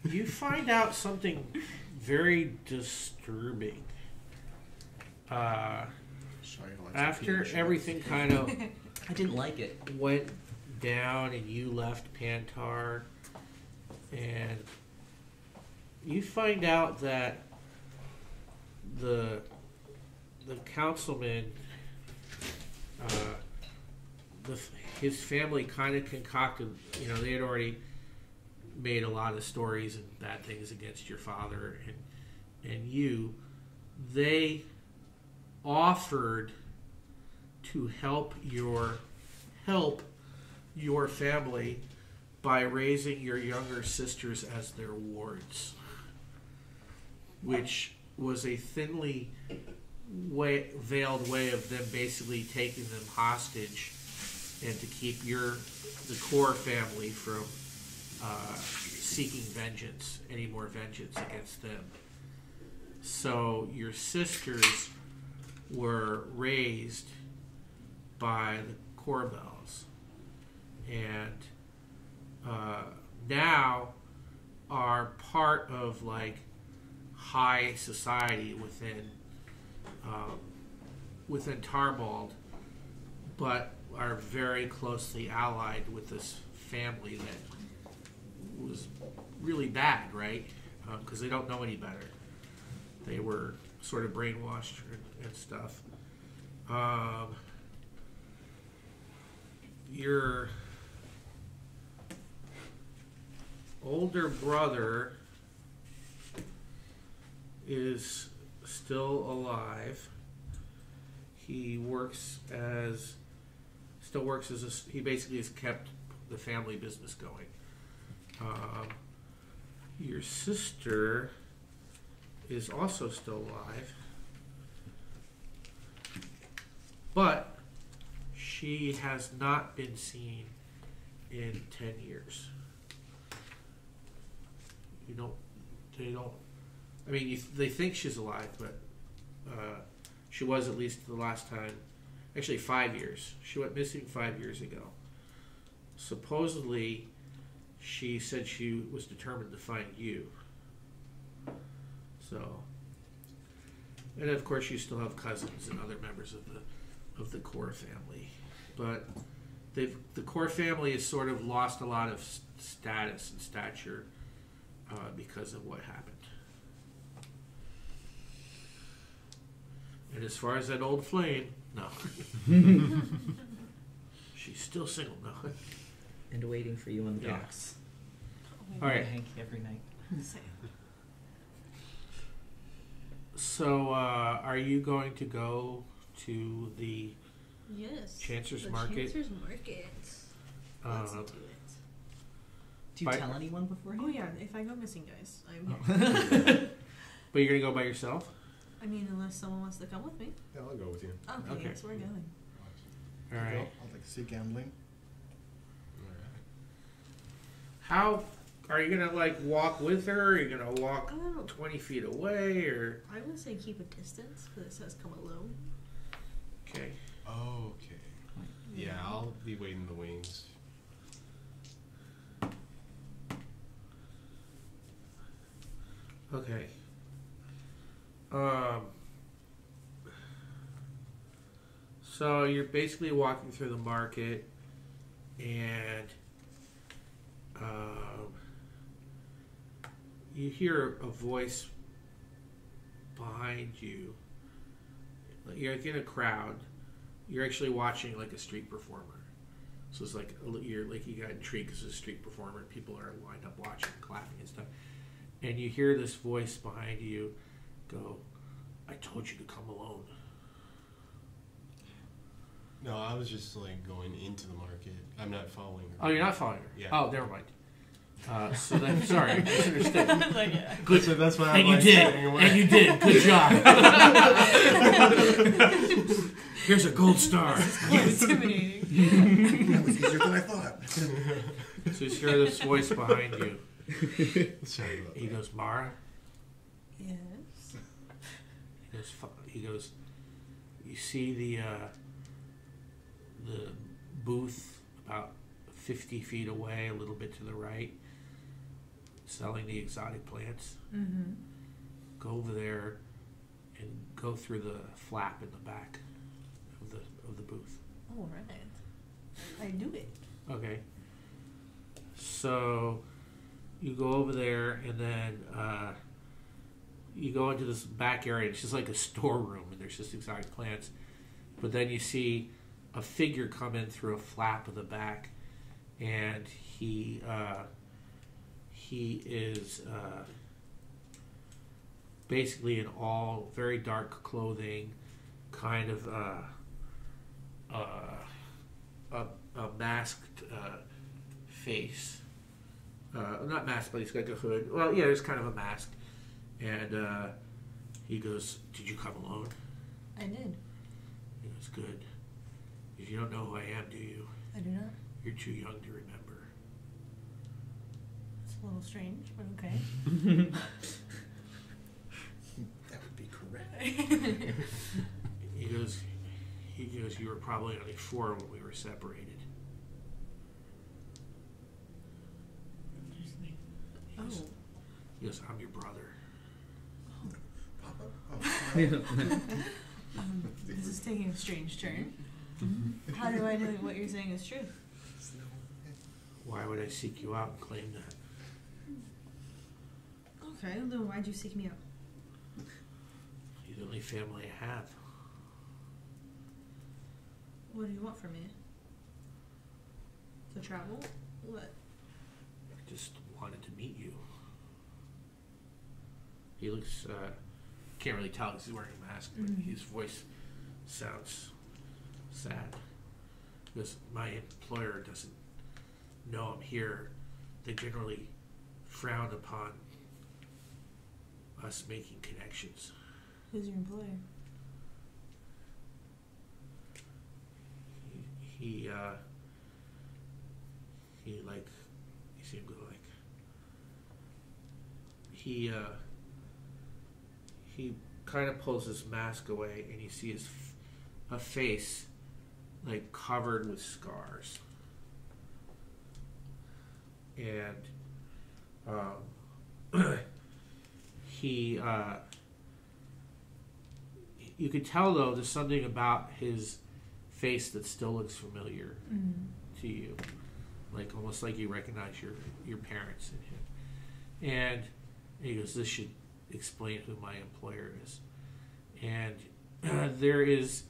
you find out something very disturbing. After everything kind of I didn't like it. went down and you left Pantar, and you find out that the councilman, his family kind of concocted, they had already made a lot of stories and bad things against your father and you. They offered to help your family by raising your younger sisters as their wards, which was a thinly veiled way of them basically taking them hostage and to keep the core family from seeking any more vengeance against them. So your sisters were raised by the Corbells, and now are part of high society within Tarbald, but are very closely allied with this family that was really bad, right? Because they don't know any better. They were sort of brainwashed and stuff. Your older brother is still alive. He he basically has kept the family business going. Your sister is also still alive, but she has not been seen in 10 years. They think she's alive, but she was at least the last time, actually 5 years. She went missing 5 years ago. Supposedly, she said she was determined to find you. So, and of course you still have cousins and other members of the core family, but the core family has sort of lost a lot of status and stature because of what happened. And as far as that old flame, no, she's still single, no. And waiting for you on the Yeah. docks. All right. Hanky every night. So, are you going to go to the Yes. Chancellor's the Market? Chancellor's Market. Let's do it. Do you Bye. tell anyone beforehand? Oh yeah, if I go missing, guys, I'm here. But you're gonna go by yourself? I mean, unless someone wants to come with me. Yeah, I'll go with you. Okay, Okay. yes, we're going. All right. I'd like to see gambling. How are you gonna walk with her? Or are you gonna walk Oh, 20 feet away, or I would say keep a distance because it says come alone. okay? Oh, okay. Yeah, I'll be waiting in the wings. Okay. So you're basically walking through the market, and you hear a voice behind you. You're in a crowd, you're actually watching like a street performer. So it's like you got intrigued because it's a street performer and people are lined up watching, clapping and stuff. And you hear this voice behind you go, "I told you to come alone." No, I was just like going into the market. I'm not following her. Oh, you're not following her? Yeah. Oh, never mind. So then, sorry, I misunderstood. Like, yeah. Good. So that's why I'm And you like did. staying away. And you did. Good job. Here's a gold star. Quite intimidating. That was easier than I thought. So you hear this voice behind you. Sorry about He that. goes, "Mara." Yes. He goes. You see the booth about 50 feet away, a little bit to the right, selling the exotic plants. Mm-hmm. Go over there and go through the flap in the back of the booth. All right. I do it. Okay. So you go over there and then you go into this back area. It's just like a storeroom and there's just exotic plants. But then you see a figure come in through a flap of the back, and he is basically in all very dark clothing, kind of a masked face. Not masked, but he's got a hood. Well, yeah, there's kind of a mask. And he goes, "Did you come alone?" I did. He goes, "Good. If you don't know who I am, do you? I do not. You're too young to remember." It's a little strange, but okay. That would be correct. He goes, "You were probably only 4 when we were separated." Oh. He goes, "I'm your brother." Papa? This is taking a strange turn. How do I know what you're saying is true? "Why would I seek you out and claim that?" Okay, then why'd you seek me out? "You're the only family I have." What do you want from me? To travel? What? "I just wanted to meet you." He looks, can't really tell because he's wearing a mask, but his voice sounds sad. He goes, "My employer doesn't know I'm here. They generally frown upon us making connections." Who's your employer? He like, you see him go like, he kind of pulls his mask away and you see a face like covered with scars. And you could tell though there's something about his face that still looks familiar to you, like almost like you recognize your parents in him. And he goes, "This should explain who my employer is." And there is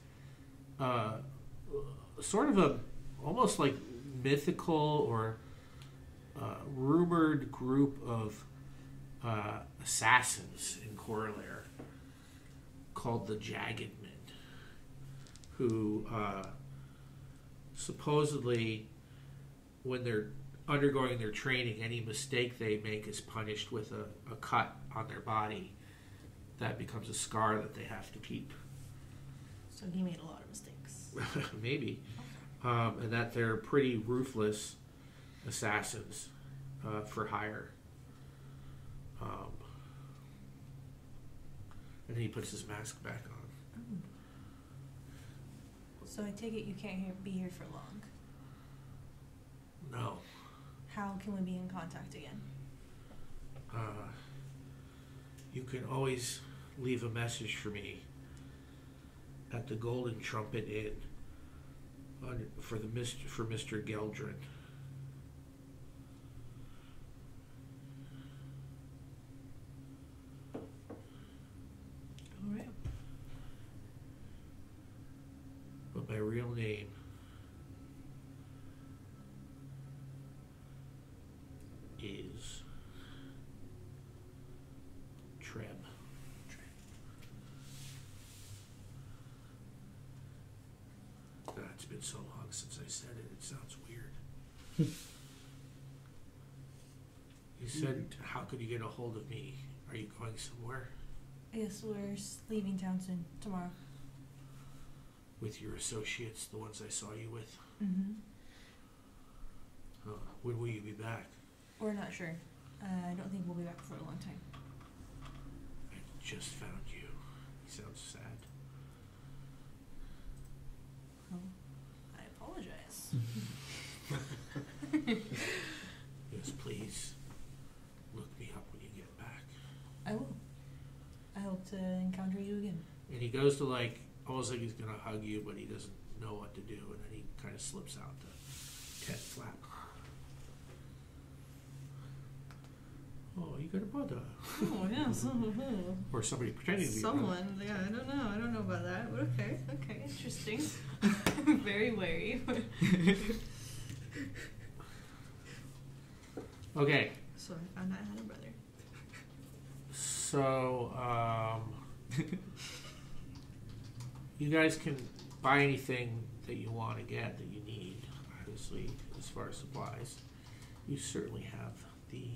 sort of a almost like mythical or rumored group of assassins in Coralaire called the Jagged Men, who supposedly, when they're undergoing their training, any mistake they make is punished with a cut on their body that becomes a scar that they have to keep. So he made a lot of mistakes. Maybe. And that they're pretty ruthless assassins for hire. And then he puts his mask back on. So I take it you can't be here for long. No. How can we be in contact again? You can always leave a message for me at the Golden Trumpet Inn for Mr. Geldrin. All right. But My real name is Treb. God, it's been so long since I said it. It sounds weird. You said, how could you get a hold of me? Are you going somewhere? Yes, we're leaving town soon. Tomorrow. With your associates, the ones I saw you with? Mm-hmm. When will you be back? We're not sure. I don't think we'll be back for a long time. I just found you. You sound sad. Oh, I apologize. Yes, please. Look me up when you get back. I will. I hope to encounter you again. And he goes to almost like he's gonna hug you, but he doesn't know what to do, and then he kind of slips out the tent flap. Oh, you got a brother. Oh, yes. Or somebody pretending to be Someone. Yeah, I don't know. I don't know about that. But okay. Okay, interesting. Very wary. Okay. So I found out I had a brother. So, you guys can buy anything that you want to get that you need, obviously, as far as supplies. You certainly have the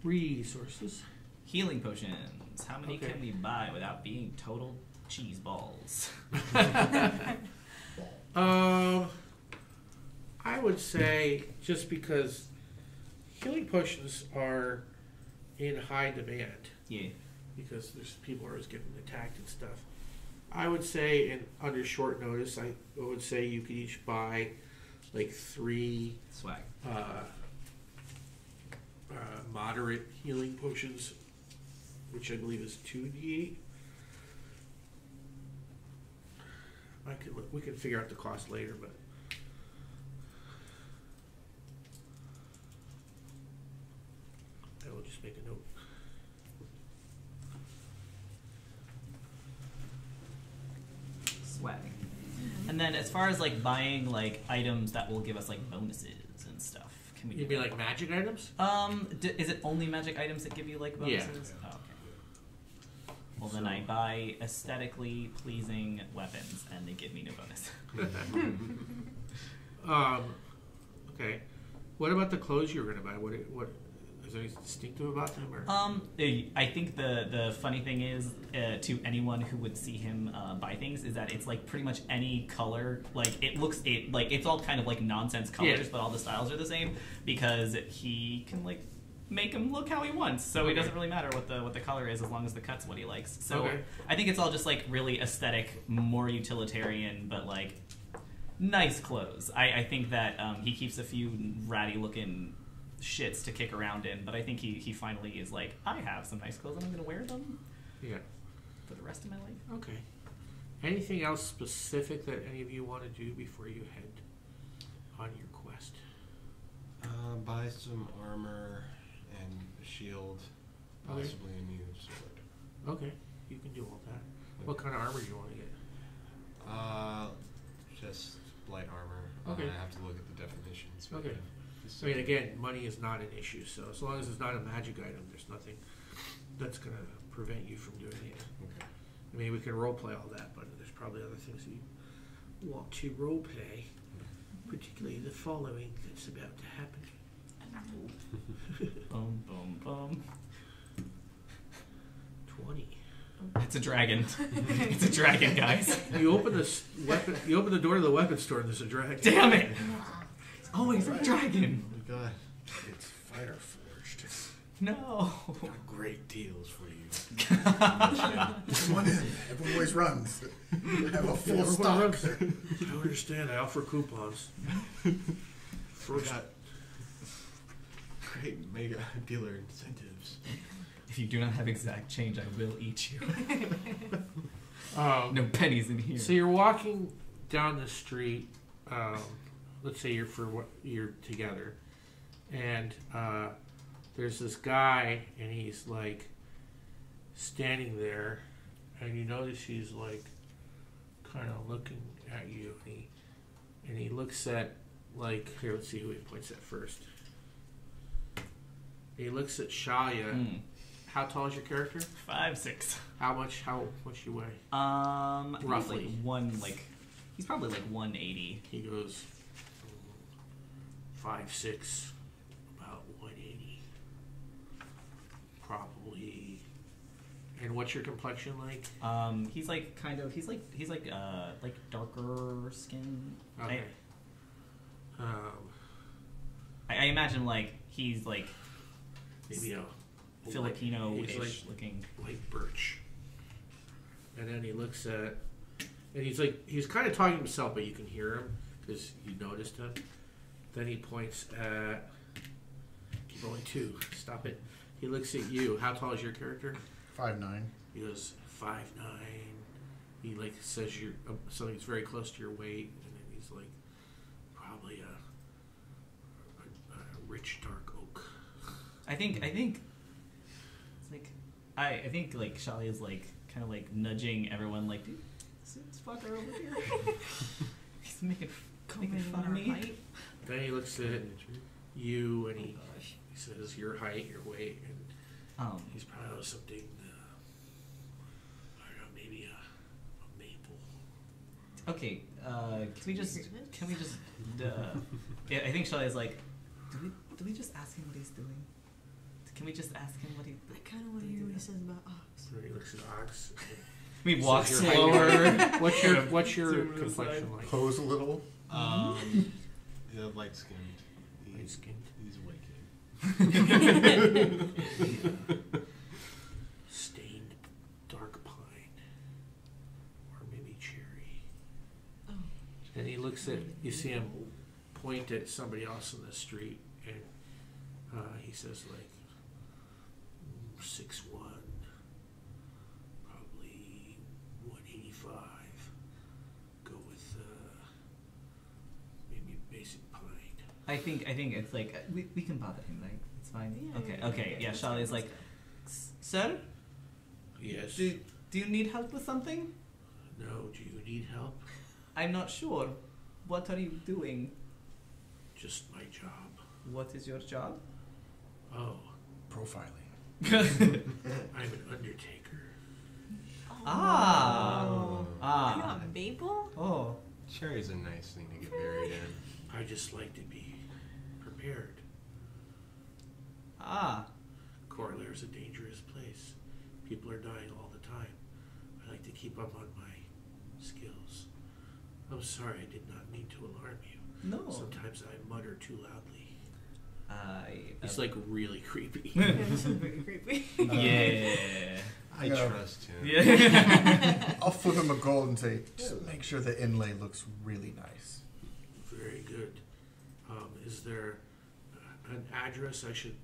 resources. Healing potions. How many Okay. can we buy without being total cheese balls? I would say just because healing potions are in high demand Yeah. because there's people are always getting attacked and stuff. I would say under short notice, I would say you could each buy 3 Swag. moderate healing potions, which I believe is 2d8. We can figure out the cost later, but I will just make a note. Swag. And then as far as buying items that will give us bonuses and stuff, can we You do mean that? magic items? Is it only magic items that give you bonuses? Yeah. Oh, okay. Well, then I buy aesthetically pleasing weapons, and they give me no bonus. Okay. What about the clothes you were going to buy? What is there anything distinctive about them? Or? I think the funny thing is, to anyone who would see him buy things, is that it's pretty much any color. It's all kind of nonsense colors, Yeah. but all the styles are the same because he can make him look how he wants. So it doesn't really matter what the color is as long as the cut's what he likes. So Okay. I think it's all just really aesthetic, more utilitarian, but nice clothes. I think that he keeps a few ratty looking shits to kick around in, but I think he finally is I have some nice clothes and I'm gonna wear them Yeah. for the rest of my life. Okay. Anything else specific that any of you want to do before you head on your quest? Buy some armor and a shield, Okay. possibly a new sword. Okay, you can do all that. What kind of armor do you want to get? Just light armor. Okay. I have to look at the definitions. but Okay. yeah. I mean, again, money is not an issue, so as long as it's not a magic item, there's nothing that's going to prevent you from doing it. Okay. I mean, we can role play all that, but there's probably other things you want to role play, particularly the following that's about to happen. Boom, boom, boom. 20. It's a dragon. It's a dragon, guys. You open this weapon. You open the door to the weapon store, and there's a dragon. Damn it! It's always a dragon. Oh my god. It's fire forged. No. Great deals for you. Come on in. Everyone always runs. Have a full Everyone stock. runs. I don't understand. I offer coupons. First, Got great mega dealer incentives. If you do not have exact change, I will eat you. no. No pennies in here. So you're walking down the street. Let's say you're together, and there's this guy, and he's standing there, and you notice he's kind of looking at you, and he looks at, like, here, let's see who he points at first. He looks at Shalia. How tall is your character? 5'6". How much you weigh? I think Roughly. He's probably like 180. He goes 5'6", about 180, probably. And what's your complexion like? He's like darker skin. Okay. I imagine like he's like Maybe a Filipino-ish looking. Light birch. And then he looks at, and he's kind of talking to himself, but you can hear him because you noticed him. Then he points at. Keep going 2. Stop it. He looks at you. How tall is your character? 5'9". He goes 5'9". He like says you're something's very close to your weight, and then he's like probably a rich dark oak. I think it's like I think like Shali is like kind of like nudging everyone like, dude, this fucker over here. He's making fun of me. Then he looks at you and he says your height, your weight, and he's probably something. I don't know, maybe a maple. Okay, can we just yeah, I think Shali is like, do we just ask him what he's doing? Can we just ask him what he? I kind of want to hear what he says about Ox. So he looks at Ox. We walk Says your slower. height. What's your complexion like? Pose a little. Yeah, light skinned. Light skinned. He's a white kid. Stained dark pine, or maybe cherry. Oh. And he looks at. You see him point at somebody else in the street, and he says like 6'1", probably 185. Go with maybe basic pine. I think it's like we can bother him, right? It's fine. Yeah, Okay. Yeah, Shali is like, sir, Yes. do you need help with something? No. Do you need help? I'm not sure. What are you doing? Just my job. What is your job? Oh, Profiling. I'm an undertaker. Are you on Maple? Oh. Cherry's a nice thing to get buried in. I just like to be prepared. Coralaire is a dangerous place. People are dying all the time. I like to keep up on my skills. I'm sorry, I did not mean to alarm you. No. Sometimes I mutter too loudly. It's I like really creepy. Yeah, this is very creepy. yeah. I Yeah. trust him. Yeah. I'll flip him a gold and say, just make sure the inlay looks really nice. Very good. Is there an address I should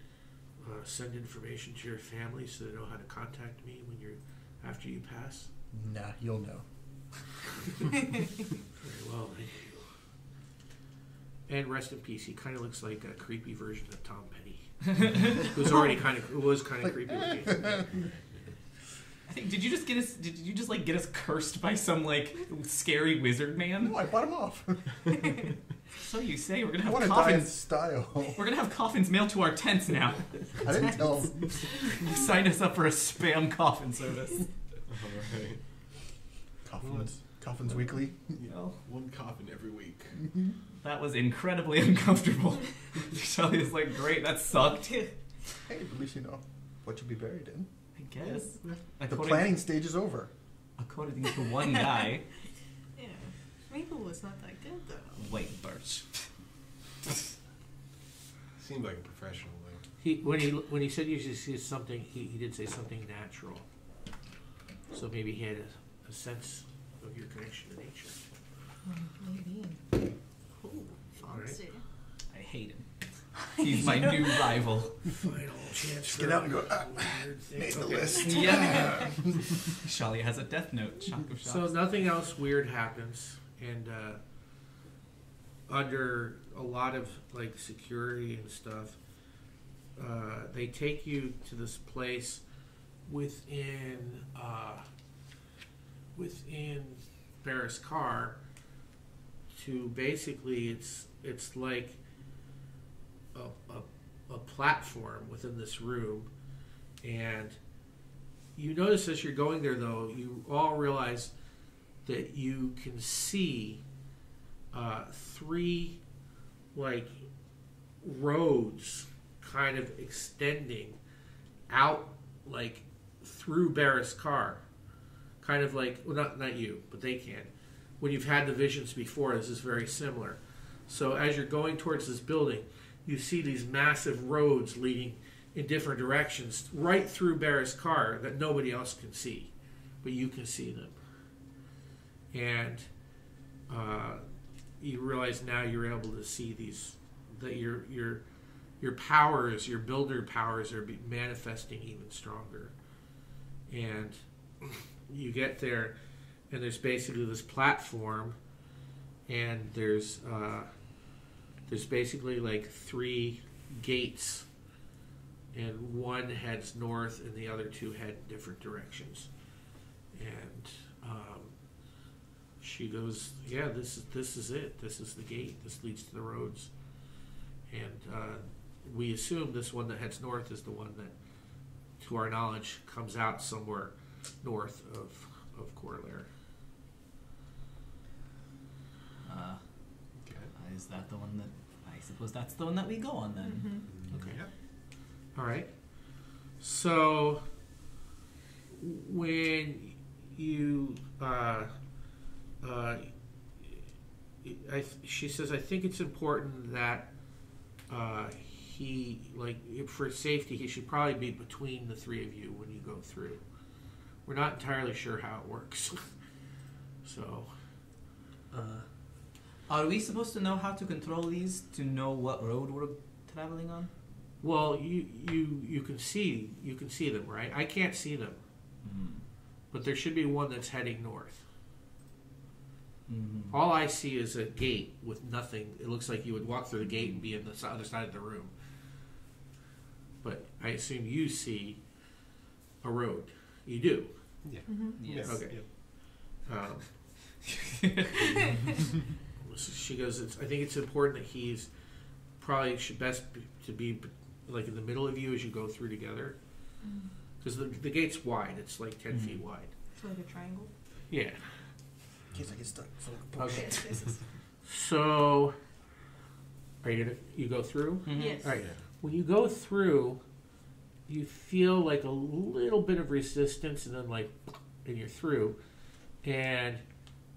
send information to your family so they know how to contact me when after you pass? Nah, you'll know. Very well, thank you. And rest in peace. He kind of looks like a creepy version of Tom Petty, who was kind of creepy looking. I think did you just get us cursed by some like scary wizard man? No, I bought him off. So you say. We're gonna I have want to die in coffins. style. We're gonna have coffins mailed to our tents now. I didn't tell him. You signed us up for a spam coffin service. Alright. Coffins Weekly. Well, One coffin every week. that was incredibly uncomfortable. Shelly is like, great, that sucked. Hey, at least you know what you'll be buried in. I guess. The planning stage is over. According to one guy, Yeah. Maple was not that good, though. white birch. Seemed like a professional though. When he said you should see something, he did say something natural. So maybe he had a sense of your connection to nature. Maybe. Oh, Fancy. I hate him. He's my new rival. Final chance. Just get out and go, made the list. Yeah. Shali has a death note. Shock of shocks. So nothing else weird happens, and under a lot of like security and stuff, they take you to this place within Barris' car, to basically it's like a platform within this room, and you notice as you're going there, though, you all realize that you can see 3 like roads kind of extending out like through Barris car, kind of like, well, not you, but they can. When you've had the visions before, this is very similar. So as you're going towards this building, you see these massive roads leading in different directions right through Barris car that nobody else can see, but you can see them. And you realize now you're able to see these, that your powers, your builder powers, are manifesting even stronger. And you get there, and there's basically this platform, and there's basically like 3 gates, and one heads north, and the other 2 head in different directions. And she goes, "Yeah, this is it. This is the gate. This leads to the roads." And we assume this one that heads north is the one that, to our knowledge, comes out somewhere north of Coralaire. Is that the one that... I suppose that's the one that we go on then. Okay. Yep. All right. So when you she says, "I think it's important that he, like, for safety, he should probably be between the 3 of you when you go through. We're not entirely sure how it works." So Are we supposed to know how to control these to know what road we're traveling on? well, you can see them, right? I can't see them, but there should be one that's heading north. All I see is a gate with nothing. It looks like you would walk through the gate and be in the other side of the room. But I assume you see a road. You do. Yeah. Yes. Okay. Yep. She goes, I think it's important that he's probably should best to be like in the middle of you as you go through together. Because the gate's wide. It's like 10 feet wide. It's like a triangle. Yeah. In case I get stuck. Okay. So, are you go through? Yes. All right. When you go through, you feel like a little bit of resistance, and then and you're through. And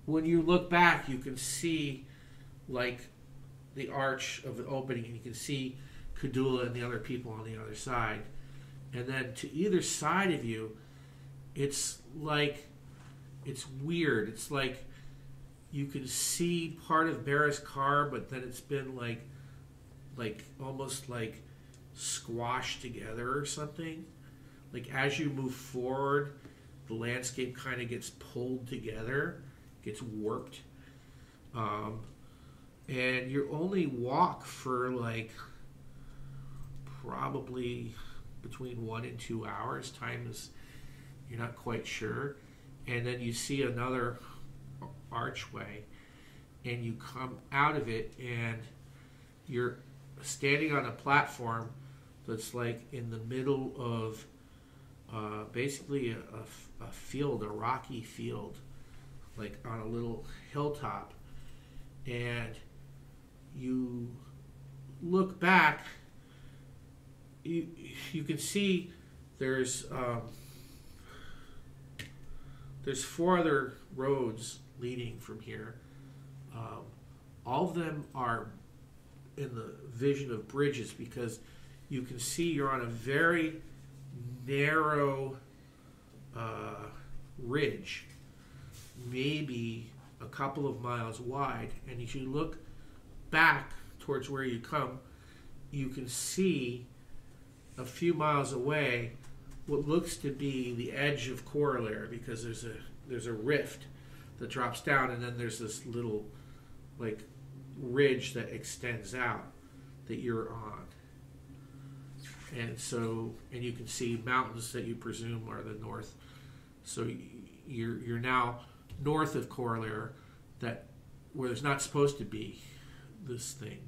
when you look back, you can see like the arch of the opening, and you can see Kadula and the other people on the other side. And then to either side of you, it's like, it's weird. It's like you can see part of Barris car, but then it's been like almost like squashed together or something. Like as you move forward, the landscape kind of gets pulled together, gets warped. And you only walk for like probably between 1 and 2 hours. Time is, you're not quite sure. And then you see another archway, and you come out of it, and you're standing on a platform that's like in the middle of basically a field, a rocky field, like on a little hilltop. And you look back, you can see there's 4 other roads leading from here. All of them are in the vision of bridges, because you can see you're on a very narrow ridge, maybe a couple of miles wide, and as you look back towards where you come, you can see a few miles away what looks to be the edge of Coralaire, because there's a rift that drops down, and then there's this little like ridge that extends out that you're on. And you can see mountains that you presume are the north. So you're now north of Coralaire, that where there's not supposed to be this thing.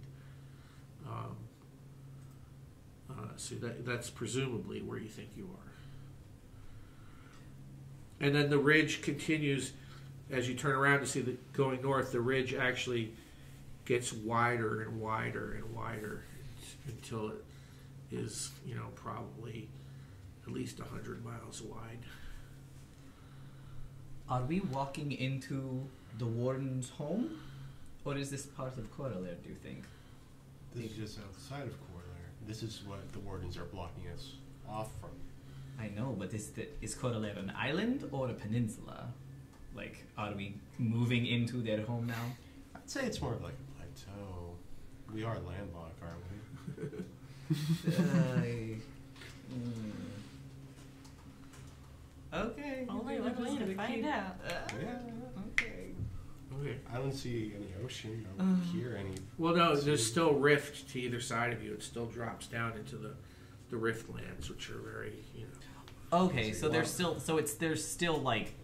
So that's presumably where you think you are. And then the ridge continues as you turn around to see that going north. The ridge actually gets wider and wider and wider until it is, probably at least 100 miles wide. Are we walking into the warden's home? Or is this part of Coralaire, do you think? This is just outside of Coralaire. This is what the wardens are blocking us off from. I know, but is Coralaire an island or a peninsula? Like, are we moving into their home now? I'd say it's more of like a plateau. We are landlocked, aren't we? Okay. Only one way to find out. Yeah. Okay. Okay. I don't see any ocean. I don't hear any. Well, no, there's still rift to either side of you. It still drops down into the rift lands, which are very, Okay, so there's still like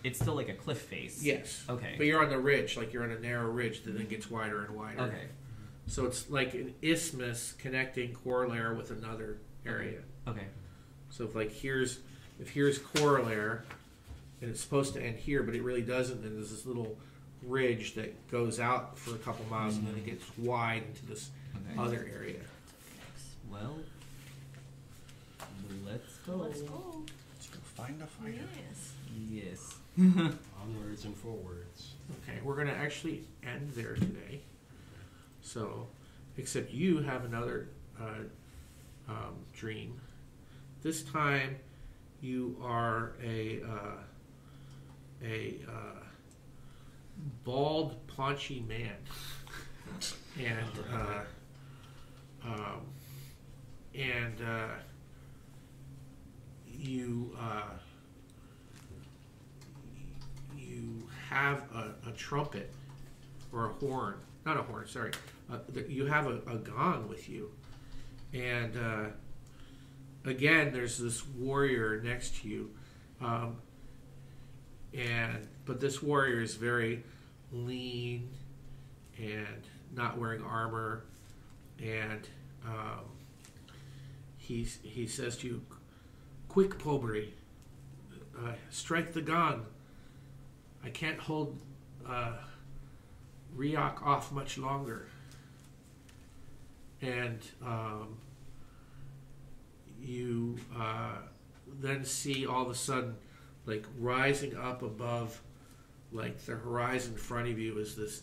it's still like a cliff face. Yes. Okay. But you're on the ridge, like you're on a narrow ridge that then gets wider and wider. Okay. So it's like an isthmus connecting Coralaire with another area. Okay. So if here's Coralaire, and it's supposed to end here, but it really doesn't, and there's this little ridge that goes out for a couple miles, and then it gets wide into this other area. Well, let's go. Let's go. Let's go find a fighter. Yes. Yes. Onwards and forwards. Okay, we're going to actually end there today. So, except you have another dream. This time, you are a bald, paunchy man, and you have a trumpet or a horn, not a horn, sorry. You have a gong with you, and again, there's this warrior next to you, but this warrior is very lean and not wearing armor, and he says to you, "Quick, Pobri, strike the gong. I can't hold Riok off much longer." And you then see all of a sudden, like rising up above, like the horizon in front of you is this,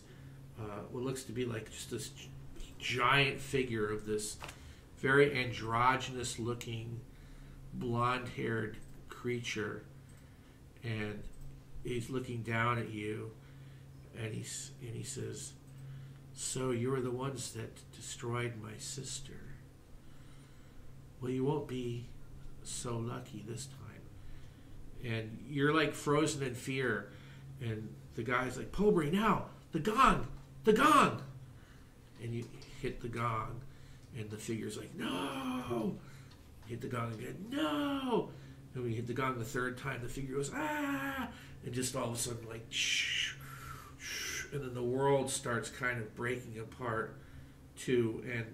what looks to be like just this giant figure of this very androgynous looking, blonde-haired creature, and he's looking down at you, and he says, "So you were the ones that destroyed my sister. Well, you won't be so lucky this time." And you're like frozen in fear, and the guy's like, "Pobri, now the gong, the gong!" And you hit the gong, and the figure's like, "No!" Hit the gong again, "No!" And when you hit the gong the third time, the figure goes, "Ah!" And just all of a sudden, like, shh, shh, and then the world starts kind of breaking apart too, and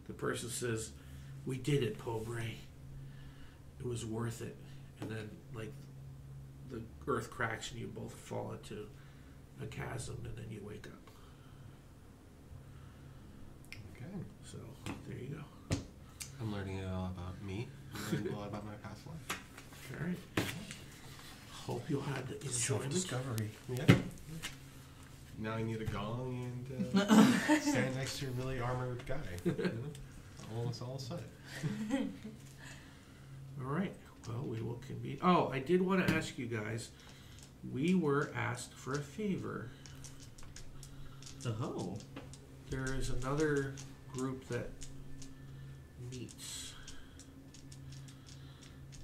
the person says, "We did it, Pobri. It was worth it." And then, like, the earth cracks and you both fall into a chasm, and then you wake up. Okay. So, there you go. I'm learning a lot about me. I'm learning a lot about my past life. All right. Hope you had enjoyment. Discovery. Yeah. Now I need a gong and stand next to a really armored guy. All set. All right. Well, we will convene. Oh, I did want to ask you guys. We were asked for a favor. Oh. There is another group that meets,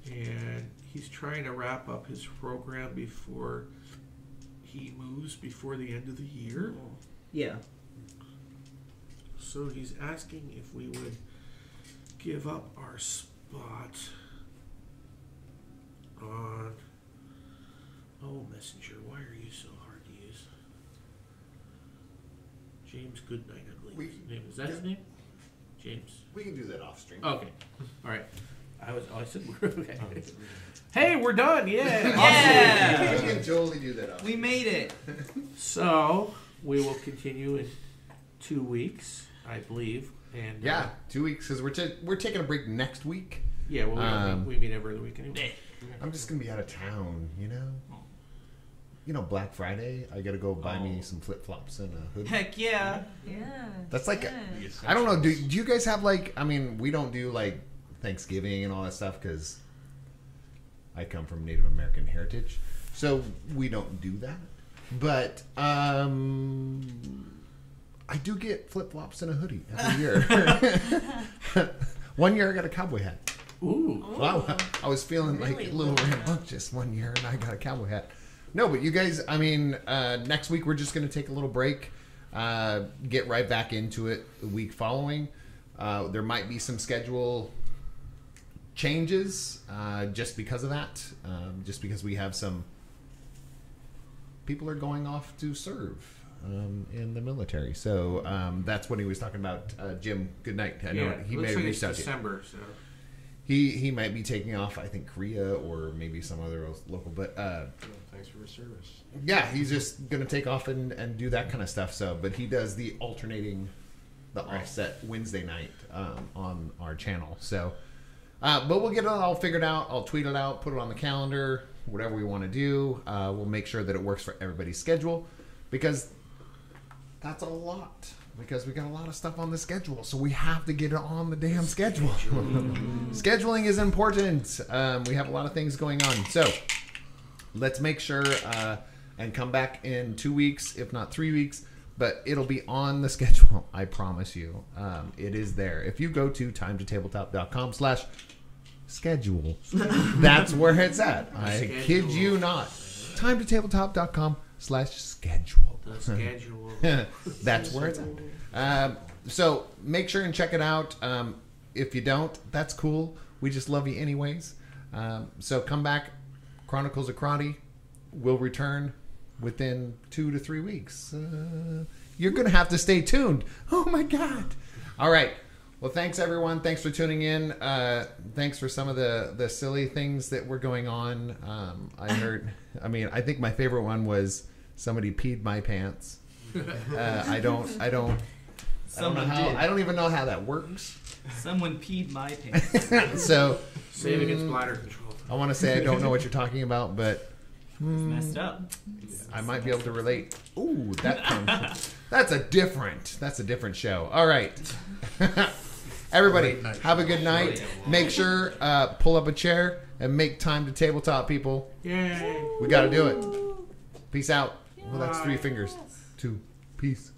and he's trying to wrap up his program before he moves before the end of the year. Yeah. So he's asking if we would give up our spot on... Oh, Messenger, why are you so hard to use? James Goodnight, I believe. We- His name is that his name? James. We can do that off stream. Okay. All right. I said we're okay. Hey, we're done. Yeah. Yeah. We can totally do that off. We made it. So we will continue in 2 weeks, I believe. And Yeah, 2 weeks because we're taking a break next week. yeah. Well, we meet every other week anyway. I'm just gonna be out of town, you know. You know, Black Friday. I gotta go buy me some flip flops and a hoodie. Heck yeah. Yeah. That's like yeah. I don't know. Do you guys have like? I mean, we don't do like Thanksgiving and all that stuff because I come from Native American heritage, so we don't do that. But I do get flip flops and a hoodie every year. 1 year I got a cowboy hat. Ooh. Wow, I was feeling like Really a little cool. rambunctious 1 year, and I got a cowboy hat. No, but you guys, I mean, next week we're just going to take a little break, get right back into it the week following. There might be some schedule changes just because of that, just because we have some people are going off to serve in the military. So that's what he was talking about. Jim, good night. I know he may looks have like reached it's out to you. December, so He might be taking off, I think, Korea or maybe some other local. But Thanks for your service. yeah, he's just going to take off and do that kind of stuff. So, but he does the offset Wednesday night on our channel. So, but we'll get it all figured out. I'll tweet it out, put it on the calendar, whatever we want to do. We'll make sure that it works for everybody's schedule because that's a lot. Because we got a lot of stuff on the schedule, so we have to get it on the damn schedule. Scheduling is important. We have a lot of things going on, so let's make sure and come back in 2 weeks, if not 3 weeks. But it'll be on the schedule. I promise you, it is there. If you go to timetotabletop.com/schedule, that's where it's at. I kid you not. timetotabletop.com/schedule. the schedule. That's where it's at. So make sure and check it out. If you don't, that's cool. We just love you anyways. So come back. Chronicles of Crotty will return within 2 to 3 weeks. You're going to have to stay tuned. Oh, my God. All right. Well, thanks, everyone. Thanks for tuning in. Thanks for some of the silly things that were going on. I think my favorite one was somebody peed my pants. I don't even know how that works. Someone peed my pants. So Save against bladder control. I want to say I don't know what you're talking about, but It's messed up. I might be able to relate. Ooh, that's a different show. All right. Everybody, have a good night. Make sure pull up a chair and make time to tabletop, people. Yay. We got to do it. Peace out. Well, that's 3 fingers. 2. Peace.